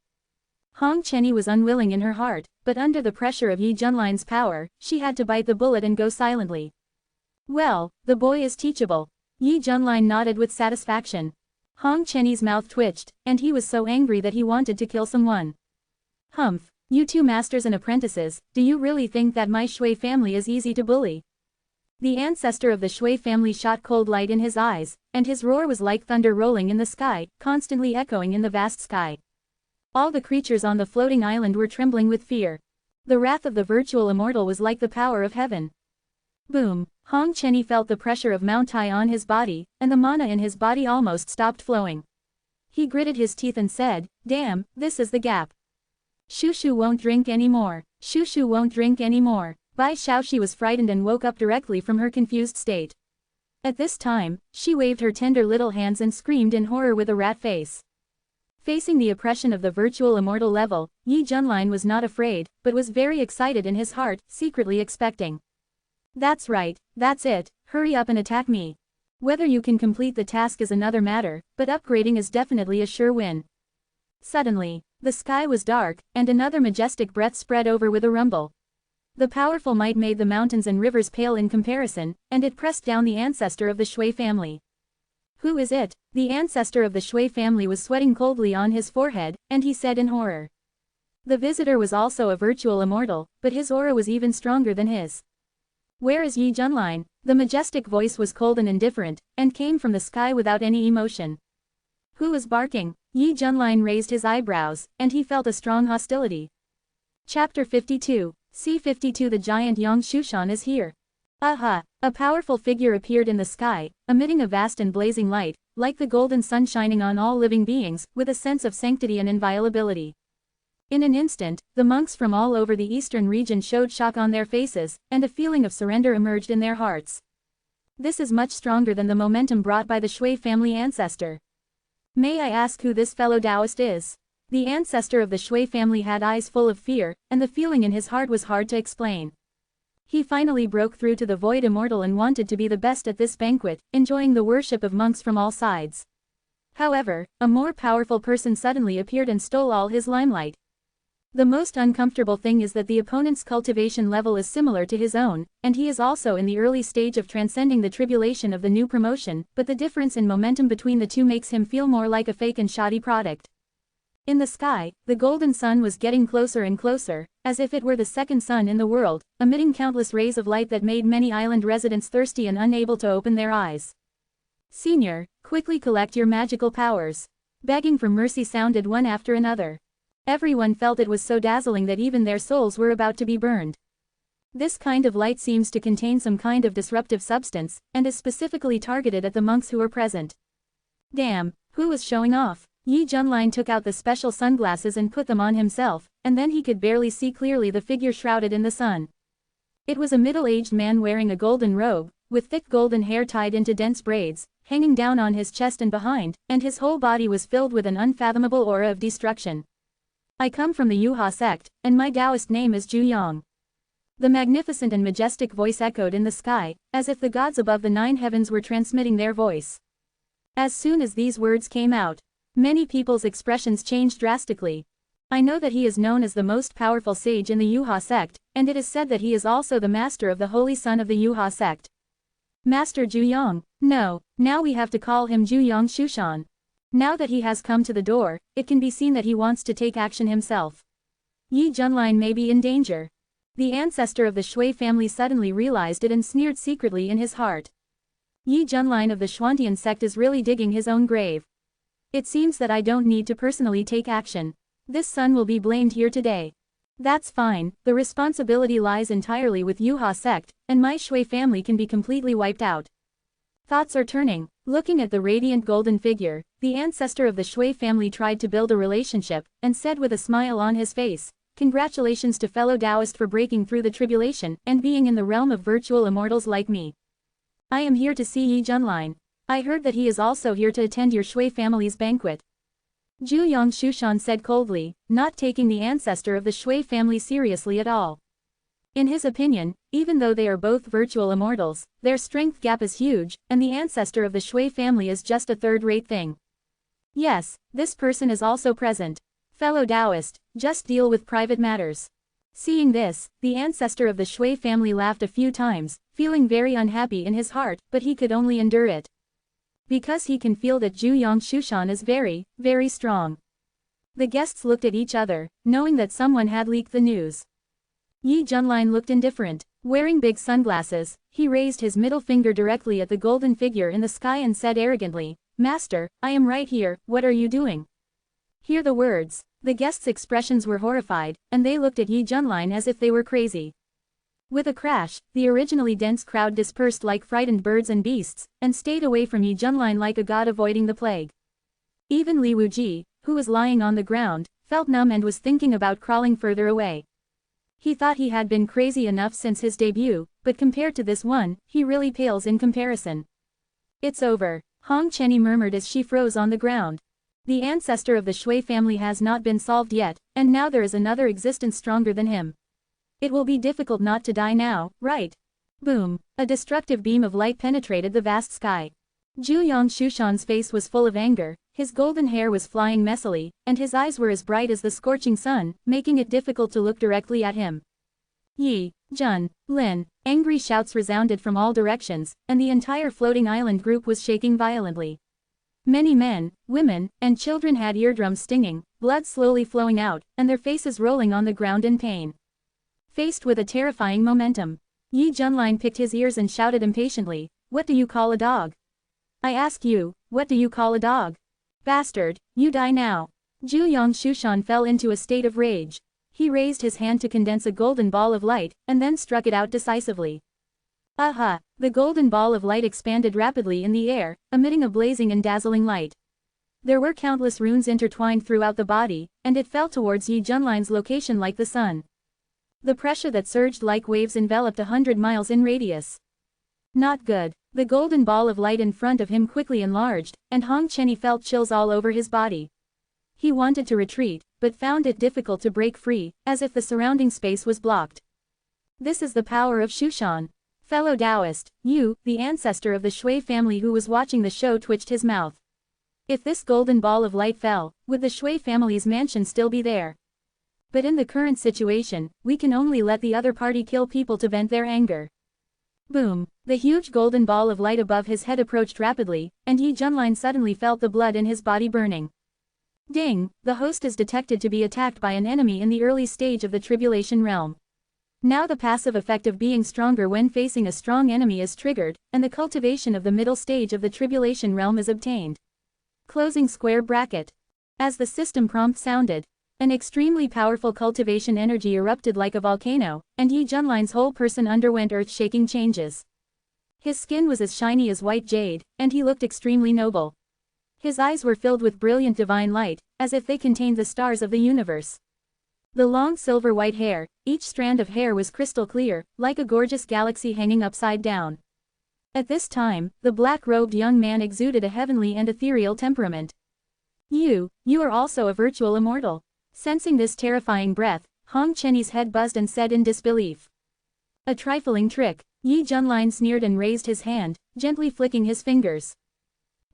Hong Chenny was unwilling in her heart, but under the pressure of Yi Junline's power, she had to bite the bullet and go silently. Well, the boy is teachable. Yi Junline nodded with satisfaction. Hong Chenny's mouth twitched, and he was so angry that he wanted to kill someone. Humph. You two masters and apprentices, do you really think that my Shui family is easy to bully? The ancestor of the Shui family shot cold light in his eyes, and his roar was like thunder rolling in the sky, constantly echoing in the vast sky. All the creatures on the floating island were trembling with fear. The wrath of the virtual immortal was like the power of heaven. Boom! Hong Chenny felt the pressure of Mount Tai on his body, and the mana in his body almost stopped flowing. He gritted his teeth and said, "Damn, this is the gap. Shushu won't drink anymore. Shushu won't drink anymore." Bai Shaoxi was frightened and woke up directly from her confused state. At this time, she waved her tender little hands and screamed in horror with a rat face. Facing the oppression of the virtual immortal level, Yi Junline was not afraid, but was very excited in his heart, secretly expecting. That's right, that's it, hurry up and attack me. Whether you can complete the task is another matter, but upgrading is definitely a sure win. Suddenly, the sky was dark, and another majestic breath spread over with a rumble. The powerful might made the mountains and rivers pale in comparison, and it pressed down the ancestor of the Shui family. Who is it? The ancestor of the Shui family was sweating coldly on his forehead, and he said in horror. The visitor was also a virtual immortal, but his aura was even stronger than his. Where is Yi Junline? The majestic voice was cold and indifferent, and came from the sky without any emotion. Who is barking? Yi Junline raised his eyebrows, and he felt a strong hostility. Chapter 52. C52 The giant Yang Shushan is here. Aha! A powerful figure appeared in the sky, emitting a vast and blazing light, like the golden sun shining on all living beings, with a sense of sanctity and inviolability. In an instant, the monks from all over the eastern region showed shock on their faces, and a feeling of surrender emerged in their hearts. This is much stronger than the momentum brought by the Shui family ancestor. May I ask who this fellow Taoist is? The ancestor of the Shui family had eyes full of fear, and the feeling in his heart was hard to explain. He finally broke through to the void immortal and wanted to be the best at this banquet, enjoying the worship of monks from all sides. However, a more powerful person suddenly appeared and stole all his limelight. The most uncomfortable thing is that the opponent's cultivation level is similar to his own, and he is also in the early stage of transcending the tribulation of the new promotion, but the difference in momentum between the two makes him feel more like a fake and shoddy product. In the sky, the golden sun was getting closer and closer, as if it were the second sun in the world, emitting countless rays of light that made many island residents thirsty and unable to open their eyes. Senior, quickly collect your magical powers. Begging for mercy sounded one after another. Everyone felt it was so dazzling that even their souls were about to be burned. This kind of light seems to contain some kind of disruptive substance, and is specifically targeted at the monks who were present. Damn, who was showing off? Yi Junline took out the special sunglasses and put them on himself, and then he could barely see clearly the figure shrouded in the sun. It was a middle-aged man wearing a golden robe, with thick golden hair tied into dense braids, hanging down on his chest and behind, and his whole body was filled with an unfathomable aura of destruction. I come from the Yuha sect, and my Taoist name is Ju Yang. The magnificent and majestic voice echoed in the sky, as if the gods above the 9 heavens were transmitting their voice. As soon as these words came out, many people's expressions changed drastically. I know that he is known as the most powerful sage in the Yuha sect, and it is said that he is also the master of the holy son of the Yuha sect. Master Ju Yang? No, now we have to call him Ju Yang Shushan. Now that he has come to the door, it can be seen that he wants to take action himself. Yi Junlin may be in danger. The ancestor of the Shui family suddenly realized it and sneered secretly in his heart. Yi Junlin of the Xuantian sect is really digging his own grave. It seems that I don't need to personally take action. This son will be blamed here today. That's fine, the responsibility lies entirely with Yuha sect, and my Shui family can be completely wiped out. Thoughts are turning. Looking at the radiant golden figure, the ancestor of the Shui family tried to build a relationship, and said with a smile on his face, "Congratulations to fellow Taoist for breaking through the tribulation, and being in the realm of virtual immortals like me. I am here to see Yi Junlin. I heard that he is also here to attend your Shui family's banquet." Ju Yang Shushan said coldly, not taking the ancestor of the Shui family seriously at all. In his opinion, even though they are both virtual immortals, their strength gap is huge, and the ancestor of the Shui family is just a third-rate thing. Yes, this person is also present. Fellow Taoist, just deal with private matters. Seeing this, the ancestor of the Shui family laughed a few times, feeling very unhappy in his heart, but he could only endure it. Because he can feel that Ju Yang Shushan is very, very strong. The guests looked at each other, knowing that someone had leaked the news. Yi Junlin looked indifferent. Wearing big sunglasses, he raised his middle finger directly at the golden figure in the sky and said arrogantly, "Master, I am right here, what are you doing?" Hear the words. The guests' expressions were horrified, and they looked at Yi Junlin as if they were crazy. With a crash, the originally dense crowd dispersed like frightened birds and beasts, and stayed away from Yi Junlin like a god avoiding the plague. Even Li Wuji, who was lying on the ground, felt numb and was thinking about crawling further away. He thought he had been crazy enough since his debut, but compared to this one, he really pales in comparison. "It's over," Hong Chenny murmured as she froze on the ground. The ancestor of the Shui family has not been solved yet, and now there is another existence stronger than him. It will be difficult not to die now, right? Boom! A destructive beam of light penetrated the vast sky. Ju Yang Shushan's face was full of anger, his golden hair was flying messily, and his eyes were as bright as the scorching sun, making it difficult to look directly at him. "Yi, Jun, Lin," angry shouts resounded from all directions, and the entire floating island group was shaking violently. Many men, women, and children had eardrums stinging, blood slowly flowing out, and their faces rolling on the ground in pain. Faced with a terrifying momentum, Yi Junlin picked his ears and shouted impatiently, "What do you call a dog? I ask you, what do you call a dog? Bastard, you die now." Ju Yang Shushan fell into a state of rage. He raised his hand to condense a golden ball of light, and then struck it out decisively. Aha! The golden ball of light expanded rapidly in the air, emitting a blazing and dazzling light. There were countless runes intertwined throughout the body, and it fell towards Yi Junlin's location like the sun. The pressure that surged like waves enveloped 100 miles in radius. Not good. The golden ball of light in front of him quickly enlarged, and Hong Chenny felt chills all over his body. He wanted to retreat, but found it difficult to break free, as if the surrounding space was blocked. This is the power of Shushan. Fellow Taoist, you, the ancestor of the Shui family who was watching the show, twitched his mouth. If this golden ball of light fell, would the Shui family's mansion still be there? But in the current situation, we can only let the other party kill people to vent their anger. Boom! The huge golden ball of light above his head approached rapidly, and Yi Junlin suddenly felt the blood in his body burning. Ding! The host is detected to be attacked by an enemy in the early stage of the tribulation realm. Now the passive effect of being stronger when facing a strong enemy is triggered, and the cultivation of the middle stage of the tribulation realm is obtained. Closing square bracket. As the system prompt sounded, an extremely powerful cultivation energy erupted like a volcano, and Yi Junlin's whole person underwent earth-shaking changes. His skin was as shiny as white jade, and he looked extremely noble. His eyes were filled with brilliant divine light, as if they contained the stars of the universe. The long silver white hair, each strand of hair was crystal clear, like a gorgeous galaxy hanging upside down. At this time, the black-robed young man exuded a heavenly and ethereal temperament. You are also a virtual immortal. Sensing this terrifying breath, Hong Chenyi's head buzzed and said in disbelief. A trifling trick. Yi Junlin sneered and raised his hand, gently flicking his fingers.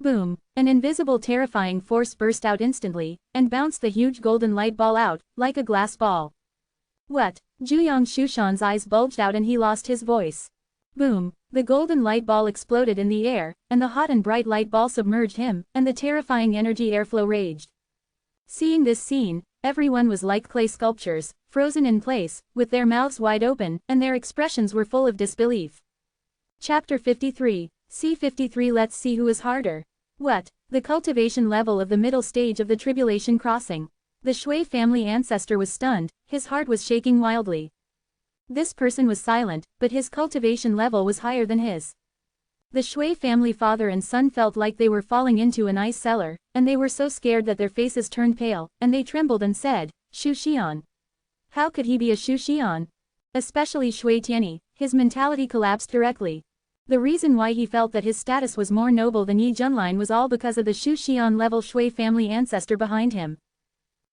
Boom! An invisible terrifying force burst out instantly, and bounced the huge golden light ball out, like a glass ball. What? Zhuyang Shushan's eyes bulged out and he lost his voice. Boom! The golden light ball exploded in the air, and the hot and bright light ball submerged him, and the terrifying energy airflow raged. Seeing this scene, everyone was like clay sculptures, frozen in place, with their mouths wide open, and their expressions were full of disbelief. Chapter 53. C53. Let's see who is harder. What? The cultivation level of the middle stage of the tribulation crossing. The Shui family ancestor was stunned, his heart was shaking wildly. This person was silent, but his cultivation level was higher than his. The Shui family father and son felt like they were falling into an ice cellar, and they were so scared that their faces turned pale, and they trembled and said, Shu Xian. How could he be a Shu Xian? Especially Shui Tianyi, his mentality collapsed directly. The reason why he felt that his status was more noble than Yi Junlin was all because of the Shu Xian level Shui family ancestor behind him.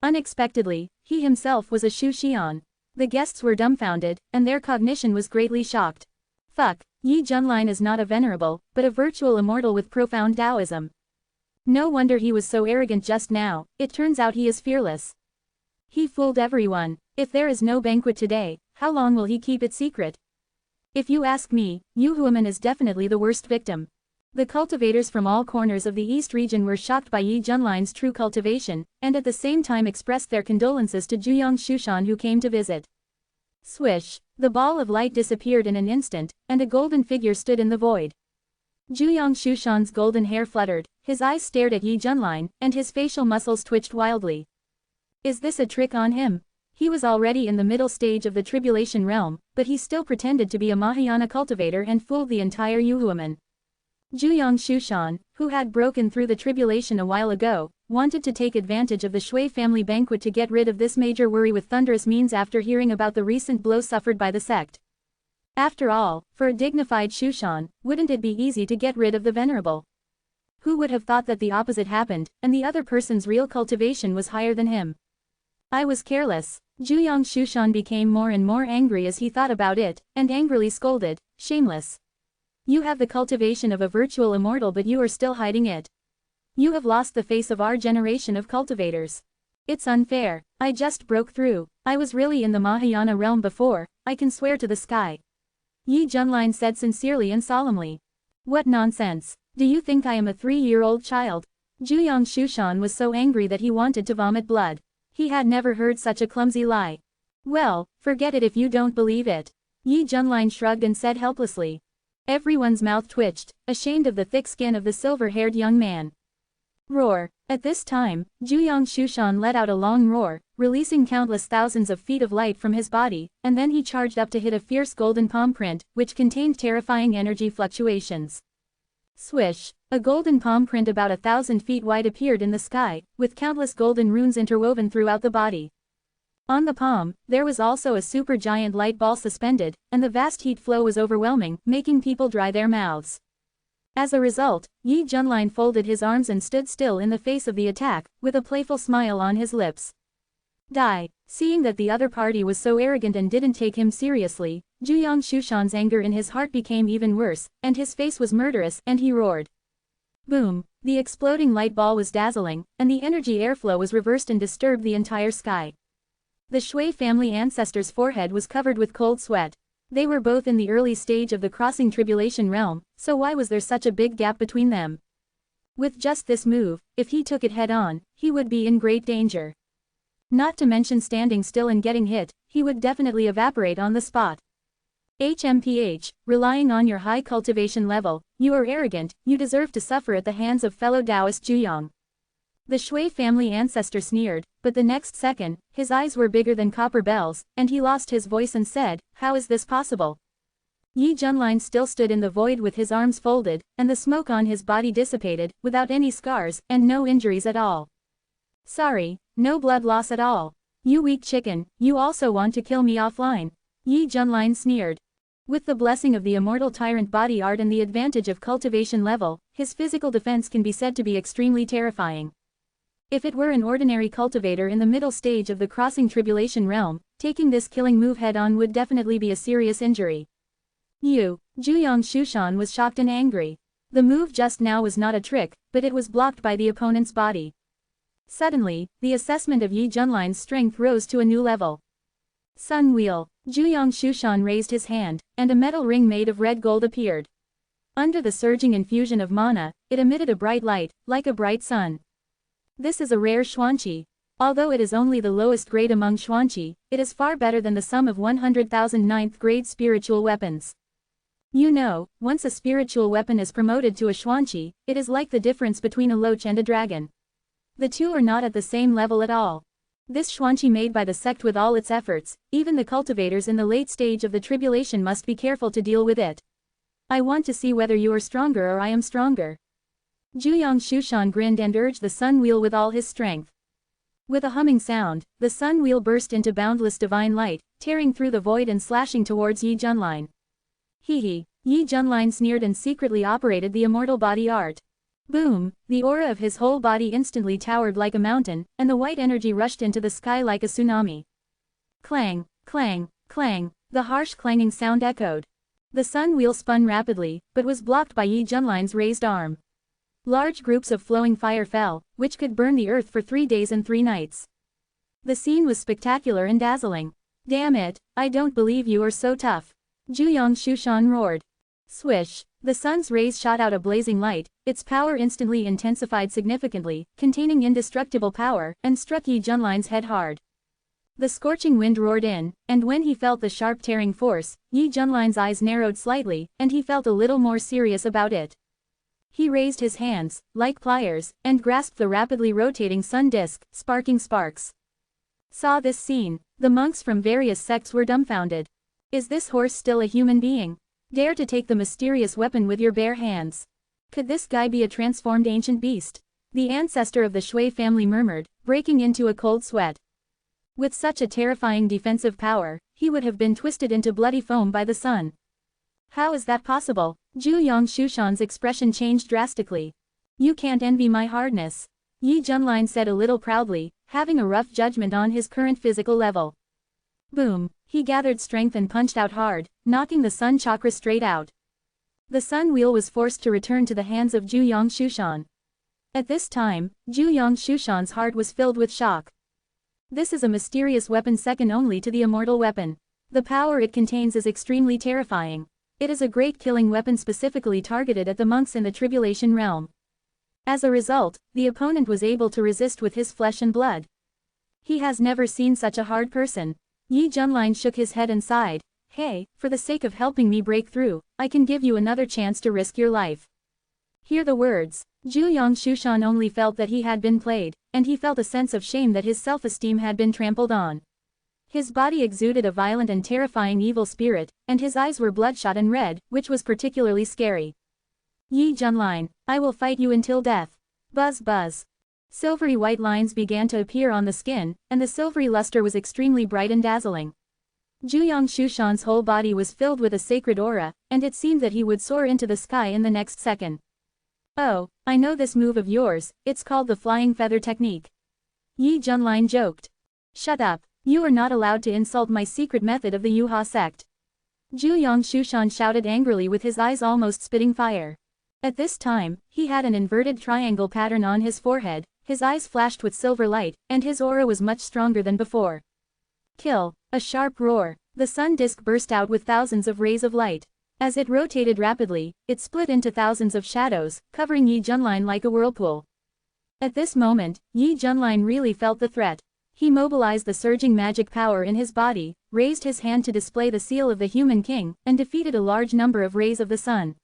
Unexpectedly, he himself was a Shu Xian. The guests were dumbfounded, and their cognition was greatly shocked. Fuck, Yi Junlin is not a venerable, but a virtual immortal with profound Taoism. No wonder he was so arrogant just now, it turns out he is fearless. He fooled everyone. If there is no banquet today, how long will he keep it secret? If you ask me, Yu Huaman is definitely the worst victim. The cultivators from all corners of the East region were shocked by Yi Junlin's true cultivation, and at the same time expressed their condolences to Zhuyang Shushan who came to visit. Swish! The ball of light disappeared in an instant, and a golden figure stood in the void. Zhuyang Shushan's golden hair fluttered, his eyes stared at Yi Junlin, and his facial muscles twitched wildly. Is this a trick on him? He was already in the middle stage of the tribulation realm, but he still pretended to be a Mahayana cultivator and fooled the entire Yuhuaman. Zhuyang Shushan, who had broken through the tribulation a while ago, wanted to take advantage of the Shui family banquet to get rid of this major worry with thunderous means after hearing about the recent blow suffered by the sect. After all, for a dignified Shushan, wouldn't it be easy to get rid of the venerable? Who would have thought that the opposite happened, and the other person's real cultivation was higher than him? I was careless. Zhuyang Shushan became more and more angry as he thought about it, and angrily scolded, shameless. You have the cultivation of a virtual immortal but you are still hiding it. You have lost the face of our generation of cultivators. It's unfair. I just broke through. I was really in the Mahayana realm before, I can swear to the sky. Yi Junlin said sincerely and solemnly. What nonsense. Do you think I am a 3-year-old child? Zhuyang Shushan was so angry that he wanted to vomit blood. He had never heard such a clumsy lie. Well, forget it if you don't believe it. Yi Junlin shrugged and said helplessly. Everyone's mouth twitched, ashamed of the thick skin of the silver-haired young man. Roar. At this time, Zhuyang Shushan let out a long roar, releasing countless thousands of feet of light from his body, and then he charged up to hit a fierce golden palm print, which contained terrifying energy fluctuations. Swish! A golden palm print about 1,000 feet wide appeared in the sky, with countless golden runes interwoven throughout the body. On the palm, there was also a supergiant light ball suspended, and the vast heat flow was overwhelming, making people dry their mouths. As a result, Yi Junlin folded his arms and stood still in the face of the attack, with a playful smile on his lips. Die! Seeing that the other party was so arrogant and didn't take him seriously, Zhuyang Shushan's anger in his heart became even worse, and his face was murderous, and he roared. Boom! The exploding light ball was dazzling, and the energy airflow was reversed and disturbed the entire sky. The Shui family ancestor's forehead was covered with cold sweat. They were both in the early stage of the crossing tribulation realm, so why was there such a big gap between them? With just this move, if he took it head-on, he would be in great danger. Not to mention standing still and getting hit, he would definitely evaporate on the spot. HMPH, relying on your high cultivation level, you are arrogant, you deserve to suffer at the hands of fellow Taoist Zhuyang. The Shui family ancestor sneered, but the next second, his eyes were bigger than copper bells, and he lost his voice and said, how is this possible? Yi Junlin still stood in the void with his arms folded, and the smoke on his body dissipated, without any scars, and no injuries at all. Sorry, no blood loss at all. You weak chicken, you also want to kill me offline. Yi Junlin sneered. With the blessing of the immortal tyrant body art and the advantage of cultivation level, his physical defense can be said to be extremely terrifying. If it were an ordinary cultivator in the middle stage of the crossing tribulation realm, taking this killing move head-on would definitely be a serious injury. Juyong Shushan was shocked and angry. The move just now was not a trick, but it was blocked by the opponent's body. Suddenly, the assessment of Yi Junline's strength rose to a new level. Sun Wheel. Juyong Shushan raised his hand, and a metal ring made of red gold appeared. Under the surging infusion of mana, it emitted a bright light, like a bright sun. This is a rare Xuanqi. Although it is only the lowest grade among Xuanqi, it is far better than the sum of 100,000 9th grade spiritual weapons. You know, once a spiritual weapon is promoted to a Xuanqi, it is like the difference between a loach and a dragon. The two are not at the same level at all. This Xuanqi made by the sect with all its efforts, even the cultivators in the late stage of the tribulation must be careful to deal with it. I want to see whether you are stronger or I am stronger. Juyong Shushan grinned and urged the sun wheel with all his strength. With a humming sound, the sun wheel burst into boundless divine light, tearing through the void and slashing towards Yi Junline. Yi Junline sneered and secretly operated the immortal body art. Boom, the aura of his whole body instantly towered like a mountain, and the white energy rushed into the sky like a tsunami. Clang, clang, clang, the harsh clanging sound echoed. The sun wheel spun rapidly, but was blocked by Yi Junline's raised arm. Large groups of flowing fire fell, which could burn the earth for 3 days and 3 nights. The scene was spectacular and dazzling. Damn it, I don't believe you are so tough. Juyong Shushan roared. Swish, the sun's rays shot out a blazing light, its power instantly intensified significantly, containing indestructible power, and struck Yi Junline's head hard. The scorching wind roared in, and when he felt the sharp tearing force, Yi Junline's eyes narrowed slightly, and he felt a little more serious about it. He raised his hands, like pliers, and grasped the rapidly rotating sun disk, sparking sparks. Saw this scene, the monks from various sects were dumbfounded. Is this horse still a human being? Dare to take the mysterious weapon with your bare hands. Could this guy be a transformed ancient beast? The ancestor of the Shui family murmured, breaking into a cold sweat. With such a terrifying defensive power, he would have been twisted into bloody foam by the sun. How is that possible? Juyong Shushan's expression changed drastically. You can't envy my hardness. Yi Junline said a little proudly, having a rough judgment on his current physical level. Boom, he gathered strength and punched out hard, knocking the sun chakra straight out. The sun wheel was forced to return to the hands of Juyong Shushan. At this time, Juyong Shushan's heart was filled with shock. This is a mysterious weapon second only to the immortal weapon. The power it contains is extremely terrifying. It is a great killing weapon specifically targeted at the monks in the tribulation realm. As a result, the opponent was able to resist with his flesh and blood. He has never seen such a hard person. Yi Junline shook his head and sighed. Hey, for the sake of helping me break through, I can give you another chance to risk your life. Hear the words. Juyong Shushan only felt that he had been played, and he felt a sense of shame that his self-esteem had been trampled on. His body exuded a violent and terrifying evil spirit, and his eyes were bloodshot and red, which was particularly scary. Yi Junline, I will fight you until death. Buzz buzz. Silvery white lines began to appear on the skin, and the silvery luster was extremely bright and dazzling. Juyong Shushan's whole body was filled with a sacred aura, and it seemed that he would soar into the sky in the next second. Oh, I know this move of yours, it's called the flying feather technique. Yi Junline joked. Shut up. You are not allowed to insult my secret method of the Yuha sect. Juyong Shushan shouted angrily with his eyes almost spitting fire. At this time, he had an inverted triangle pattern on his forehead, his eyes flashed with silver light, and his aura was much stronger than before. Kill! A sharp roar. The sun disk burst out with thousands of rays of light. As it rotated rapidly, it split into thousands of shadows, covering Yi Junline like a whirlpool. At this moment, Yi Junline really felt the threat. He mobilized the surging magic power in his body, raised his hand to display the seal of the human king, and defeated a large number of rays of the sun.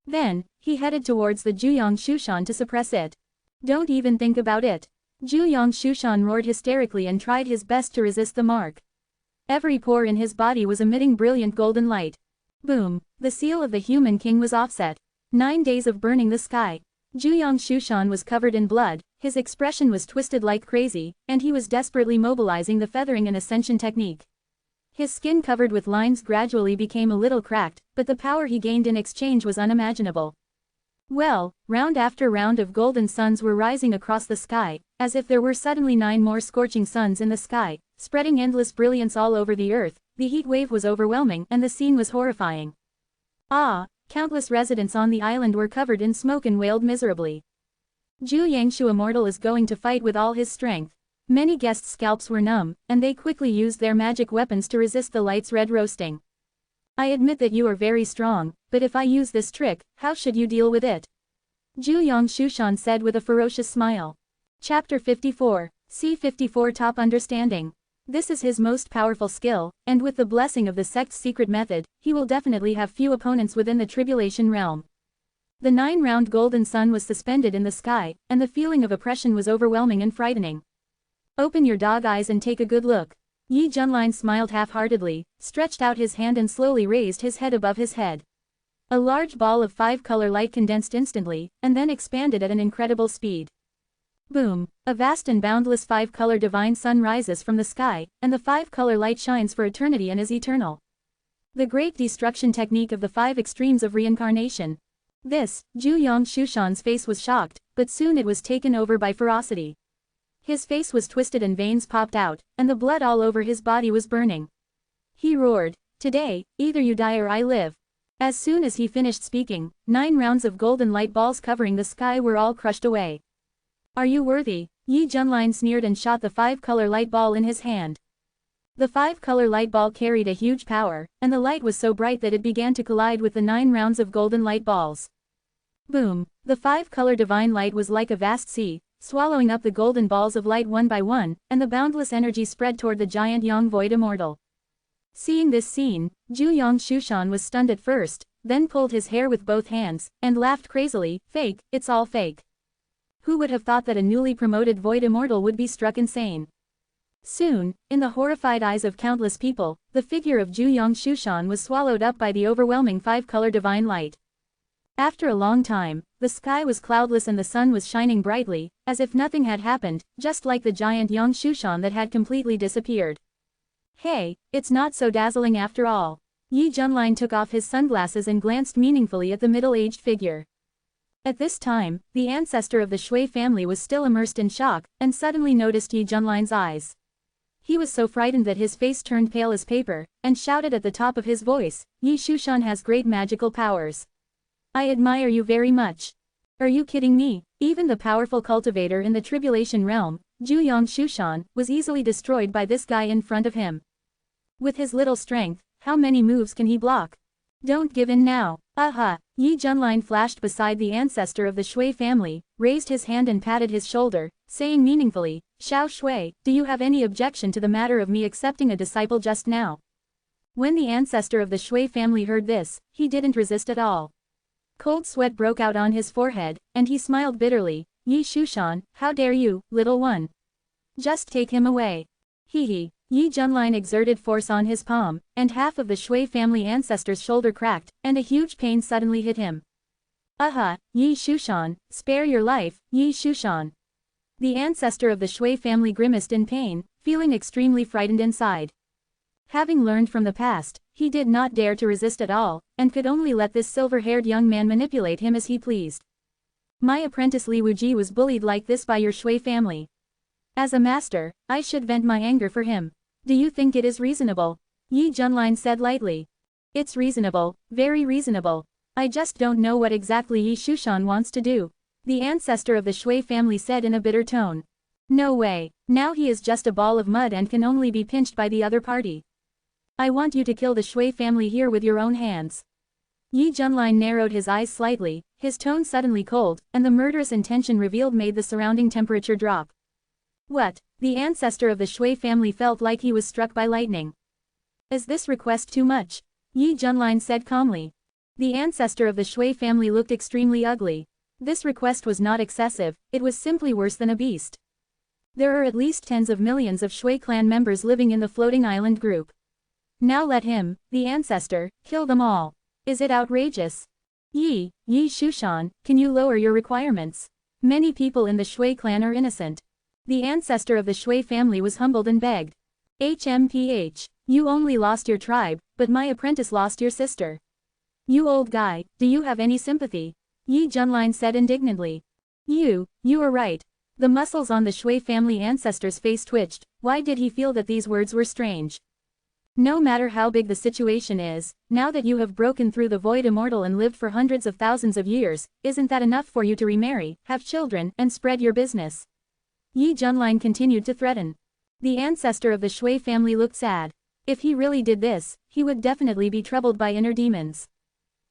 Then, he headed towards the Juyong Shushan to suppress it. Don't even think about it. Juyong Shushan roared hysterically and tried his best to resist the mark. Every pore in his body was emitting brilliant golden light. Boom, the seal of the human king was offset. 9 days of burning the sky. Juyong Shushan was covered in blood, his expression was twisted like crazy, and he was desperately mobilizing the feathering and ascension technique. His skin covered with lines gradually became a little cracked, but the power he gained in exchange was unimaginable. Well, round after round of golden suns were rising across the sky, as if there were suddenly 9 more scorching suns in the sky, spreading endless brilliance all over the earth. The heat wave was overwhelming and the scene was horrifying. Ah, countless residents on the island were covered in smoke and wailed miserably. Zhu Yangshu Immortal is going to fight with all his strength. Many guests' scalps were numb, and they quickly used their magic weapons to resist the light's red roasting. I admit that you are very strong, but if I use this trick, how should you deal with it? Zhu Yangshushan said with a ferocious smile. Chapter 54, C54 Top Understanding. This is his most powerful skill, and with the blessing of the sect's secret method, he will definitely have few opponents within the tribulation realm. The 9-round golden sun was suspended in the sky, and the feeling of oppression was overwhelming and frightening. Open your dog eyes and take a good look. Yi Junlin smiled half-heartedly, stretched out his hand and slowly raised his head above his head. A large ball of 5-color light condensed instantly, and then expanded at an incredible speed. Boom! A vast and boundless 5-color divine sun rises from the sky, and the 5-color light shines for eternity and is eternal. The great destruction technique of the 5 extremes of reincarnation. This, Zhu Yangshushan's face was shocked, but soon it was taken over by ferocity. His face was twisted and veins popped out, and the blood all over his body was burning. He roared, "Today, either you die or I live." As soon as he finished speaking, 9 rounds of golden light balls covering the sky were all crushed away. "Are you worthy?" Yi Junlin sneered and shot the 5-color light ball in his hand. The 5-color light ball carried a huge power, and the light was so bright that it began to collide with the 9 rounds of golden light balls. Boom! The 5-color divine light was like a vast sea, swallowing up the golden balls of light one by one, and the boundless energy spread toward the giant Yang Void Immortal. Seeing this scene, Zhu Yangshushan was stunned at first, then pulled his hair with both hands, and laughed crazily. "Fake, it's all fake." Who would have thought that a newly promoted Void Immortal would be struck insane? Soon, in the horrified eyes of countless people, the figure of Zhu Yangshushan was swallowed up by the overwhelming 5-color divine light. After a long time, the sky was cloudless and the sun was shining brightly, as if nothing had happened, just like the giant Yangshushan that had completely disappeared. Hey, it's not so dazzling after all. Yi Junlin took off his sunglasses and glanced meaningfully at the middle-aged figure. At this time, the ancestor of the Shui family was still immersed in shock, and suddenly noticed Yi Junlin's eyes. He was so frightened that his face turned pale as paper, and shouted at the top of his voice, "Yi Shushan has great magical powers. I admire you very much." Are you kidding me? Even the powerful cultivator in the tribulation realm, Zhu Yangshushan, was easily destroyed by this guy in front of him. With his little strength, how many moves can he block? Don't give in now. Aha! Yi Junlin flashed beside the ancestor of the Shui family, raised his hand and patted his shoulder, saying meaningfully, "Xiao Shui, do you have any objection to the matter of me accepting a disciple just now?" When the ancestor of the Shui family heard this, he didn't resist at all. Cold sweat broke out on his forehead, and he smiled bitterly. "Yi Shushan, how dare you, little one? Just take him away." Hee. Yi Junlin exerted force on his palm, and half of the Shui family ancestor's shoulder cracked, and a huge pain suddenly hit him. "Aha, Yi Shushan, spare your life, Yi Shushan." The ancestor of the Shui family grimaced in pain, feeling extremely frightened inside. Having learned from the past, he did not dare to resist at all, and could only let this silver-haired young man manipulate him as he pleased. "My apprentice Li Wuji was bullied like this by your Shui family. As a master, I should vent my anger for him. Do you think it is reasonable?" Yi Junlin said lightly. "It's reasonable, very reasonable. I just don't know what exactly Yi Shushan wants to do," the ancestor of the Shui family said in a bitter tone. "No way, now he is just a ball of mud and can only be pinched by the other party. I want you to kill the Shui family here with your own hands." Yi Junlin narrowed his eyes slightly, his tone suddenly cold, and the murderous intention revealed made the surrounding temperature drop. What? The ancestor of the Shui family felt like he was struck by lightning. "Is this request too much?" Yi Junlin said calmly. The ancestor of the Shui family looked extremely ugly. This request was not excessive, it was simply worse than a beast. There are at least tens of millions of Shui clan members living in the floating island group. Now let him, the ancestor, kill them all. Is it outrageous? Yi Shushan, can you lower your requirements? Many people in the Shui clan are innocent. The ancestor of the Shui family was humbled and begged. HMPH. You only lost your tribe, but my apprentice lost your sister. You old guy, do you have any sympathy? Yi Junlin said indignantly. You are right. The muscles on the Shui family ancestor's face twitched. Why did he feel that these words were strange? No matter how big the situation is, now that you have broken through the void immortal and lived for hundreds of thousands of years, isn't that enough for you to remarry, have children, and spread your business? Yi Junlin continued to threaten. The ancestor of the Shui family looked sad. If he really did this, he would definitely be troubled by inner demons.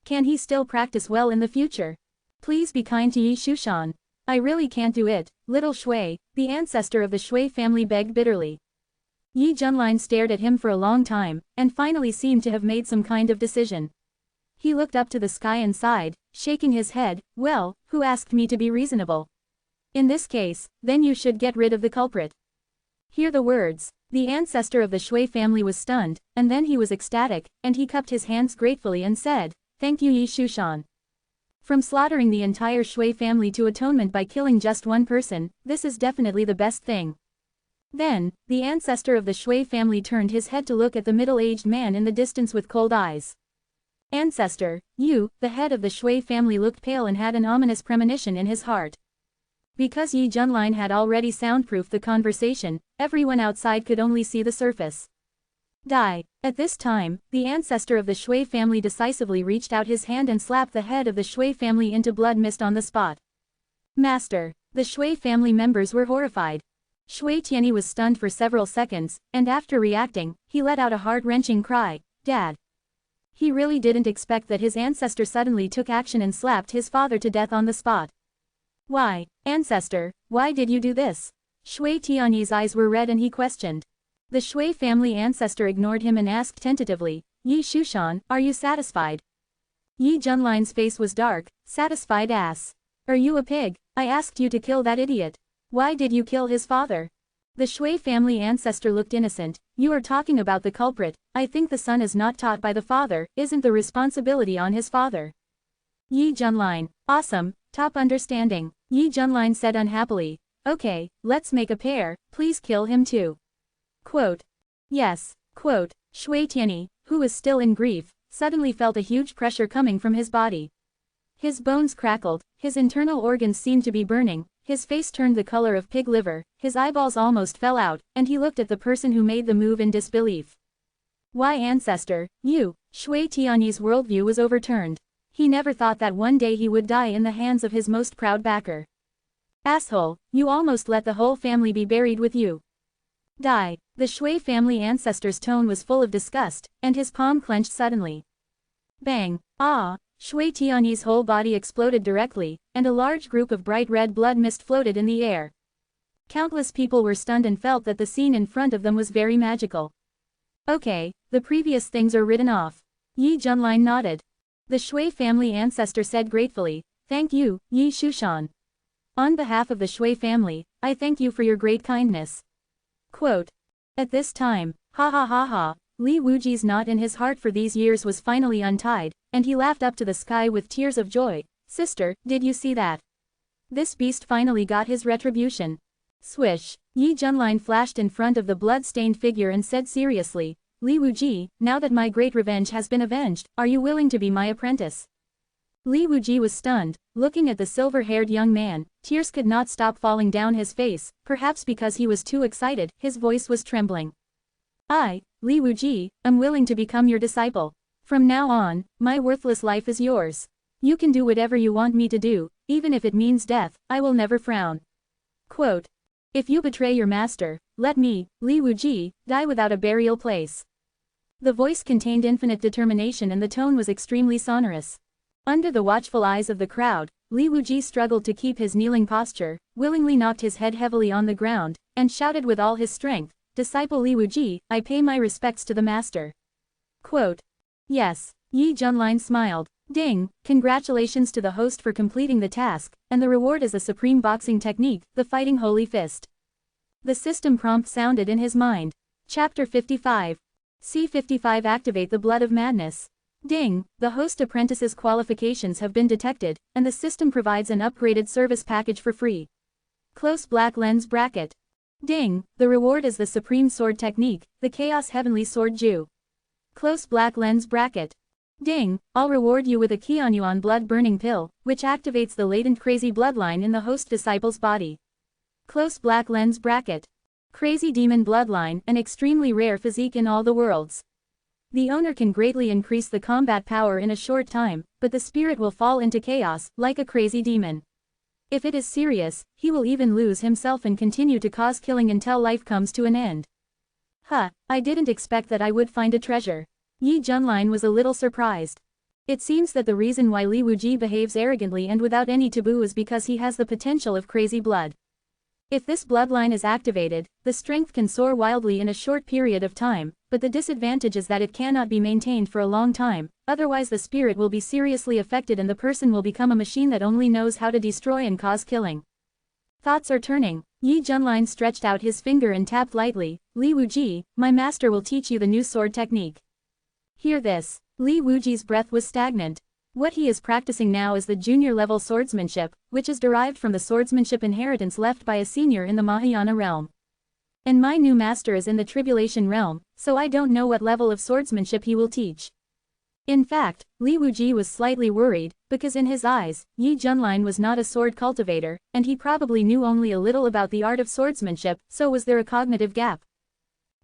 Can he still practice well in the future? Please be kind to Yi Shushan. I really can't do it, little Shui, the ancestor of the Shui family begged bitterly. Yi Junlin stared at him for a long time, and finally seemed to have made some kind of decision. He looked up to the sky and sighed, shaking his head. Well, who asked me to be reasonable? In this case, then you should get rid of the culprit. Hear the words. The ancestor of the Shui family was stunned, and then he was ecstatic, and he cupped his hands gratefully and said, Thank you Yi Shushan. From slaughtering the entire Shui family to atonement by killing just one person, this is definitely the best thing. Then, the ancestor of the Shui family turned his head to look at the middle-aged man in the distance with cold eyes. Ancestor, you, the head of the Shui family looked pale and had an ominous premonition in his heart. Because Yi Junlin had already soundproofed the conversation, everyone outside could only see the surface. Die. At this time, the ancestor of the Shui family decisively reached out his hand and slapped the head of the Shui family into blood mist on the spot. Master. The Shui family members were horrified. Shui Tianyi was stunned for several seconds, and after reacting, he let out a heart-wrenching cry, Dad. He really didn't expect that his ancestor suddenly took action and slapped his father to death on the spot. Why, ancestor, why did you do this? Shui Tianyi's eyes were red and he questioned. The Shui family ancestor ignored him and asked tentatively, Yi Shushan, are you satisfied? Yi Junlin's face was dark. Satisfied ass. Are you a pig? I asked you to kill that idiot. Why did you kill his father? The Shui family ancestor looked innocent. You are talking about the culprit. I think the son is not taught by the father, isn't the responsibility on his father? Yi Junlin. Awesome, top understanding. Yi Junlin said unhappily. Okay, let's make a pair, please kill him too. Quote. Yes. Quote. Shui Tianyi, who was still in grief, suddenly felt a huge pressure coming from his body. His bones crackled, his internal organs seemed to be burning, his face turned the color of pig liver, his eyeballs almost fell out, and he looked at the person who made the move in disbelief. Why ancestor, you? Shui Tianyi's worldview was overturned. He never thought that one day he would die in the hands of his most proud backer. Asshole, you almost let the whole family be buried with you. Die. The Shui family ancestor's tone was full of disgust, and his palm clenched suddenly. Bang. Ah. Shui Tianyi's whole body exploded directly, and a large group of bright red blood mist floated in the air. Countless people were stunned and felt that the scene in front of them was very magical. Okay, the previous things are written off. Yi Junlin nodded. The Shui family ancestor said gratefully, Thank you, Yi Shushan. On behalf of the Shui family, I thank you for your great kindness. Quote. At this time, ha ha ha ha, Li Wuji's knot in his heart for these years was finally untied, and he laughed up to the sky with tears of joy. Sister, did you see that? This beast finally got his retribution. Swish. Yi Junlin flashed in front of the blood-stained figure and said seriously, Li Wuji, now that my great revenge has been avenged, are you willing to be my apprentice? Li Wuji was stunned, looking at the silver-haired young man. Tears could not stop falling down his face, perhaps because he was too excited, his voice was trembling. I, Li Wuji, am willing to become your disciple. From now on, my worthless life is yours. You can do whatever you want me to do, even if it means death, I will never frown. Quote. If you betray your master, let me, Li Wuji, die without a burial place. The voice contained infinite determination and the tone was extremely sonorous. Under the watchful eyes of the crowd, Li Wuji struggled to keep his kneeling posture, willingly knocked his head heavily on the ground, and shouted with all his strength, Disciple Li Wuji, I pay my respects to the master. Quote. Yes. Yi Junlin smiled. Ding, congratulations to the host for completing the task, and the reward is a supreme boxing technique, the Fighting Holy Fist. The system prompt sounded in his mind. Chapter 55. C55 Activate the Blood of Madness. Ding, the host apprentice's qualifications have been detected, and the system provides an upgraded service package for free. Close black lens bracket. Ding, the reward is the Supreme Sword Technique, the Chaos Heavenly Sword Ju. Close black lens bracket. Ding, I'll reward you with a Kianyuan blood-burning pill, which activates the latent crazy bloodline in the host disciple's body. Close black lens bracket. Crazy demon bloodline, an extremely rare physique in all the worlds. The owner can greatly increase the combat power in a short time, but the spirit will fall into chaos, like a crazy demon. If it is serious, he will even lose himself and continue to cause killing until life comes to an end. Huh, I didn't expect that I would find a treasure. Yi Junlin was a little surprised. It seems that the reason why Li Wuji behaves arrogantly and without any taboo is because he has the potential of crazy blood. If this bloodline is activated, the strength can soar wildly in a short period of time, but the disadvantage is that it cannot be maintained for a long time, otherwise the spirit will be seriously affected and the person will become a machine that only knows how to destroy and cause killing. Thoughts are turning. Yi Junlin stretched out his finger and tapped lightly. Li Wuji, my master will teach you the new sword technique. Hear this. Li Wuji's breath was stagnant. What he is practicing now is the junior-level swordsmanship, which is derived from the swordsmanship inheritance left by a senior in the Mahayana realm. And my new master is in the tribulation realm, so I don't know what level of swordsmanship he will teach. In fact, Li Wuji was slightly worried, because in his eyes, Yi Junlin was not a sword cultivator, and he probably knew only a little about the art of swordsmanship, so was there a cognitive gap.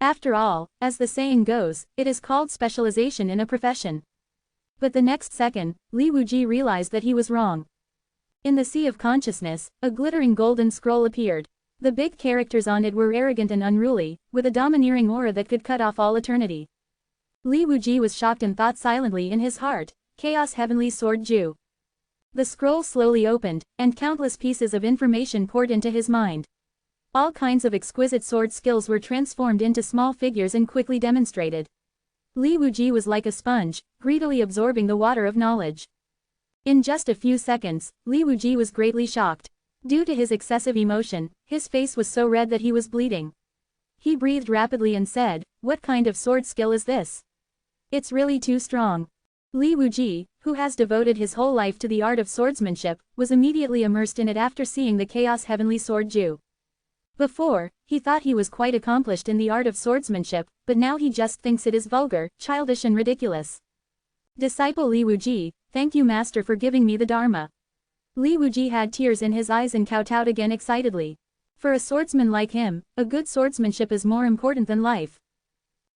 After all, as the saying goes, it is called specialization in a profession. But the next second, Li Wuji realized that he was wrong. In the sea of consciousness, a glittering golden scroll appeared. The big characters on it were arrogant and unruly, with a domineering aura that could cut off all eternity. Li Wuji was shocked and thought silently in his heart, Chaos Heavenly Sword Ju. The scroll slowly opened, and countless pieces of information poured into his mind. All kinds of exquisite sword skills were transformed into small figures and quickly demonstrated. Li Wuji was like a sponge, greedily absorbing the water of knowledge. In just a few seconds, Li Wuji was greatly shocked. Due to his excessive emotion, his face was so red that he was bleeding. He breathed rapidly and said, "What kind of sword skill is this? It's really too strong." Li Wuji, who has devoted his whole life to the art of swordsmanship, was immediately immersed in it after seeing the Chaos Heavenly Sword Ju. Before, he thought he was quite accomplished in the art of swordsmanship, but now he just thinks it is vulgar, childish and ridiculous. Disciple Li Wuji, thank you master for giving me the Dharma. Li Wuji had tears in his eyes and kowtowed again excitedly. For a swordsman like him, a good swordsmanship is more important than life.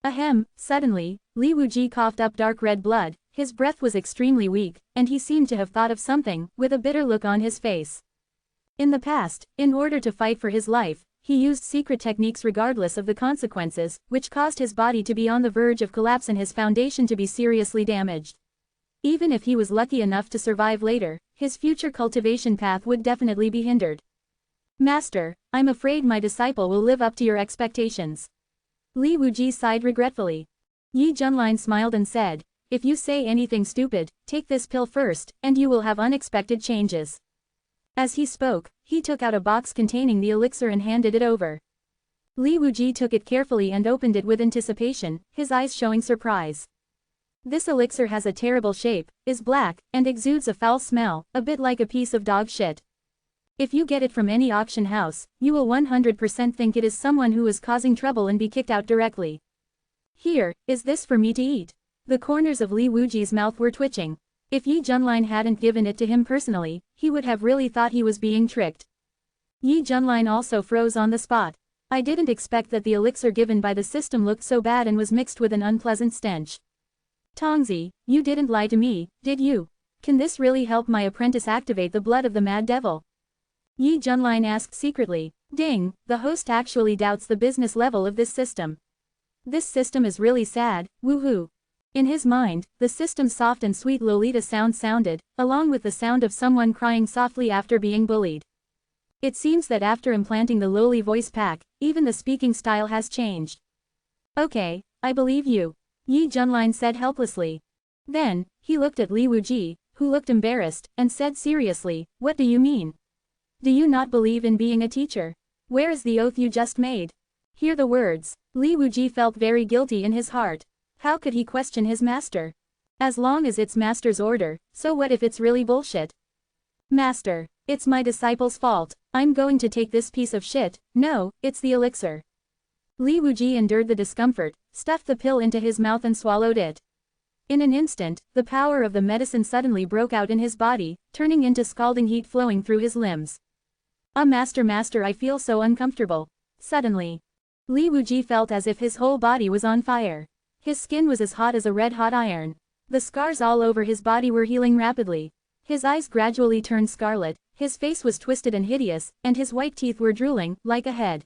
Ahem, suddenly, Li Wuji coughed up dark red blood, his breath was extremely weak, and he seemed to have thought of something, with a bitter look on his face. In the past, in order to fight for his life, he used secret techniques regardless of the consequences, which caused his body to be on the verge of collapse and his foundation to be seriously damaged. Even if he was lucky enough to survive later, his future cultivation path would definitely be hindered. Master, I'm afraid my disciple will live up to your expectations. Li Wuji sighed regretfully. Yi Junlin smiled and said, if you say anything stupid, take this pill first, and you will have unexpected changes. As he spoke, he took out a box containing the elixir and handed it over. Li Wuji took it carefully and opened it with anticipation, his eyes showing surprise. This elixir has a terrible shape, is black, and exudes a foul smell, a bit like a piece of dog shit. If you get it from any auction house, you will 100% think it is someone who is causing trouble and be kicked out directly. Here, is this for me to eat? The corners of Li Wuji's mouth were twitching. If Yi Junlin hadn't given it to him personally, he would have really thought he was being tricked. Yi Junlin also froze on the spot. I didn't expect that the elixir given by the system looked so bad and was mixed with an unpleasant stench. Tongzi, you didn't lie to me, did you? Can this really help my apprentice activate the blood of the mad devil? Yi Junlin asked secretly. Ding, the host actually doubts the business level of this system. This system is really sad, woohoo. In his mind, the system's soft and sweet Lolita sound sounded, along with the sound of someone crying softly after being bullied. It seems that after implanting the lowly voice pack, even the speaking style has changed. Okay, I believe you. Yi Junlin said helplessly. Then, he looked at Li Wuji, who looked embarrassed, and said seriously, what do you mean? Do you not believe in being a teacher? Where is the oath you just made? Hear the words. Li Wuji felt very guilty in his heart. How could he question his master? As long as it's master's order, so what if it's really bullshit? Master, it's my disciple's fault. I'm going to take this piece of shit. No, it's the elixir. Li Wuji endured the discomfort, stuffed the pill into his mouth and swallowed it. In an instant, the power of the medicine suddenly broke out in his body, turning into scalding heat flowing through his limbs. Master, I feel so uncomfortable. Suddenly, Li Wuji felt as if his whole body was on fire. His skin was as hot as a red-hot iron. The scars all over his body were healing rapidly. His eyes gradually turned scarlet, his face was twisted and hideous, and his white teeth were drooling, like a head.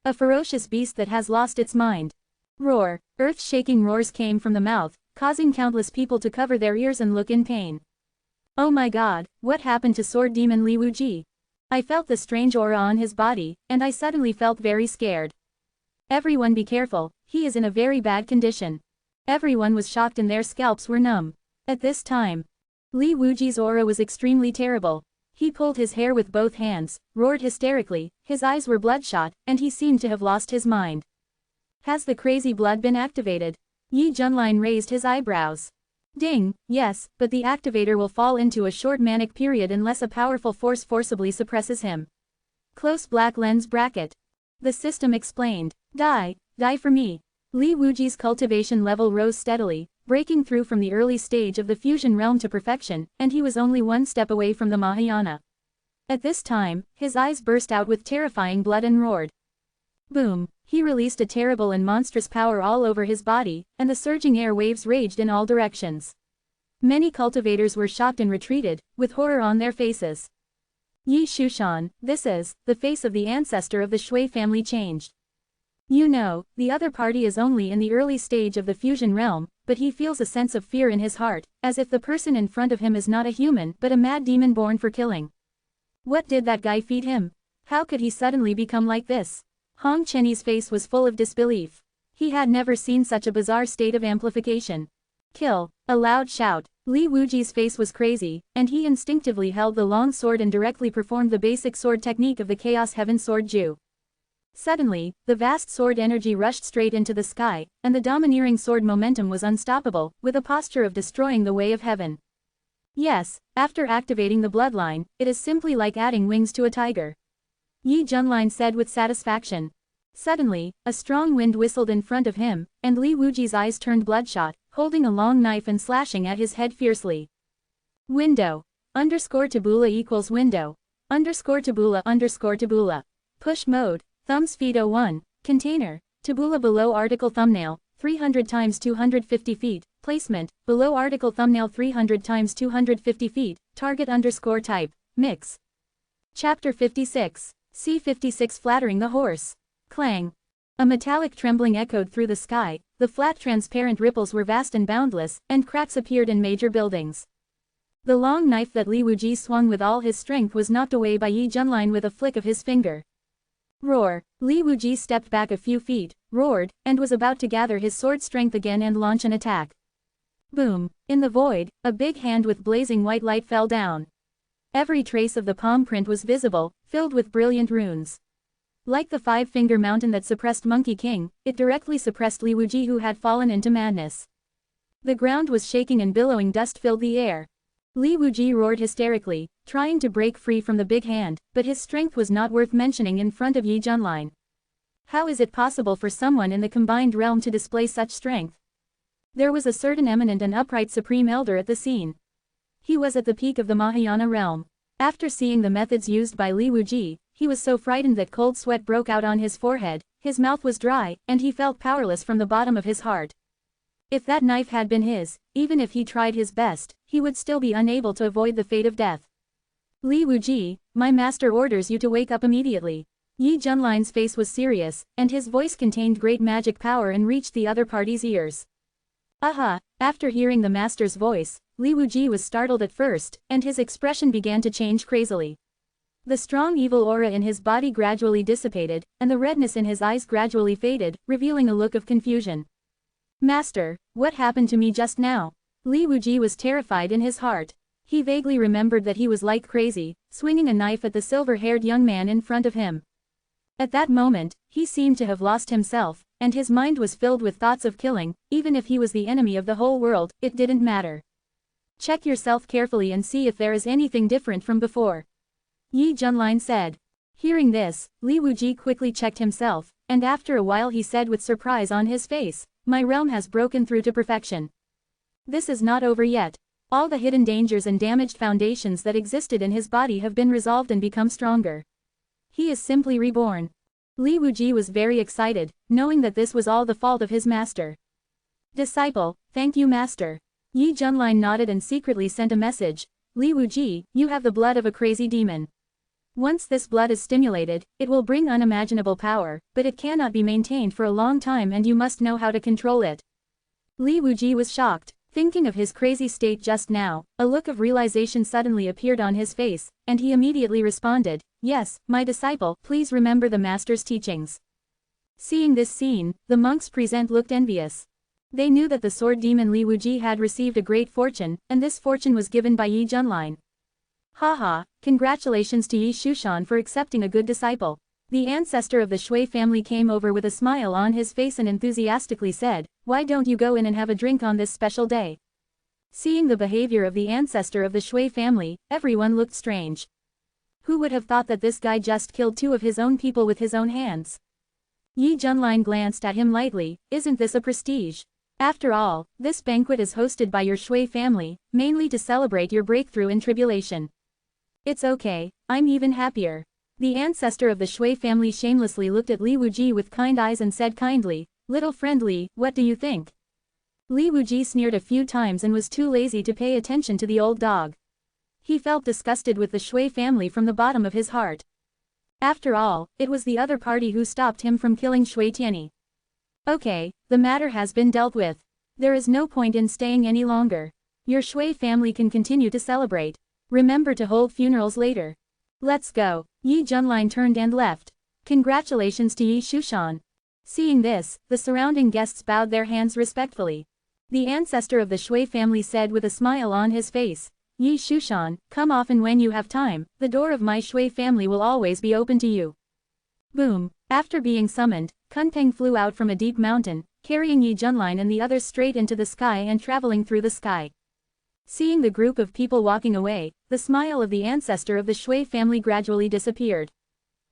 A ferocious beast that has lost its mind. Roar! Earth-shaking roars came from the mouth, causing countless people to cover their ears and look in pain. Oh my god, what happened to Sword Demon Li Wuji? I felt the strange aura on his body, and I suddenly felt very scared. Everyone be careful, he is in a very bad condition. Everyone was shocked and their scalps were numb. At this time, Li Wuji's aura was extremely terrible. He pulled his hair with both hands, roared hysterically, his eyes were bloodshot, and he seemed to have lost his mind. Has the crazy blood been activated? Yi Junlin raised his eyebrows. Ding, yes, but the activator will fall into a short manic period unless a powerful force forcibly suppresses him. Close black lens bracket. The system explained. Die for me. Li Wuji's cultivation level rose steadily, breaking through from the early stage of the fusion realm to perfection, and he was only one step away from the Mahayana. At this time, his eyes burst out with terrifying blood and roared. Boom! He released a terrible and monstrous power all over his body, and the surging air waves raged in all directions. Many cultivators were shocked and retreated, with horror on their faces. Yi Shushan, this is, the face of the ancestor of the Shui family changed. You know, the other party is only in the early stage of the fusion realm, but he feels a sense of fear in his heart, as if the person in front of him is not a human but a mad demon born for killing. What did that guy feed him? How could he suddenly become like this? Hong Chenyi's face was full of disbelief. He had never seen such a bizarre state of amplification. Kill! A loud shout. Li Wuji's face was crazy, and he instinctively held the long sword and directly performed the basic sword technique of the Chaos Heaven Sword Ju. Suddenly, the vast sword energy rushed straight into the sky, and the domineering sword momentum was unstoppable, with a posture of destroying the way of heaven. Yes, after activating the bloodline, it is simply like adding wings to a tiger. Yi Junlin said with satisfaction. Suddenly, a strong wind whistled in front of him, and Li Wuji's eyes turned bloodshot, holding a long knife and slashing at his head fiercely. Window. _Tabula equals window. _Tabula. Push mode. Thumbs feed 01. Container. Tabula below article thumbnail, 300 times 250 feet. Placement. Below article thumbnail 300 times 250 feet. Target _type. Mix. Chapter 56. C56 Flattering the Horse. Clang. A metallic trembling echoed through the sky, the flat transparent ripples were vast and boundless, and cracks appeared in major buildings. The long knife that Li Wuji swung with all his strength was knocked away by Yi Junlin with a flick of his finger. Roar! Li Wuji stepped back a few feet, roared, and was about to gather his sword strength again and launch an attack. Boom! In the void, a big hand with blazing white light fell down. Every trace of the palm print was visible, filled with brilliant runes. Like the five-finger mountain that suppressed Monkey King, it directly suppressed Li Wuji who had fallen into madness. The ground was shaking and billowing dust filled the air. Li Wuji roared hysterically, trying to break free from the big hand, but his strength was not worth mentioning in front of Yi Junlin. How is it possible for someone in the combined realm to display such strength? There was a certain eminent and upright supreme elder at the scene. He was at the peak of the Mahayana realm. After seeing the methods used by Li Wuji, he was so frightened that cold sweat broke out on his forehead, his mouth was dry, and he felt powerless from the bottom of his heart. If that knife had been his, even if he tried his best, he would still be unable to avoid the fate of death. Li Wuji, my master orders you to wake up immediately. Yi Junlin's face was serious, and his voice contained great magic power and reached the other party's ears. Aha! After hearing the master's voice, Li Wuji was startled at first, and his expression began to change crazily. The strong evil aura in his body gradually dissipated, and the redness in his eyes gradually faded, revealing a look of confusion. Master, what happened to me just now? Li Wuji was terrified in his heart. He vaguely remembered that he was like crazy, swinging a knife at the silver-haired young man in front of him. At that moment, he seemed to have lost himself, and his mind was filled with thoughts of killing. Even if he was the enemy of the whole world, it didn't matter. Check yourself carefully and see if there is anything different from before. Yi Junlin said. Hearing this, Li Wuji quickly checked himself, and after a while he said with surprise on his face, my realm has broken through to perfection. This is not over yet. All the hidden dangers and damaged foundations that existed in his body have been resolved and become stronger. He is simply reborn. Li Wuji was very excited, knowing that this was all the fault of his master. Disciple, thank you master. Yi Junlin nodded and secretly sent a message. Li Wuji, you have the blood of a crazy demon. Once this blood is stimulated, it will bring unimaginable power, but it cannot be maintained for a long time and you must know how to control it. Li Wuji was shocked. Thinking of his crazy state just now, a look of realization suddenly appeared on his face, and he immediately responded, yes, my disciple, please remember the master's teachings. Seeing this scene, the monks present looked envious. They knew that the sword demon Li Wuji had received a great fortune, and this fortune was given by Yi Junlin. Haha, congratulations to Yi Shushan for accepting a good disciple. The ancestor of the Shui family came over with a smile on his face and enthusiastically said, why don't you go in and have a drink on this special day? Seeing the behavior of the ancestor of the Shui family, everyone looked strange. Who would have thought that this guy just killed two of his own people with his own hands? Yi Junlin glanced at him lightly, isn't this a prestige? After all, this banquet is hosted by your Shui family, mainly to celebrate your breakthrough in tribulation. It's okay, I'm even happier. The ancestor of the Shui family shamelessly looked at Li Wuji with kind eyes and said kindly, little friend Li, what do you think? Li Wuji sneered a few times and was too lazy to pay attention to the old dog. He felt disgusted with the Shui family from the bottom of his heart. After all, it was the other party who stopped him from killing Shui Tianyi. Okay, the matter has been dealt with. There is no point in staying any longer. Your Shui family can continue to celebrate. Remember to hold funerals later. Let's go. Yi Junlin turned and left. Congratulations to Yi Shushan. Seeing this, the surrounding guests bowed their hands respectfully. The ancestor of the Shui family said with a smile on his face, Yi Shushan, come often when you have time, the door of my Shui family will always be open to you. Boom. After being summoned, Kunpeng flew out from a deep mountain, carrying Yi Junlin and the others straight into the sky and traveling through the sky. Seeing the group of people walking away, the smile of the ancestor of the Shui family gradually disappeared.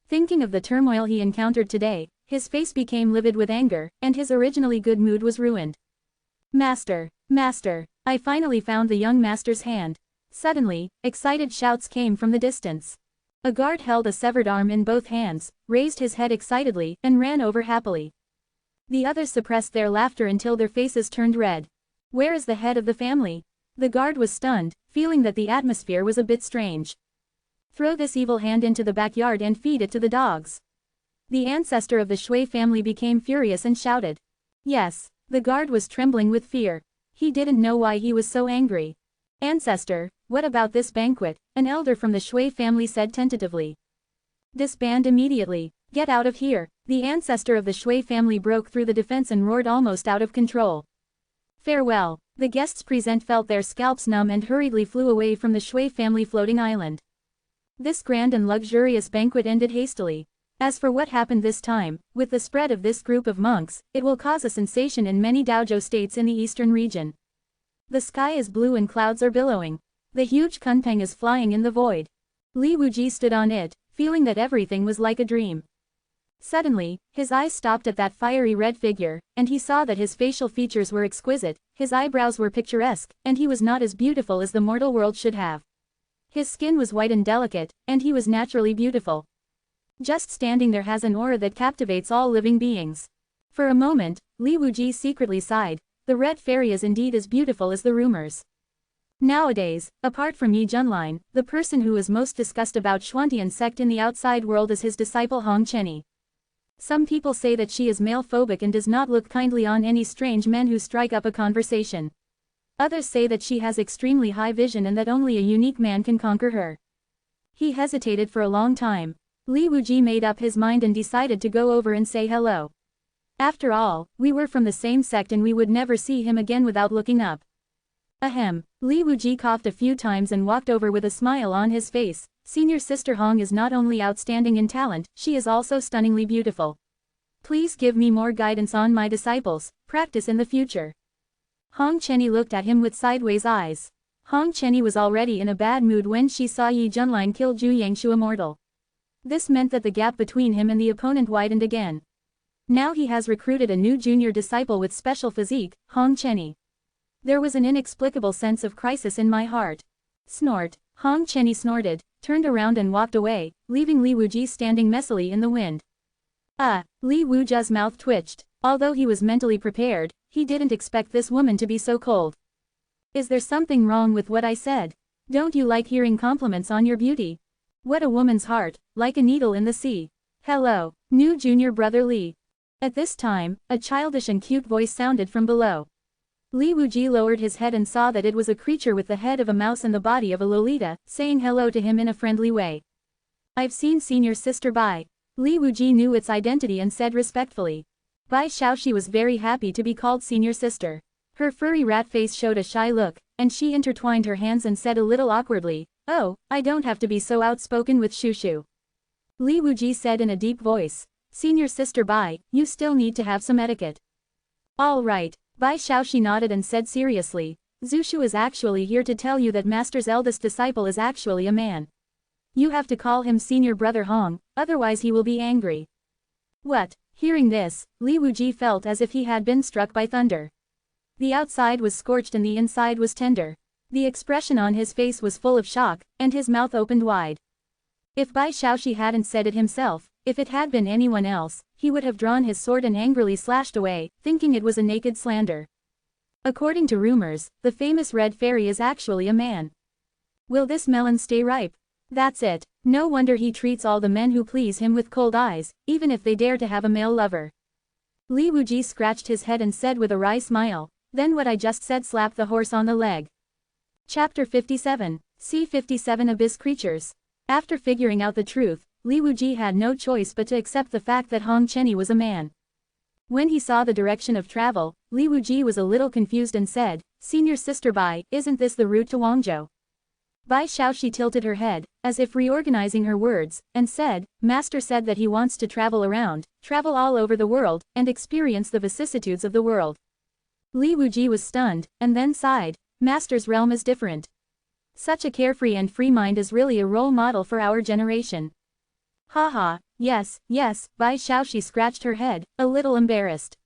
Thinking of the turmoil he encountered today, his face became livid with anger, and his originally good mood was ruined. Master! Master! I finally found the young master's hand. Suddenly, excited shouts came from the distance. A guard held a severed arm in both hands, raised his head excitedly, and ran over happily. The others suppressed their laughter until their faces turned red. Where is the head of the family? The guard was stunned, feeling that the atmosphere was a bit strange. Throw this evil hand into the backyard and feed it to the dogs. The ancestor of the Shui family became furious and shouted. Yes, the guard was trembling with fear. He didn't know why he was so angry. Ancestor, what about this banquet? An elder from the Shui family said tentatively. Disband immediately. Get out of here. The ancestor of the Shui family broke through the defense and roared almost out of control. Farewell. The guests present felt their scalps numb and hurriedly flew away from the Shui family floating island. This grand and luxurious banquet ended hastily. As for what happened this time, with the spread of this group of monks, it will cause a sensation in many dojo states in the eastern region. The sky is blue and clouds are billowing. The huge Kunpeng is flying in the void. Li Wuji stood on it, feeling that everything was like a dream. Suddenly, his eyes stopped at that fiery red figure, and he saw that his facial features were exquisite, his eyebrows were picturesque, and he was not as beautiful as the mortal world should have. His skin was white and delicate, and he was naturally beautiful. Just standing there has an aura that captivates all living beings. For a moment, Li Wuji secretly sighed, the red fairy is indeed as beautiful as the rumors. Nowadays, apart from Yi Junlin, the person who is most discussed about Xuantian sect in the outside world is his disciple Hong Chenny. Some people say that she is male-phobic and does not look kindly on any strange men who strike up a conversation. Others say that she has extremely high vision and that only a unique man can conquer her. He hesitated for a long time. Li Wuji made up his mind and decided to go over and say hello. After all, we were from the same sect and we would never see him again without looking up. Ahem. Li Wuji coughed a few times and walked over with a smile on his face. Senior Sister Hong is not only outstanding in talent, she is also stunningly beautiful. Please give me more guidance on my disciples, practice in the future. Hong Chenny looked at him with sideways eyes. Hong Chenny was already in a bad mood when she saw Yi Junlin kill Zhu Yangshu immortal. This meant that the gap between him and the opponent widened again. Now he has recruited a new junior disciple with special physique, Hong Chenny. There was an inexplicable sense of crisis in my heart. Snort. Hong Chenny snorted, turned around and walked away, leaving Li Wuji standing messily in the wind. Li Wuji's mouth twitched. Although he was mentally prepared, he didn't expect this woman to be so cold. Is there something wrong with what I said? Don't you like hearing compliments on your beauty? What a woman's heart, like a needle in the sea. Hello, new junior brother Li. At this time, a childish and cute voice sounded from below. Li Wuji lowered his head and saw that it was a creature with the head of a mouse and the body of a lolita, saying hello to him in a friendly way. I've seen senior sister Bai. Li Wuji knew its identity and said respectfully. Bai Xiaoxi was very happy to be called senior sister. Her furry rat face showed a shy look, and she intertwined her hands and said a little awkwardly, "Oh, I don't have to be so outspoken with Shushu." Li Wuji said in a deep voice, "Senior sister Bai, you still need to have some etiquette." All right, Bai Xiaoxi nodded and said seriously, "Zushu is actually here to tell you that Master's eldest disciple is actually a man. You have to call him senior brother Hong, otherwise he will be angry." What? Hearing this, Li Wuji felt as if he had been struck by thunder. The outside was scorched and the inside was tender. The expression on his face was full of shock, and his mouth opened wide. If Bai Xiaoxi hadn't said it himself, if it had been anyone else, he would have drawn his sword and angrily slashed away, thinking it was a naked slander. According to rumors, the famous red fairy is actually a man. Will this melon stay ripe? That's it. No wonder he treats all the men who please him with cold eyes, even if they dare to have a male lover. Li Wuji scratched his head and said with a wry smile, "Then what I just said slapped the horse on the leg." Chapter 57. C-57 Abyss Creatures. After figuring out the truth, Li Wuji had no choice but to accept the fact that Hong Chenny was a man. When he saw the direction of travel, Li Wuji was a little confused and said, "Senior sister Bai, isn't this the route to Wangzhou?" Bai Xiaoxi tilted her head, as if reorganizing her words, and said, "Master said that he wants to travel around, travel all over the world, and experience the vicissitudes of the world." Li Wuji was stunned, and then sighed. Master's realm is different. Such a carefree and free mind is really a role model for our generation. Haha, yes, Bai Xiaoxi scratched her head, a little embarrassed.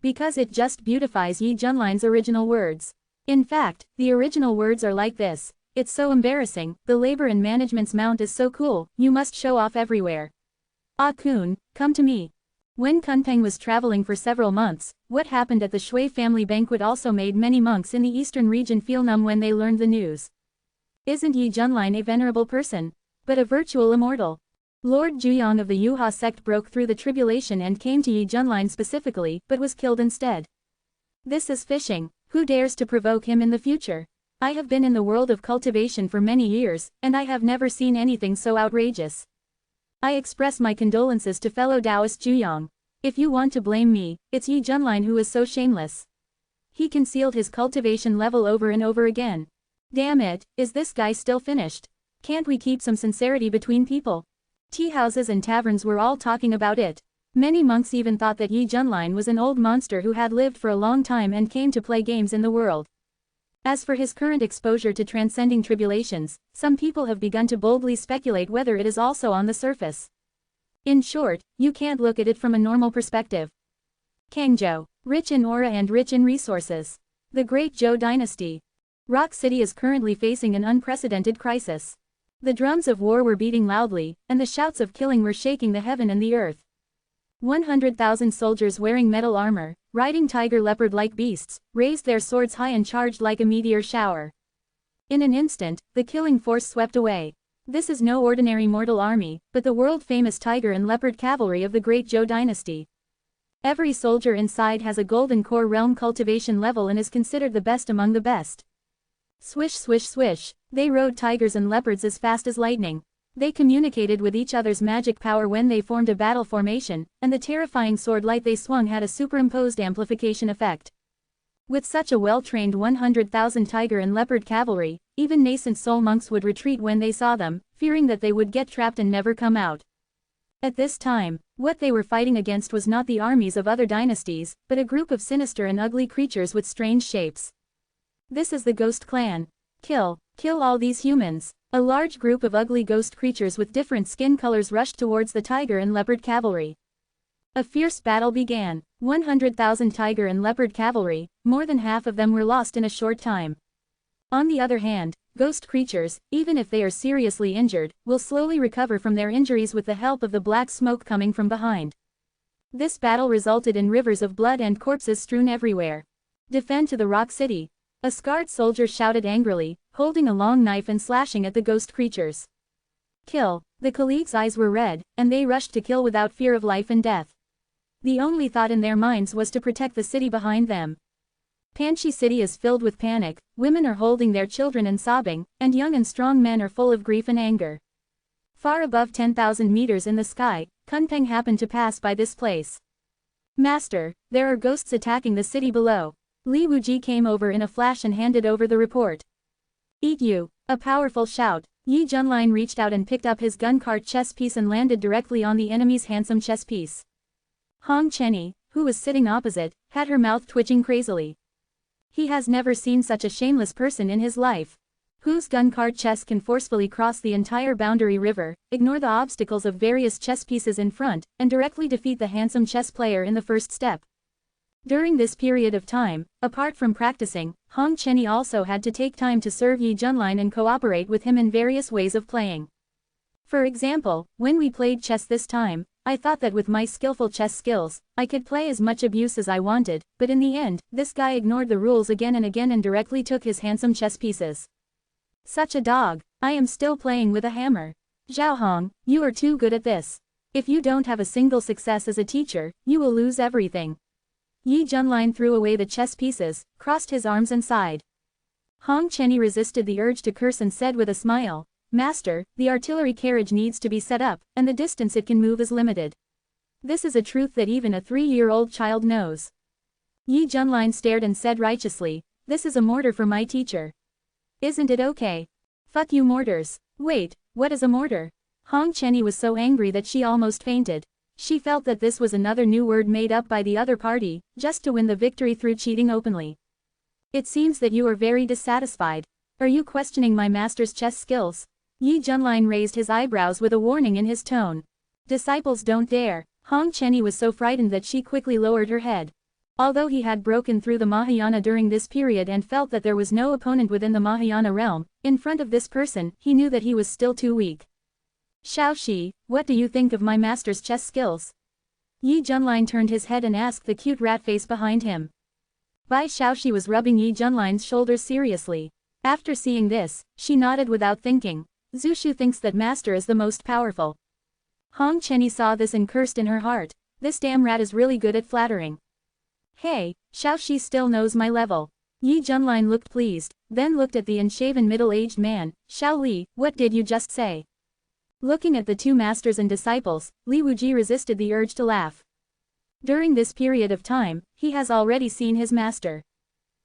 Because it just beautifies Yi Junlin's original words. In fact, the original words are like this: "It's so embarrassing, the labor and management's mount is so cool, you must show off everywhere. Ah Kun, come to me." When Kunpeng was traveling for several months, what happened at the Shui family banquet also made many monks in the eastern region feel numb when they learned the news. Isn't Yi Junlin a venerable person? But a virtual immortal. Lord Juyong of the Yuha sect broke through the tribulation and came to Yi Junlin specifically, but was killed instead. This is fishing. Who dares to provoke him in the future? I have been in the world of cultivation for many years, and I have never seen anything so outrageous. I express my condolences to fellow Taoist Juyong. If you want to blame me, it's Yi Junlin who is so shameless. He concealed his cultivation level over and over again. Damn it, is this guy still finished? Can't we keep some sincerity between people? Tea houses and taverns were all talking about it. Many monks even thought that Yi Junlin was an old monster who had lived for a long time and came to play games in the world. As for his current exposure to transcending tribulations, some people have begun to boldly speculate whether it is also on the surface. In short, you can't look at it from a normal perspective. Kangzhou, rich in aura and rich in resources. The Great Zhou Dynasty. Rock City is currently facing an unprecedented crisis. The drums of war were beating loudly, and the shouts of killing were shaking the heaven and the earth. 100,000 soldiers wearing metal armor, riding tiger leopard-like beasts, raised their swords high and charged like a meteor shower. In an instant, the killing force swept away. This is no ordinary mortal army, but the world-famous tiger and leopard cavalry of the Great Zhou Dynasty. Every soldier inside has a golden core realm cultivation level and is considered the best among the best. Swish swish swish, they rode tigers and leopards as fast as lightning. They communicated with each other's magic power when they formed a battle formation, and the terrifying sword light they swung had a superimposed amplification effect. With such a well-trained 100,000 tiger and leopard cavalry, even nascent soul monks would retreat when they saw them, fearing that they would get trapped and never come out. At this time, what they were fighting against was not the armies of other dynasties, but a group of sinister and ugly creatures with strange shapes. This is the Ghost Clan. Kill all these humans. A large group of ugly ghost creatures with different skin colors rushed towards the tiger and leopard cavalry. A fierce battle began. 100,000 tiger and leopard cavalry, more than half of them were lost in a short time. On the other hand, ghost creatures, even if they are seriously injured, will slowly recover from their injuries with the help of the black smoke coming from behind. This battle resulted in rivers of blood and corpses strewn everywhere. Defend to the Rock City. A scarred soldier shouted angrily, holding a long knife and slashing at the ghost creatures. Kill. The colleagues' eyes were red, and they rushed to kill without fear of life and death. The only thought in their minds was to protect the city behind them. Panchi City is filled with panic, women are holding their children and sobbing, and young and strong men are full of grief and anger. Far above 10,000 meters in the sky, Kunpeng happened to pass by this place. Master, there are ghosts attacking the city below. Li Wuji came over in a flash and handed over the report. Eat you! A powerful shout. Yi Junlin reached out and picked up his gun cart chess piece and landed directly on the enemy's handsome chess piece. Hong Chenny, who was sitting opposite, had her mouth twitching crazily. He has never seen such a shameless person in his life. Whose gun cart chess can forcefully cross the entire boundary river, ignore the obstacles of various chess pieces in front, and directly defeat the handsome chess player in the first step. During this period of time, apart from practicing, Hong Chenny also had to take time to serve Yi Junlin and cooperate with him in various ways of playing. For example, when we played chess this time, I thought that with my skillful chess skills, I could play as much abuse as I wanted, but in the end, this guy ignored the rules again and directly took his handsome chess pieces. Such a dog. I am still playing with a hammer. Zhao Hong, you are too good at this. If you don't have a single success as a teacher, you will lose everything. Yi Junlin threw away the chess pieces, crossed his arms and sighed. Hong Chenny resisted the urge to curse and said with a smile, Master, the artillery carriage needs to be set up, and the distance it can move is limited. This is a truth that even a 3-year-old child knows. Yi Junlin stared and said righteously, this is a mortar for my teacher. Isn't it okay? Fuck you mortars. Wait, what is a mortar? Hong Chenny was so angry that she almost fainted. She felt that this was another new word made up by the other party, just to win the victory through cheating openly. It seems that you are very dissatisfied. Are you questioning my master's chess skills? Yi Junlin raised his eyebrows with a warning in his tone. Disciples don't dare. Hong Chenny was so frightened that she quickly lowered her head. Although he had broken through the Mahayana during this period and felt that there was no opponent within the Mahayana realm, in front of this person, he knew that he was still too weak. Xiaoxi, what do you think of my master's chess skills? Yi Junlin turned his head and asked the cute rat face behind him. Bai Xiaoxi was rubbing Yi Junlin's shoulders seriously. After seeing this, she nodded without thinking. Zushu thinks that master is the most powerful. Hong Chenny saw this and cursed in her heart. This damn rat is really good at flattering. Hey, Xiaoxi still knows my level. Yi Junlin looked pleased, then looked at the unshaven middle-aged man. Xiao Li, what did you just say? Looking at the two masters and disciples, Li Wuji resisted the urge to laugh. During this period of time, he has already seen his master.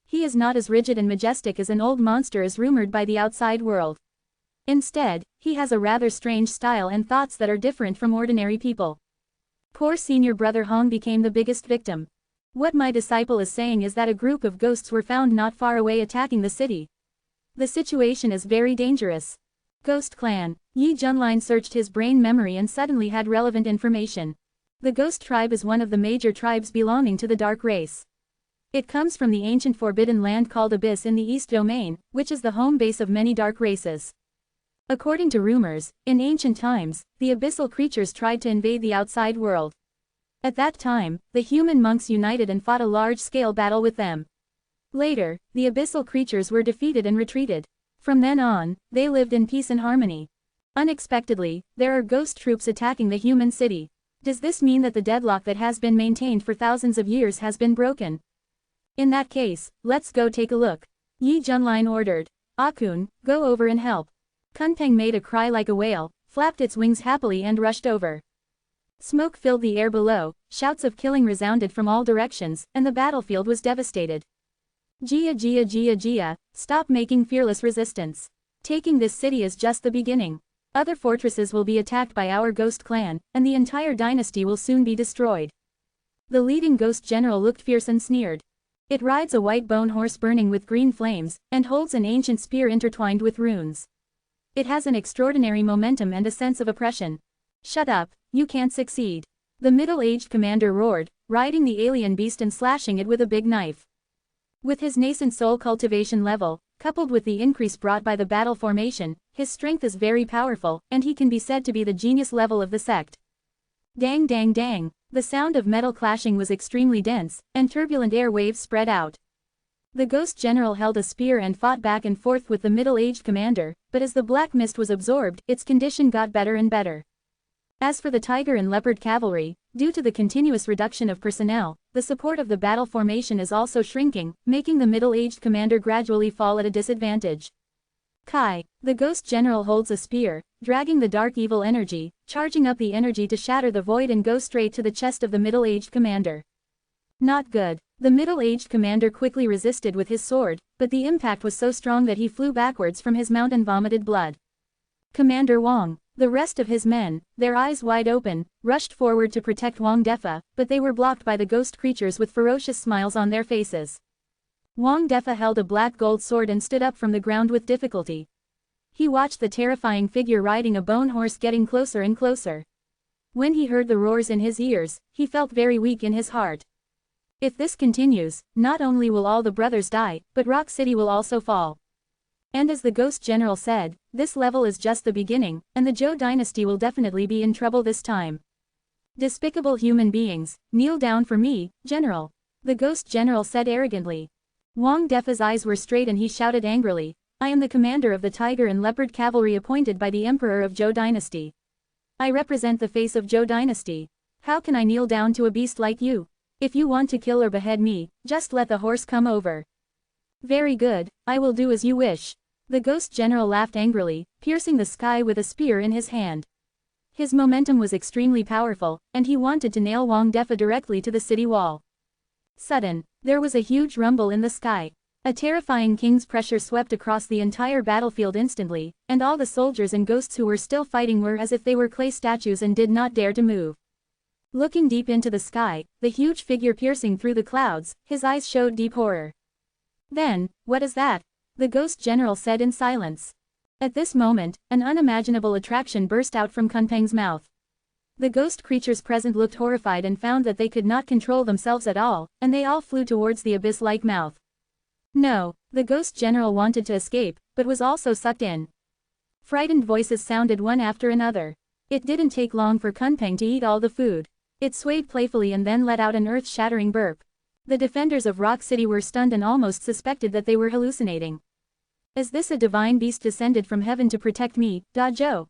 He is not as rigid and majestic as an old monster as rumored by the outside world. Instead, he has a rather strange style and thoughts that are different from ordinary people. Poor senior brother Hong became the biggest victim. What my disciple is saying is that a group of ghosts were found not far away attacking the city. The situation is very dangerous. Ghost Clan. Yi Junlin searched his brain memory and suddenly had relevant information. The Ghost Tribe is one of the major tribes belonging to the Dark Race. It comes from the ancient forbidden land called Abyss in the East Domain, which is the home base of many dark races. According to rumors, in ancient times, the abyssal creatures tried to invade the outside world. At that time, the human monks united and fought a large-scale battle with them. Later, the abyssal creatures were defeated and retreated. From then on, they lived in peace and harmony. Unexpectedly, there are ghost troops attacking the human city. Does this mean that the deadlock that has been maintained for thousands of years has been broken? In that case, let's go take a look. Yi Junlin ordered. Akun, go over and help. Kunpeng made a cry like a whale, flapped its wings happily and rushed over. Smoke filled the air below, shouts of killing resounded from all directions, and the battlefield was devastated. Jia, stop making fearless resistance. Taking this city is just the beginning. Other fortresses will be attacked by our ghost clan, and the entire dynasty will soon be destroyed. The leading ghost general looked fierce and sneered. It rides a white bone horse burning with green flames, and holds an ancient spear intertwined with runes. It has an extraordinary momentum and a sense of oppression. Shut up, you can't succeed. The middle-aged commander roared, riding the alien beast and slashing it with a big knife. With his nascent soul cultivation level, coupled with the increase brought by the battle formation, his strength is very powerful, and he can be said to be the genius level of the sect. Dang dang dang, the sound of metal clashing was extremely dense, and turbulent air waves spread out. The ghost general held a spear and fought back and forth with the middle-aged commander, but as the black mist was absorbed, its condition got better and better. As for the tiger and leopard cavalry, due to the continuous reduction of personnel, the support of the battle formation is also shrinking, making the middle-aged commander gradually fall at a disadvantage. Kai, the ghost general holds a spear, dragging the dark evil energy, charging up the energy to shatter the void and go straight to the chest of the middle-aged commander. Not good. The middle-aged commander quickly resisted with his sword, but the impact was so strong that he flew backwards from his mount and vomited blood. Commander Wang, the rest of his men, their eyes wide open, rushed forward to protect Wang Defa, but they were blocked by the ghost creatures with ferocious smiles on their faces. Wang Defa held a black gold sword and stood up from the ground with difficulty. He watched the terrifying figure riding a bone horse getting closer and closer. When he heard the roars in his ears, he felt very weak in his heart. If this continues, not only will all the brothers die, but Rock City will also fall. And as the ghost general said, this level is just the beginning, and the Zhou dynasty will definitely be in trouble this time. Despicable human beings, kneel down for me, general. The ghost general said arrogantly. Wang Defa's eyes were straight and he shouted angrily, I am the commander of the tiger and leopard cavalry appointed by the emperor of Zhou dynasty. I represent the face of Zhou dynasty. How can I kneel down to a beast like you? If you want to kill or behead me, just let the horse come over. Very good, I will do as you wish. The ghost general laughed angrily, piercing the sky with a spear in his hand. His momentum was extremely powerful, and he wanted to nail Wang Defa directly to the city wall. Sudden, there was a huge rumble in the sky. A terrifying king's pressure swept across the entire battlefield instantly, and all the soldiers and ghosts who were still fighting were as if they were clay statues and did not dare to move. Looking deep into the sky, the huge figure piercing through the clouds, his eyes showed deep horror. Then, what is that? The ghost general said in silence. At this moment, an unimaginable attraction burst out from Kunpeng's mouth. The ghost creatures present looked horrified and found that they could not control themselves at all, and they all flew towards the abyss-like mouth. No, the ghost general wanted to escape, but was also sucked in. Frightened voices sounded one after another. It didn't take long for Kunpeng to eat all the food. It swayed playfully and then let out an earth-shattering burp. The defenders of Rock City were stunned and almost suspected that they were hallucinating. Is this a divine beast descended from heaven to protect me, Da Zhou?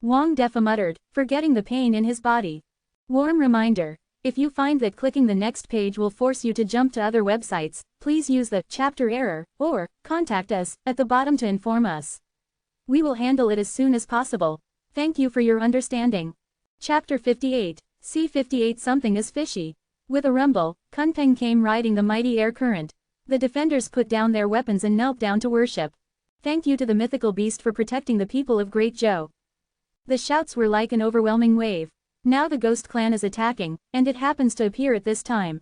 Wang Defa muttered, forgetting the pain in his body. Warm reminder. If you find that clicking the next page will force you to jump to other websites, please use the chapter error, or contact us at the bottom to inform us. We will handle it as soon as possible. Thank you for your understanding. Chapter 58. C-58 Something is fishy. With a rumble, Kunpeng came riding the mighty air current. The defenders put down their weapons and knelt down to worship. Thank you to the mythical beast for protecting the people of Great Zhou. The shouts were like an overwhelming wave. Now the ghost clan is attacking, and it happens to appear at this time.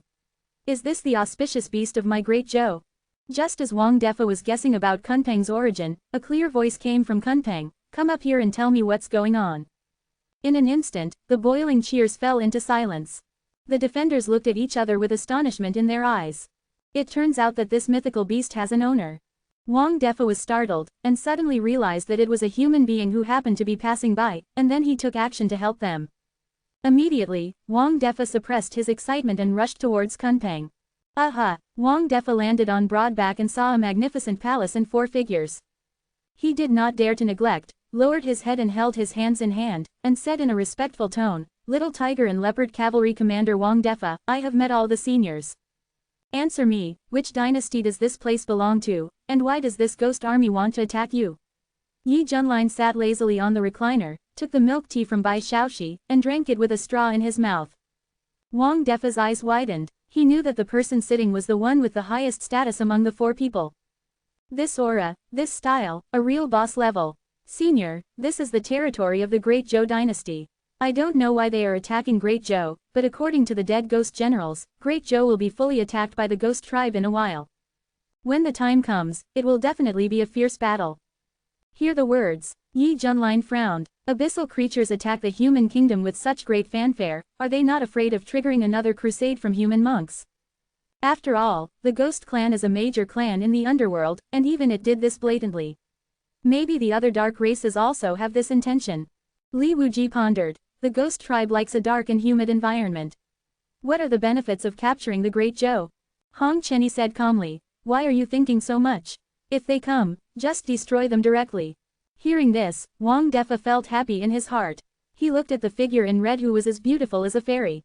Is this the auspicious beast of my Great Zhou? Just as Wang Defa was guessing about Kunpeng's origin, a clear voice came from Kunpeng, come up here and tell me what's going on. In an instant, the boiling cheers fell into silence. The defenders looked at each other with astonishment in their eyes. It turns out that this mythical beast has an owner. Wang Defa was startled, and suddenly realized that it was a human being who happened to be passing by, and then he took action to help them. Immediately, Wang Defa suppressed his excitement and rushed towards Kunpeng. Aha! Wang Defa landed on broad back and saw a magnificent palace and 4 figures. He did not dare to neglect, lowered his head and held his hands in hand, and said in a respectful tone, Little Tiger and Leopard Cavalry Commander Wang Defa, I have met all the seniors. Answer me, which dynasty does this place belong to, and why does this ghost army want to attack you? Yi Junlin sat lazily on the recliner, took the milk tea from Bai Shaoxi, and drank it with a straw in his mouth. Wang Defa's eyes widened. He knew that the person sitting was the one with the highest status among the 4 people. This aura, this style, a real boss level. Senior, this is the territory of the Great Zhou dynasty. I don't know why they are attacking Great Zhou, but according to the dead ghost generals, Great Joe will be fully attacked by the ghost tribe in a while. When the time comes, it will definitely be a fierce battle. Hear the words. Yi Junlin frowned. Abyssal creatures attack the human kingdom with such great fanfare, are they not afraid of triggering another crusade from human monks? After all, the Ghost Clan is a major clan in the underworld, and even it did this blatantly. Maybe the other dark races also have this intention. Li Wuji pondered. The ghost tribe likes a dark and humid environment. What are the benefits of capturing the Great Joe? Hong Chenny said calmly. Why are you thinking so much? If they come, just destroy them directly. Hearing this, Wang Defa felt happy in his heart. He looked at the figure in red who was as beautiful as a fairy.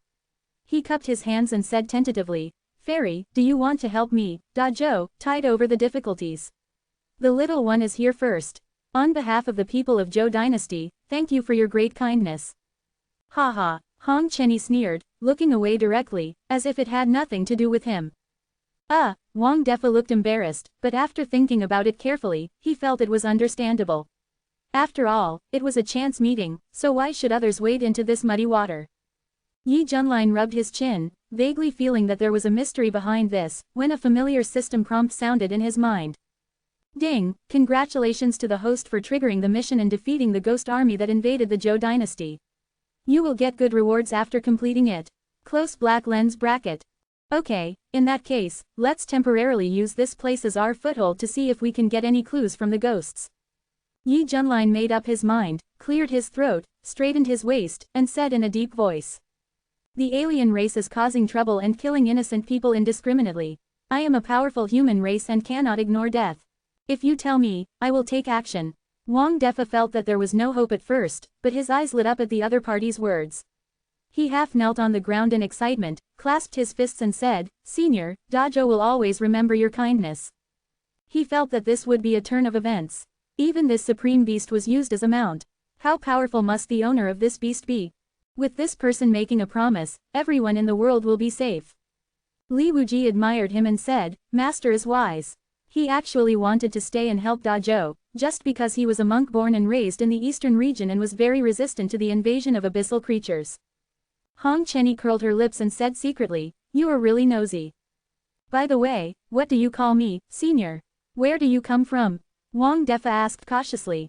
He cupped his hands and said tentatively, Fairy, do you want to help me? Da Zhou tide over the difficulties. The little one is here first. On behalf of the people of Zhou dynasty, thank you for your great kindness. Ha ha, Hong Chenny sneered, looking away directly, as if it had nothing to do with him. Wang Defa looked embarrassed, but after thinking about it carefully, he felt it was understandable. After all, it was a chance meeting, so why should others wade into this muddy water? Yi Junlin rubbed his chin, vaguely feeling that there was a mystery behind this, when a familiar system prompt sounded in his mind. Ding, congratulations to the host for triggering the mission and defeating the ghost army that invaded the Zhou dynasty. You will get good rewards after completing it. Close black lens bracket. Okay, in that case, let's temporarily use this place as our foothold to see if we can get any clues from the ghosts. Yi Junlin made up his mind, cleared his throat, straightened his waist, and said in a deep voice. The alien race is causing trouble and killing innocent people indiscriminately. I am a powerful human race and cannot ignore death. If you tell me, I will take action. Wang Defa felt that there was no hope at first, but his eyes lit up at the other party's words. He half knelt on the ground in excitement, clasped his fists and said, Senior, Da Zhou will always remember your kindness. He felt that this would be a turn of events. Even this supreme beast was used as a mount. How powerful must the owner of this beast be? With this person making a promise, everyone in the world will be safe. Li Wuji admired him and said, Master is wise. He actually wanted to stay and help Da Zhou, just because he was a monk born and raised in the eastern region and was very resistant to the invasion of abyssal creatures. Hong Chenny curled her lips and said secretly, You are really nosy. By the way, what do you call me, Senior? Where do you come from? Wang Defa asked cautiously.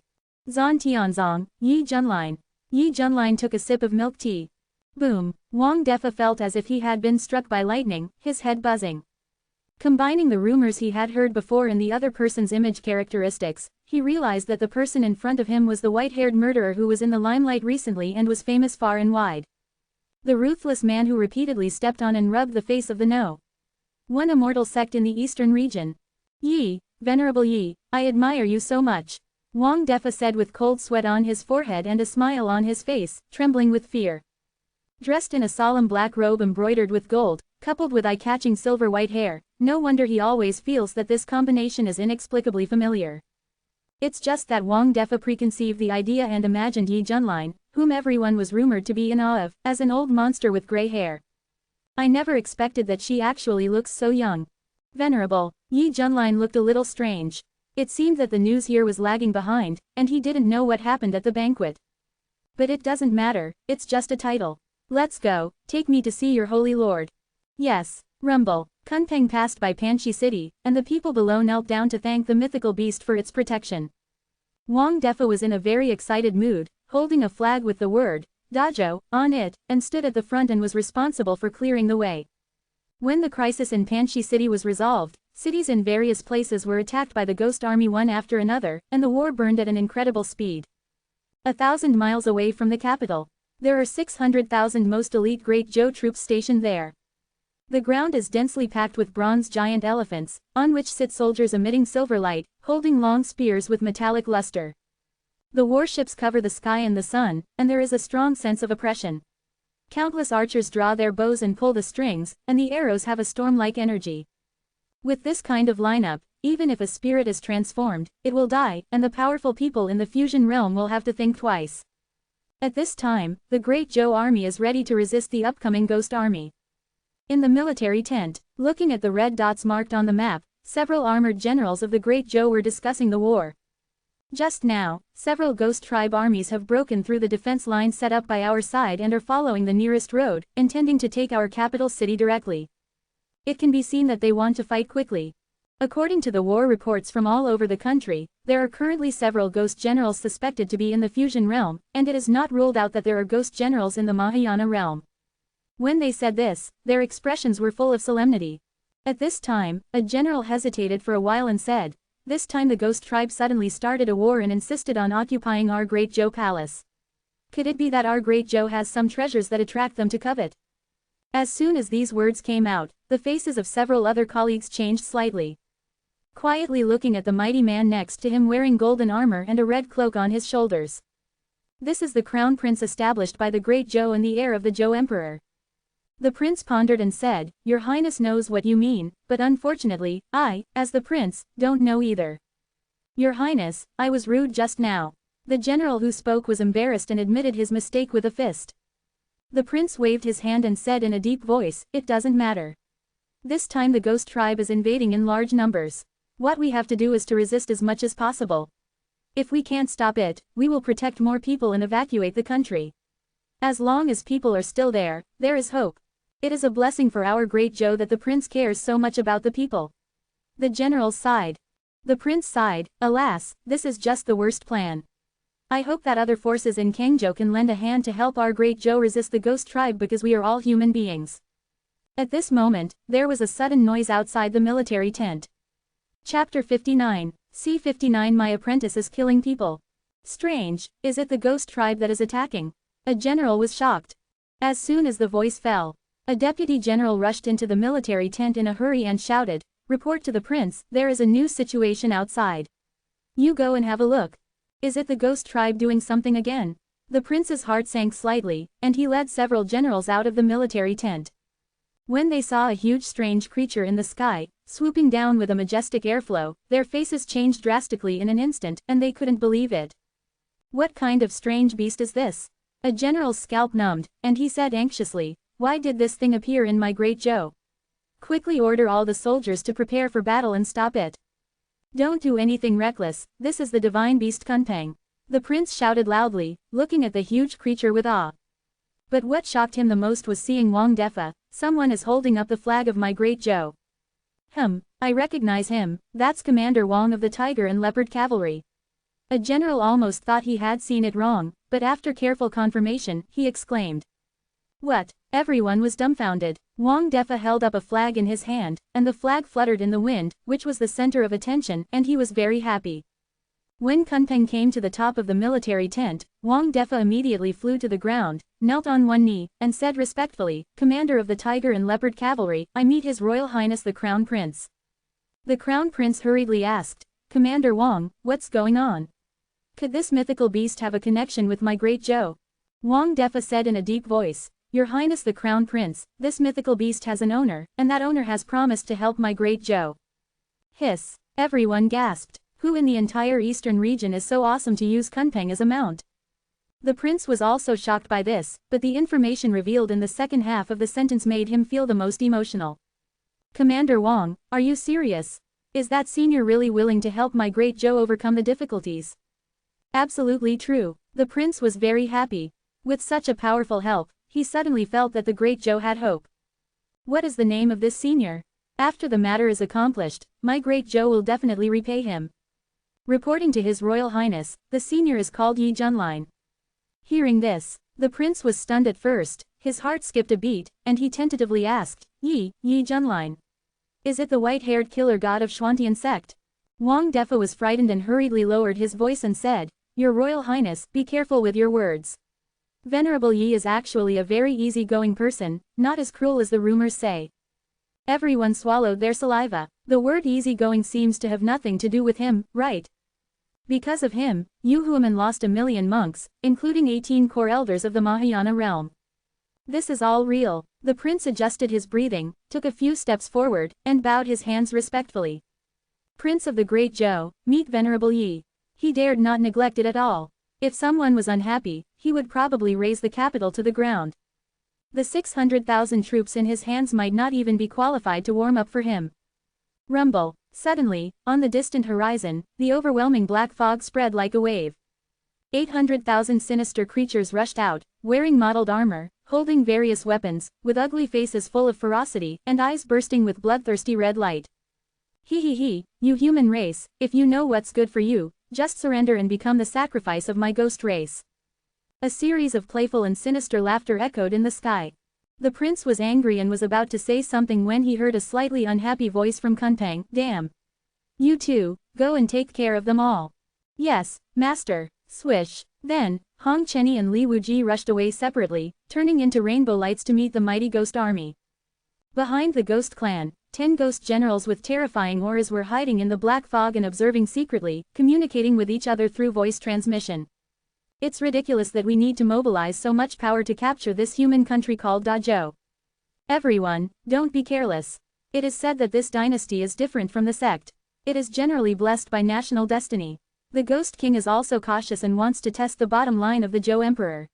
Zan Tianzong, Yi Junlin. Yi Junlin took a sip of milk tea. Boom, Wang Defa felt as if he had been struck by lightning, his head buzzing. Combining the rumors he had heard before and the other person's image characteristics, he realized that the person in front of him was the white-haired murderer who was in the limelight recently and was famous far and wide. The ruthless man who repeatedly stepped on and rubbed the face of the No. One immortal sect in the eastern region. Yi, Venerable Yi, I admire you so much. Wang Defa said with cold sweat on his forehead and a smile on his face, trembling with fear. Dressed in a solemn black robe embroidered with gold, coupled with eye-catching silver white hair, no wonder he always feels that this combination is inexplicably familiar. It's just that Wang Defa preconceived the idea and imagined Yi Junlin, whom everyone was rumored to be in awe of, as an old monster with gray hair. I never expected that she actually looks so young. Venerable, Yi Junlin looked a little strange. It seemed that the news here was lagging behind, and he didn't know what happened at the banquet. But it doesn't matter, it's just a title. Let's go, take me to see your holy lord. Yes, rumble. Kunpeng passed by Panchi City, and the people below knelt down to thank the mythical beast for its protection. Wang Defa was in a very excited mood, holding a flag with the word, Da Zhou, on it, and stood at the front and was responsible for clearing the way. When the crisis in Panchi City was resolved, cities in various places were attacked by the ghost army one after another, and the war burned at an incredible speed. 1,000 miles away from the capital, there are 600,000 most elite Great Zhou troops stationed there. The ground is densely packed with bronze giant elephants, on which sit soldiers emitting silver light, holding long spears with metallic luster. The warships cover the sky and the sun, and there is a strong sense of oppression. Countless archers draw their bows and pull the strings, and the arrows have a storm-like energy. With this kind of lineup, even if a spirit is transformed, it will die, and the powerful people in the fusion realm will have to think twice. At this time, the Great Zhou army is ready to resist the upcoming ghost army. In the military tent, looking at the red dots marked on the map, several armored generals of the Great Zhou were discussing the war. Just now, several ghost tribe armies have broken through the defense lines set up by our side and are following the nearest road, intending to take our capital city directly. It can be seen that they want to fight quickly. According to the war reports from all over the country, there are currently several ghost generals suspected to be in the fusion realm, and it is not ruled out that there are ghost generals in the Mahayana realm. When they said this, their expressions were full of solemnity. At this time, a general hesitated for a while and said, "This time the ghost tribe suddenly started a war and insisted on occupying our Great Joe Palace. Could it be that our Great Joe has some treasures that attract them to covet?" As soon as these words came out, the faces of several other colleagues changed slightly. Quietly looking at the mighty man next to him wearing golden armor and a red cloak on his shoulders. This is the crown prince established by the Great Joe and the heir of the Joe Emperor. The prince pondered and said, "Your Highness knows what you mean, but unfortunately, I, as the prince, don't know either. Your Highness, I was rude just now." The general who spoke was embarrassed and admitted his mistake with a fist. The prince waved his hand and said in a deep voice, "It doesn't matter. This time the ghost tribe is invading in large numbers. What we have to do is to resist as much as possible. If we can't stop it, we will protect more people and evacuate the country. As long as people are still there, there is hope. It is a blessing for our Great Joe that the prince cares so much about the people." The generals sighed. The prince sighed, "Alas, this is just the worst plan. I hope that other forces in Kangjo can lend a hand to help our Great Joe resist the ghost tribe because we are all human beings." At this moment, there was a sudden noise outside the military tent. Chapter 59, C-59 My apprentice is killing people. Strange, is it the ghost tribe that is attacking? A general was shocked. As soon as the voice fell, a deputy general rushed into the military tent in a hurry and shouted, "Report to the prince, there is a new situation outside. You go and have a look. Is it the ghost tribe doing something again?" The prince's heart sank slightly, and he led several generals out of the military tent. When they saw a huge strange creature in the sky, swooping down with a majestic airflow, their faces changed drastically in an instant, and they couldn't believe it. "What kind of strange beast is this?" A general's scalp numbed, and he said anxiously, "Why did this thing appear in my Great Joe? Quickly order all the soldiers to prepare for battle and stop it. Don't do anything reckless, this is the divine beast Kunpeng." The prince shouted loudly, looking at the huge creature with awe. But what shocked him the most was seeing Wang Defa. "Someone is holding up the flag of my Great Joe. I recognize him, that's Commander Wang of the Tiger and Leopard Cavalry." A general almost thought he had seen it wrong, but after careful confirmation, he exclaimed. "What?" Everyone was dumbfounded. Wang Defa held up a flag in his hand, and the flag fluttered in the wind, which was the center of attention, and he was very happy. When Kunpeng came to the top of the military tent, Wang Defa immediately flew to the ground, knelt on one knee, and said respectfully, "Commander of the Tiger and Leopard Cavalry, I meet His Royal Highness the Crown Prince." The Crown Prince hurriedly asked, "Commander Wang, what's going on? Could this mythical beast have a connection with my Great Joe?" Wang Defa said in a deep voice, "Your Highness the Crown Prince, this mythical beast has an owner, and that owner has promised to help my Great Joe." Hiss! Everyone gasped. Who in the entire eastern region is so awesome to use Kunpeng as a mount? The prince was also shocked by this, but the information revealed in the second half of the sentence made him feel the most emotional. "Commander Wang, are you serious? Is that senior really willing to help my Great Joe overcome the difficulties?" Absolutely true. The prince was very happy. With such a powerful help, he suddenly felt that the Great Joe had hope. "What is the name of this senior? After the matter is accomplished, my Great Joe will definitely repay him." Reporting to His Royal Highness, the senior is called Yi Junlin. Hearing this, the prince was stunned at first, his heart skipped a beat, and he tentatively asked, Yi Junlin. Is it the white-haired killer god of Xuantian sect?" Wang Defa was frightened and hurriedly lowered his voice and said, "Your Royal Highness, be careful with your words. Venerable Yi is actually a very easy-going person, not as cruel as the rumors say." Everyone swallowed their saliva. The word easygoing seems to have nothing to do with him, right? Because of him, Yu Huaman lost 1,000,000 monks, including 18 core elders of the Mahayana realm. This is all real. The prince adjusted his breathing, took a few steps forward, and bowed his hands respectfully. "Prince of the Great Joe, meet Venerable Yi." He dared not neglect it at all. If someone was unhappy, he would probably raze the capital to the ground. The 600,000 troops in his hands might not even be qualified to warm up for him. Rumble. Suddenly, on the distant horizon, the overwhelming black fog spread like a wave. 800,000 sinister creatures rushed out, wearing mottled armor, holding various weapons, with ugly faces full of ferocity, and eyes bursting with bloodthirsty red light. He, you human race, if you know what's good for you, just surrender and become the sacrifice of my ghost race. A series of playful and sinister laughter echoed in the sky. The prince was angry and was about to say something when he heard a slightly unhappy voice from Kunpeng. Damn. You two, go and take care of them all. Yes, master. Swish. Then, Hong Chenny and Li Wuji rushed away separately, turning into rainbow lights to meet the mighty ghost army. Behind the ghost clan, 10 ghost generals with terrifying auras were hiding in the black fog and observing secretly, communicating with each other through voice transmission. It's ridiculous that we need to mobilize so much power to capture this human country called Dazhou. Everyone, don't be careless. It is said that this dynasty is different from the sect. It is generally blessed by national destiny. The Ghost King is also cautious and wants to test the bottom line of the Zhou Emperor.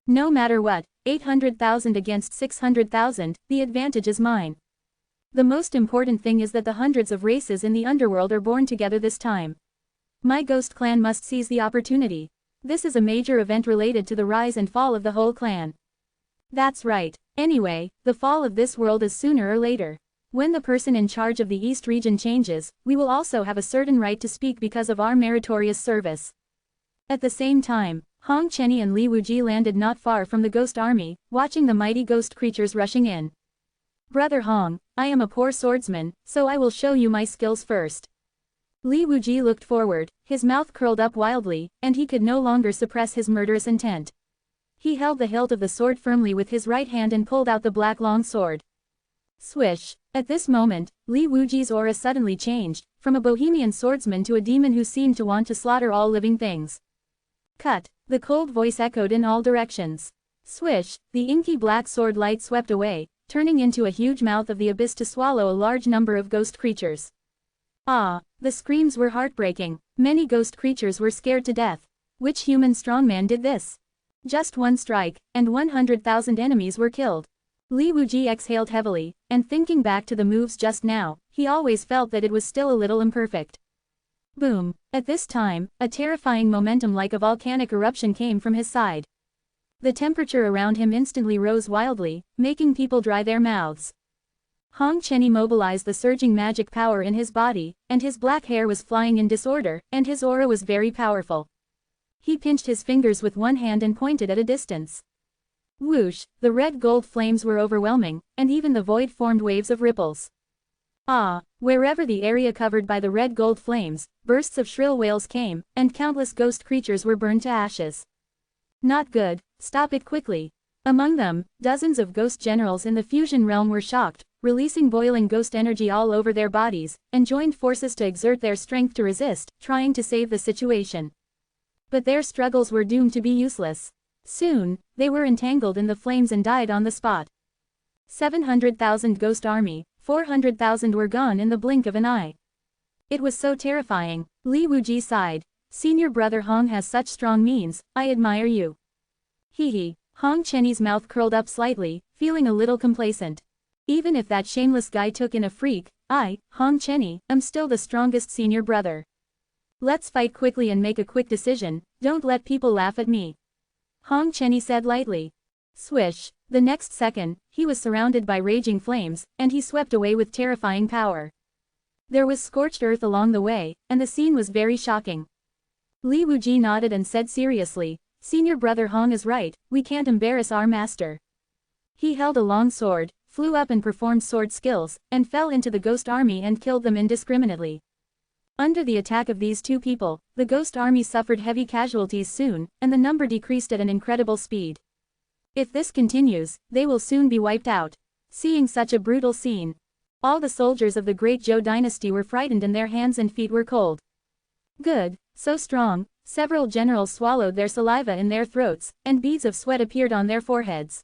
No matter what, 800,000 against 600,000, the advantage is mine. The most important thing is that the hundreds of races in the underworld are born together this time. My ghost clan must seize the opportunity. This is a major event related to the rise and fall of the whole clan. That's right. Anyway, the fall of this world is sooner or later. When the person in charge of the East region changes, we will also have a certain right to speak because of our meritorious service. At the same time, Hong Chenny and Li Wuji landed not far from the ghost army, watching the mighty ghost creatures rushing in. Brother Hong, I am a poor swordsman, so I will show you my skills first. Li Wuji looked forward, his mouth curled up wildly, and he could no longer suppress his murderous intent. He held the hilt of the sword firmly with his right hand and pulled out the black long sword. Swish. At this moment, Li Wuji's aura suddenly changed, from a bohemian swordsman to a demon who seemed to want to slaughter all living things. Cut. The cold voice echoed in all directions. Swish. The inky black sword light swept away, turning into a huge mouth of the abyss to swallow a large number of ghost creatures. Ah, the screams were heartbreaking. Many ghost creatures were scared to death. Which human strongman did this? Just one strike, and 100,000 enemies were killed. Li Wuji exhaled heavily, and thinking back to the moves just now, he always felt that it was still a little imperfect. Boom. At this time, a terrifying momentum like a volcanic eruption came from his side. The temperature around him instantly rose wildly, making people dry their mouths. Hong Chenny mobilized the surging magic power in his body, and his black hair was flying in disorder, and his aura was very powerful. He pinched his fingers with one hand and pointed at a distance. Whoosh, the red gold flames were overwhelming, and even the void formed waves of ripples. Ah, wherever the area covered by the red gold flames, bursts of shrill wails came, and countless ghost creatures were burned to ashes. Not good, stop it quickly. Among them, dozens of ghost generals in the fusion realm were shocked, releasing boiling ghost energy all over their bodies, and joined forces to exert their strength to resist, trying to save the situation. But their struggles were doomed to be useless. Soon, they were entangled in the flames and died on the spot. 700,000 ghost army, 400,000 were gone in the blink of an eye. It was so terrifying. Li Wuji sighed. Senior brother Hong has such strong means, I admire you. Hee. Hong Chenny's mouth curled up slightly, feeling a little complacent. Even if that shameless guy took in a freak, I, Hong Chenny, am still the strongest senior brother. Let's fight quickly and make a quick decision, don't let people laugh at me. Hong Chenny said lightly. Swish. The next second, he was surrounded by raging flames, and he swept away with terrifying power. There was scorched earth along the way, and the scene was very shocking. Li Wuji nodded and said seriously, Senior brother Hong is right, we can't embarrass our master. He held a long sword, flew up and performed sword skills, and fell into the ghost army and killed them indiscriminately. Under the attack of these two people, the ghost army suffered heavy casualties soon, and the number decreased at an incredible speed. If this continues, they will soon be wiped out. Seeing such a brutal scene, all the soldiers of the great Zhou dynasty were frightened and their hands and feet were cold. Good, so strong, several generals swallowed their saliva in their throats, and beads of sweat appeared on their foreheads.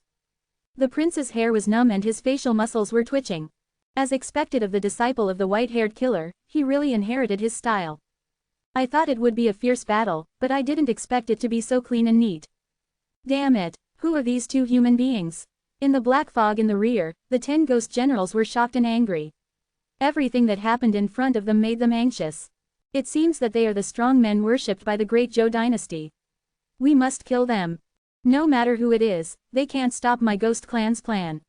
The prince's hair was numb and his facial muscles were twitching. As expected of the disciple of the white-haired killer, he really inherited his style. I thought it would be a fierce battle, but I didn't expect it to be so clean and neat. Damn it, who are these two human beings? In the black fog in the rear, the 10 ghost generals were shocked and angry. Everything that happened in front of them made them anxious. It seems that they are the strong men worshipped by the great Zhou dynasty. We must kill them. No matter who it is, they can't stop my ghost clan's plan.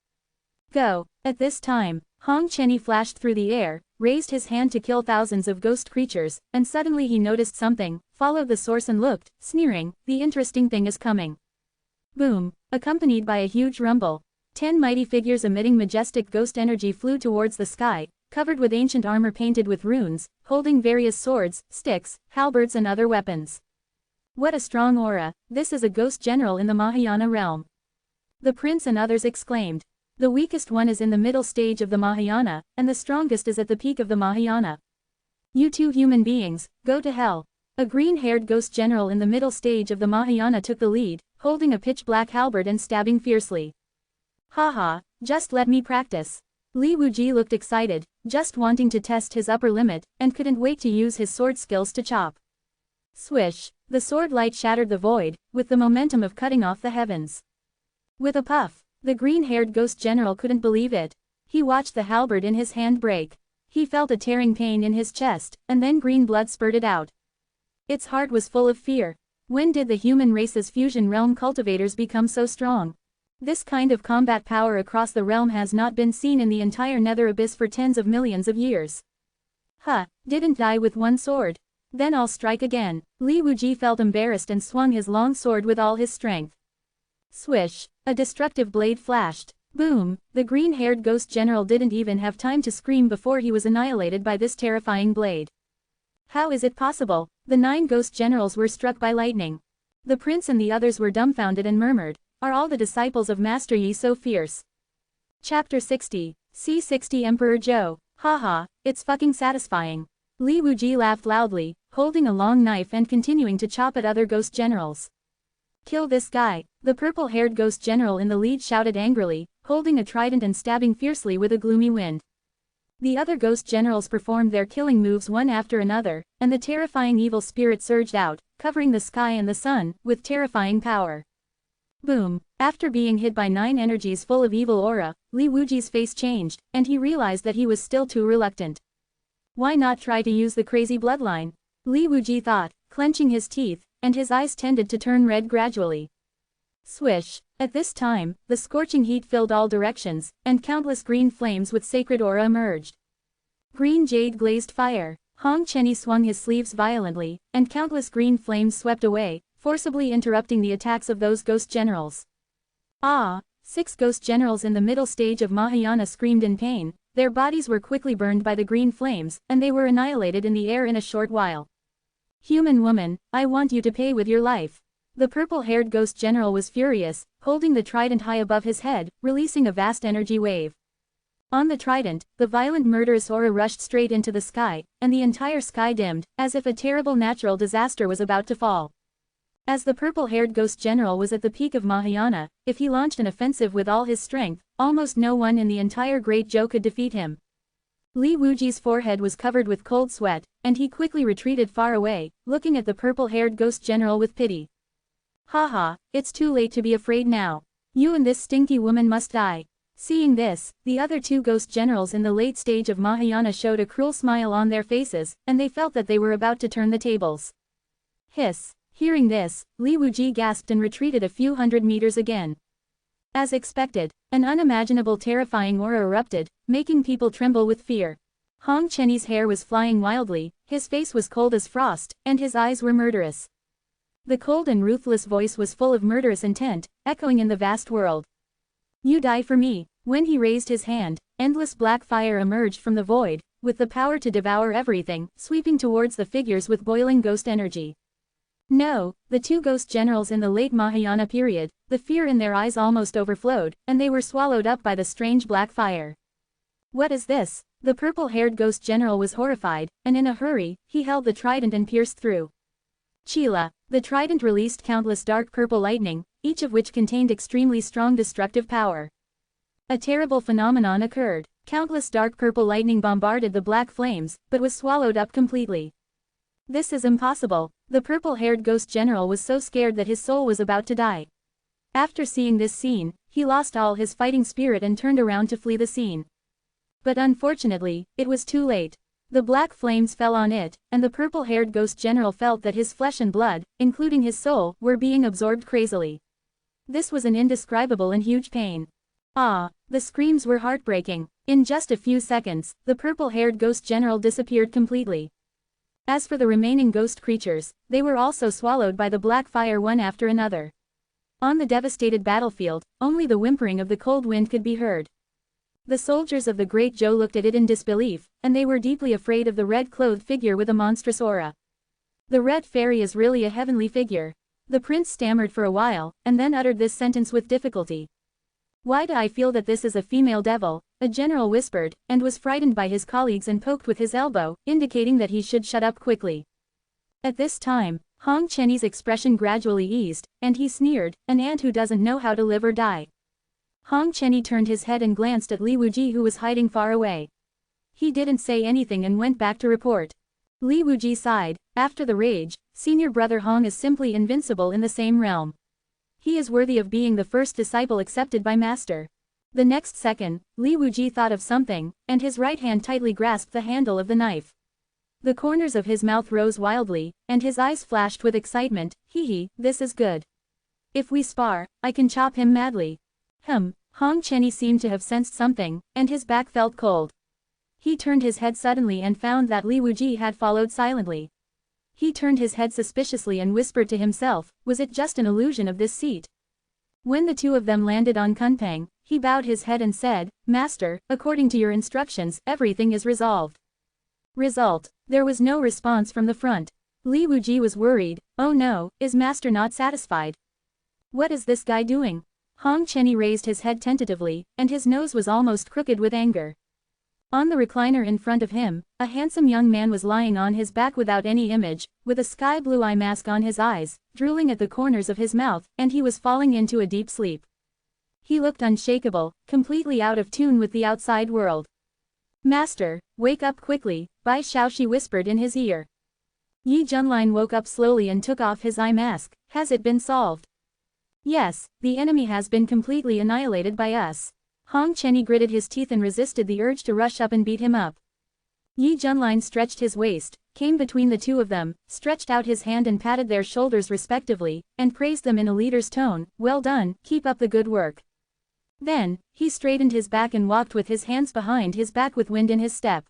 Go. At this time, Hong Chenny flashed through the air, raised his hand to kill thousands of ghost creatures, and suddenly he noticed something, followed the source and looked, sneering, the interesting thing is coming. Boom, accompanied by a huge rumble. 10 mighty figures emitting majestic ghost energy flew towards the sky, covered with ancient armor painted with runes, holding various swords, sticks, halberds and other weapons. What a strong aura, this is a ghost general in the Mahayana realm. The prince and others exclaimed. The weakest one is in the middle stage of the Mahayana, and the strongest is at the peak of the Mahayana. You two human beings, go to hell. A green-haired ghost general in the middle stage of the Mahayana took the lead, holding a pitch-black halberd and stabbing fiercely. Haha, just let me practice. Li Wuji looked excited, just wanting to test his upper limit, and couldn't wait to use his sword skills to chop. Swish, the sword light shattered the void, with the momentum of cutting off the heavens. With a puff, the green-haired ghost general couldn't believe it. He watched the halberd in his hand break. He felt a tearing pain in his chest, and then green blood spurted out. Its heart was full of fear. When did the human race's fusion realm cultivators become so strong? This kind of combat power across the realm has not been seen in the entire nether abyss for tens of millions of years. Huh, didn't die with one sword. Then I'll strike again. Li Wuji felt embarrassed and swung his long sword with all his strength. Swish, a destructive blade flashed. Boom, the green-haired ghost general didn't even have time to scream before he was annihilated by this terrifying blade. How is it possible? The 9 ghost generals were struck by lightning. The prince and the others were dumbfounded and murmured, are all the disciples of Master Yi so fierce? Chapter 60, C60 Emperor Zhou, haha, it's fucking satisfying. Li Wuji laughed loudly, holding a long knife and continuing to chop at other ghost generals. Kill this guy, the purple-haired ghost general in the lead shouted angrily, holding a trident and stabbing fiercely with a gloomy wind. The other ghost generals performed their killing moves one after another, and the terrifying evil spirit surged out, covering the sky and the sun, with terrifying power. Boom, after being hit by 9 energies full of evil aura, Li Wuji's face changed, and he realized that he was still too reluctant. Why not try to use the crazy bloodline? Li Wuji thought, clenching his teeth, and his eyes tended to turn red gradually. Swish, at this time, the scorching heat filled all directions, and countless green flames with sacred aura emerged. Green jade glazed fire. Hong Chenny swung his sleeves violently, and countless green flames swept away, forcibly interrupting the attacks of those ghost generals. Ah! 6 ghost generals in the middle stage of Mahayana screamed in pain, their bodies were quickly burned by the green flames, and they were annihilated in the air in a short while. Human woman, I want you to pay with your life. The purple-haired ghost general was furious, holding the trident high above his head, releasing a vast energy wave. On the trident, the violent murderous aura rushed straight into the sky, and the entire sky dimmed, as if a terrible natural disaster was about to fall. As the purple-haired ghost general was at the peak of Mahayana, if he launched an offensive with all his strength, almost no one in the entire Great Zhou could defeat him. Li Wuji's forehead was covered with cold sweat, and he quickly retreated far away, looking at the purple-haired ghost general with pity. Haha, it's too late to be afraid now. You and this stinky woman must die. Seeing this, the other 2 ghost generals in the late stage of Mahayana showed a cruel smile on their faces, and they felt that they were about to turn the tables. Hiss. Hearing this, Li Wuji gasped and retreated a few hundred meters again. As expected, an unimaginable terrifying aura erupted, making people tremble with fear. Hong Chenny's hair was flying wildly, his face was cold as frost, and his eyes were murderous. The cold and ruthless voice was full of murderous intent, echoing in the vast world. You die for me. When he raised his hand, endless black fire emerged from the void, with the power to devour everything, sweeping towards the figures with boiling ghost energy. No, the 2 ghost generals in the late Mahayana period, the fear in their eyes almost overflowed, and they were swallowed up by the strange black fire. What is this? The purple-haired ghost general was horrified, and in a hurry, he held the trident and pierced through. Chila, the trident released countless dark purple lightning, each of which contained extremely strong destructive power. A terrible phenomenon occurred. Countless dark purple lightning bombarded the black flames, but was swallowed up completely. This is impossible. The purple-haired ghost general was so scared that his soul was about to die. After seeing this scene, he lost all his fighting spirit and turned around to flee the scene. But unfortunately, it was too late. The black flames fell on it, and the purple-haired ghost general felt that his flesh and blood, including his soul, were being absorbed crazily. This was an indescribable and huge pain. Ah, the screams were heartbreaking. In just a few seconds, the purple-haired ghost general disappeared completely. As for the remaining ghost creatures, they were also swallowed by the black fire one after another. On the devastated battlefield, only the whimpering of the cold wind could be heard. The soldiers of the Great Joe looked at it in disbelief, and they were deeply afraid of the red-clothed figure with a monstrous aura. The red fairy is really a heavenly figure. The prince stammered for a while, and then uttered this sentence with difficulty. Why do I feel that this is a female devil? A general whispered, and was frightened by his colleagues and poked with his elbow, indicating that he should shut up quickly. At this time, Hong Chenny's expression gradually eased, and he sneered, an ant who doesn't know how to live or die. Hong Chenny turned his head and glanced at Li Wuji, who was hiding far away. He didn't say anything and went back to report. Li Wuji sighed. After the rage, senior brother Hong is simply invincible in the same realm. He is worthy of being the first disciple accepted by Master. The next second, Li Wuji thought of something, and his right hand tightly grasped the handle of the knife. The corners of his mouth rose wildly, and his eyes flashed with excitement. Hee, this is good. If we spar, I can chop him madly. Hong Chenny seemed to have sensed something, and his back felt cold. He turned his head suddenly and found that Li Wuji had followed silently. He turned his head suspiciously and whispered to himself, was it just an illusion of this seat? When the two of them landed on Kunpeng, he bowed his head and said, Master, according to your instructions, everything is resolved. Result. There was no response from the front. Li Wuji was worried. Oh no, is Master not satisfied? What is this guy doing? Hong Chenny raised his head tentatively, and his nose was almost crooked with anger. On the recliner in front of him, a handsome young man was lying on his back without any image, with a sky-blue eye mask on his eyes, drooling at the corners of his mouth, and he was falling into a deep sleep. He looked unshakable, completely out of tune with the outside world. Master, wake up quickly, Bai Shaoxi whispered in his ear. Yi Junlin woke up slowly and took off his eye mask. Has it been solved? Yes, the enemy has been completely annihilated by us. Hong Chenny gritted his teeth and resisted the urge to rush up and beat him up. Yi Junlin stretched his waist, came between the two of them, stretched out his hand and patted their shoulders respectively, and praised them in a leader's tone. Well done, keep up the good work. Then, he straightened his back and walked with his hands behind his back with wind in his step.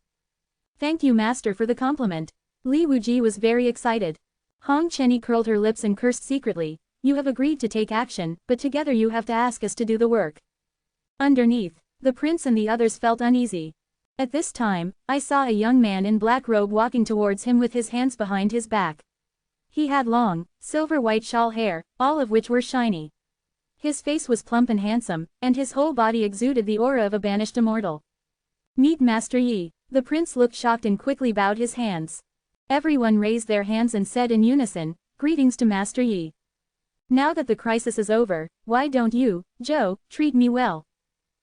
Thank you, Master, for the compliment. Li Wuji was very excited. Hong Chenny curled her lips and cursed secretly. You have agreed to take action, but together you have to ask us to do the work. Underneath, the prince and the others felt uneasy. At this time, I saw a young man in black robe walking towards him with his hands behind his back. He had long, silver-white shawl hair, all of which were shiny. His face was plump and handsome, and his whole body exuded the aura of a banished immortal. Meet Master Yi. The prince looked shocked and quickly bowed his hands. Everyone raised their hands and said in unison, Greetings to Master Yi. Now that the crisis is over, why don't you, Zhou, treat me well?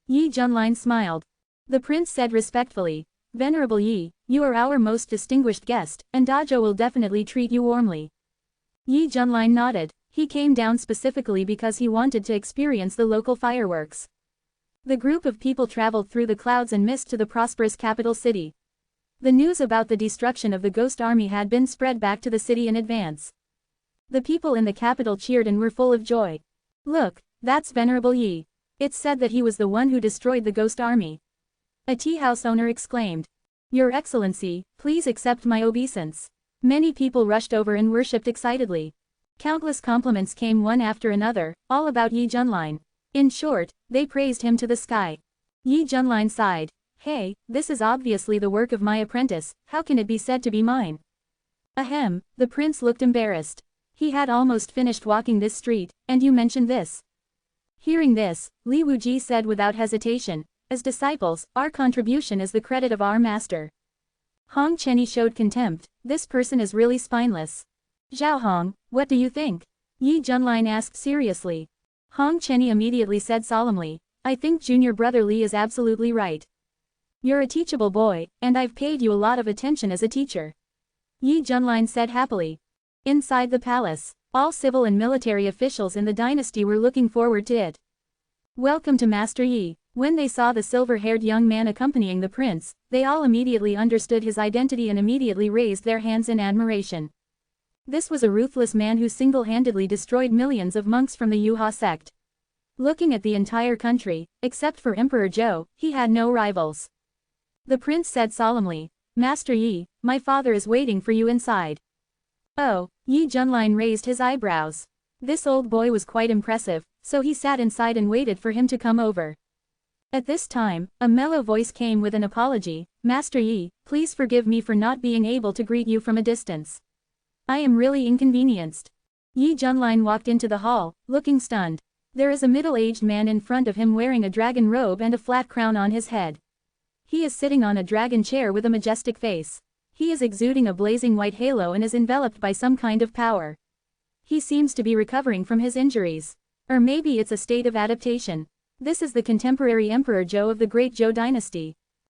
Yi Junlin smiled. The prince said respectfully, Venerable Yi, you are our most distinguished guest, and Dazhou will definitely treat you warmly. Yi Junlin nodded. He came down specifically because he wanted to experience the local fireworks. The group of people traveled through the clouds and mist to the prosperous capital city. The news about the destruction of the ghost army had been spread back to the city in advance. The people in the capital cheered and were full of joy. Look, that's Venerable Yi. It's said that he was the one who destroyed the ghost army. A tea house owner exclaimed. Your Excellency, please accept my obeisance. Many people rushed over and worshipped excitedly. Countless compliments came one after another, all about Yi Junlin. In short, they praised him to the sky. Yi Junlin sighed. Hey, this is obviously the work of my apprentice, how can it be said to be mine? Ahem, the prince looked embarrassed. He had almost finished walking this street, and you mentioned this. Hearing this, Li Wuji said without hesitation, as disciples, our contribution is the credit of our master. Hong Chenny showed contempt, this person is really spineless. Zhao Hong, what do you think? Yi Junlin asked seriously. Hong Chenny immediately said solemnly, I think junior brother Li is absolutely right. You're a teachable boy, and I've paid you a lot of attention as a teacher. Yi Junlin said happily. Inside the palace, all civil and military officials in the dynasty were looking forward to it. Welcome to Master Yi. When they saw the silver-haired young man accompanying the prince, they all immediately understood his identity and immediately raised their hands in admiration. This was a ruthless man who single-handedly destroyed millions of monks from the Yuha sect. Looking at the entire country, except for Emperor Zhou, he had no rivals. The prince said solemnly, "Master Yi, my father is waiting for you inside." Oh, Yi Junlin raised his eyebrows. This old boy was quite impressive, so he sat inside and waited for him to come over. At this time, a mellow voice came with an apology, "Master Yi, please forgive me for not being able to greet you from a distance. I am really inconvenienced." Yi Junlin walked into the hall, looking stunned. There is a middle-aged man in front of him wearing a dragon robe and a flat crown on his head. He is sitting on a dragon chair with a majestic face. He is exuding a blazing white halo and is enveloped by some kind of power. He seems to be recovering from his injuries. Or maybe it's a state of adaptation. This is the contemporary Emperor Zhou of the Great Zhou dynasty.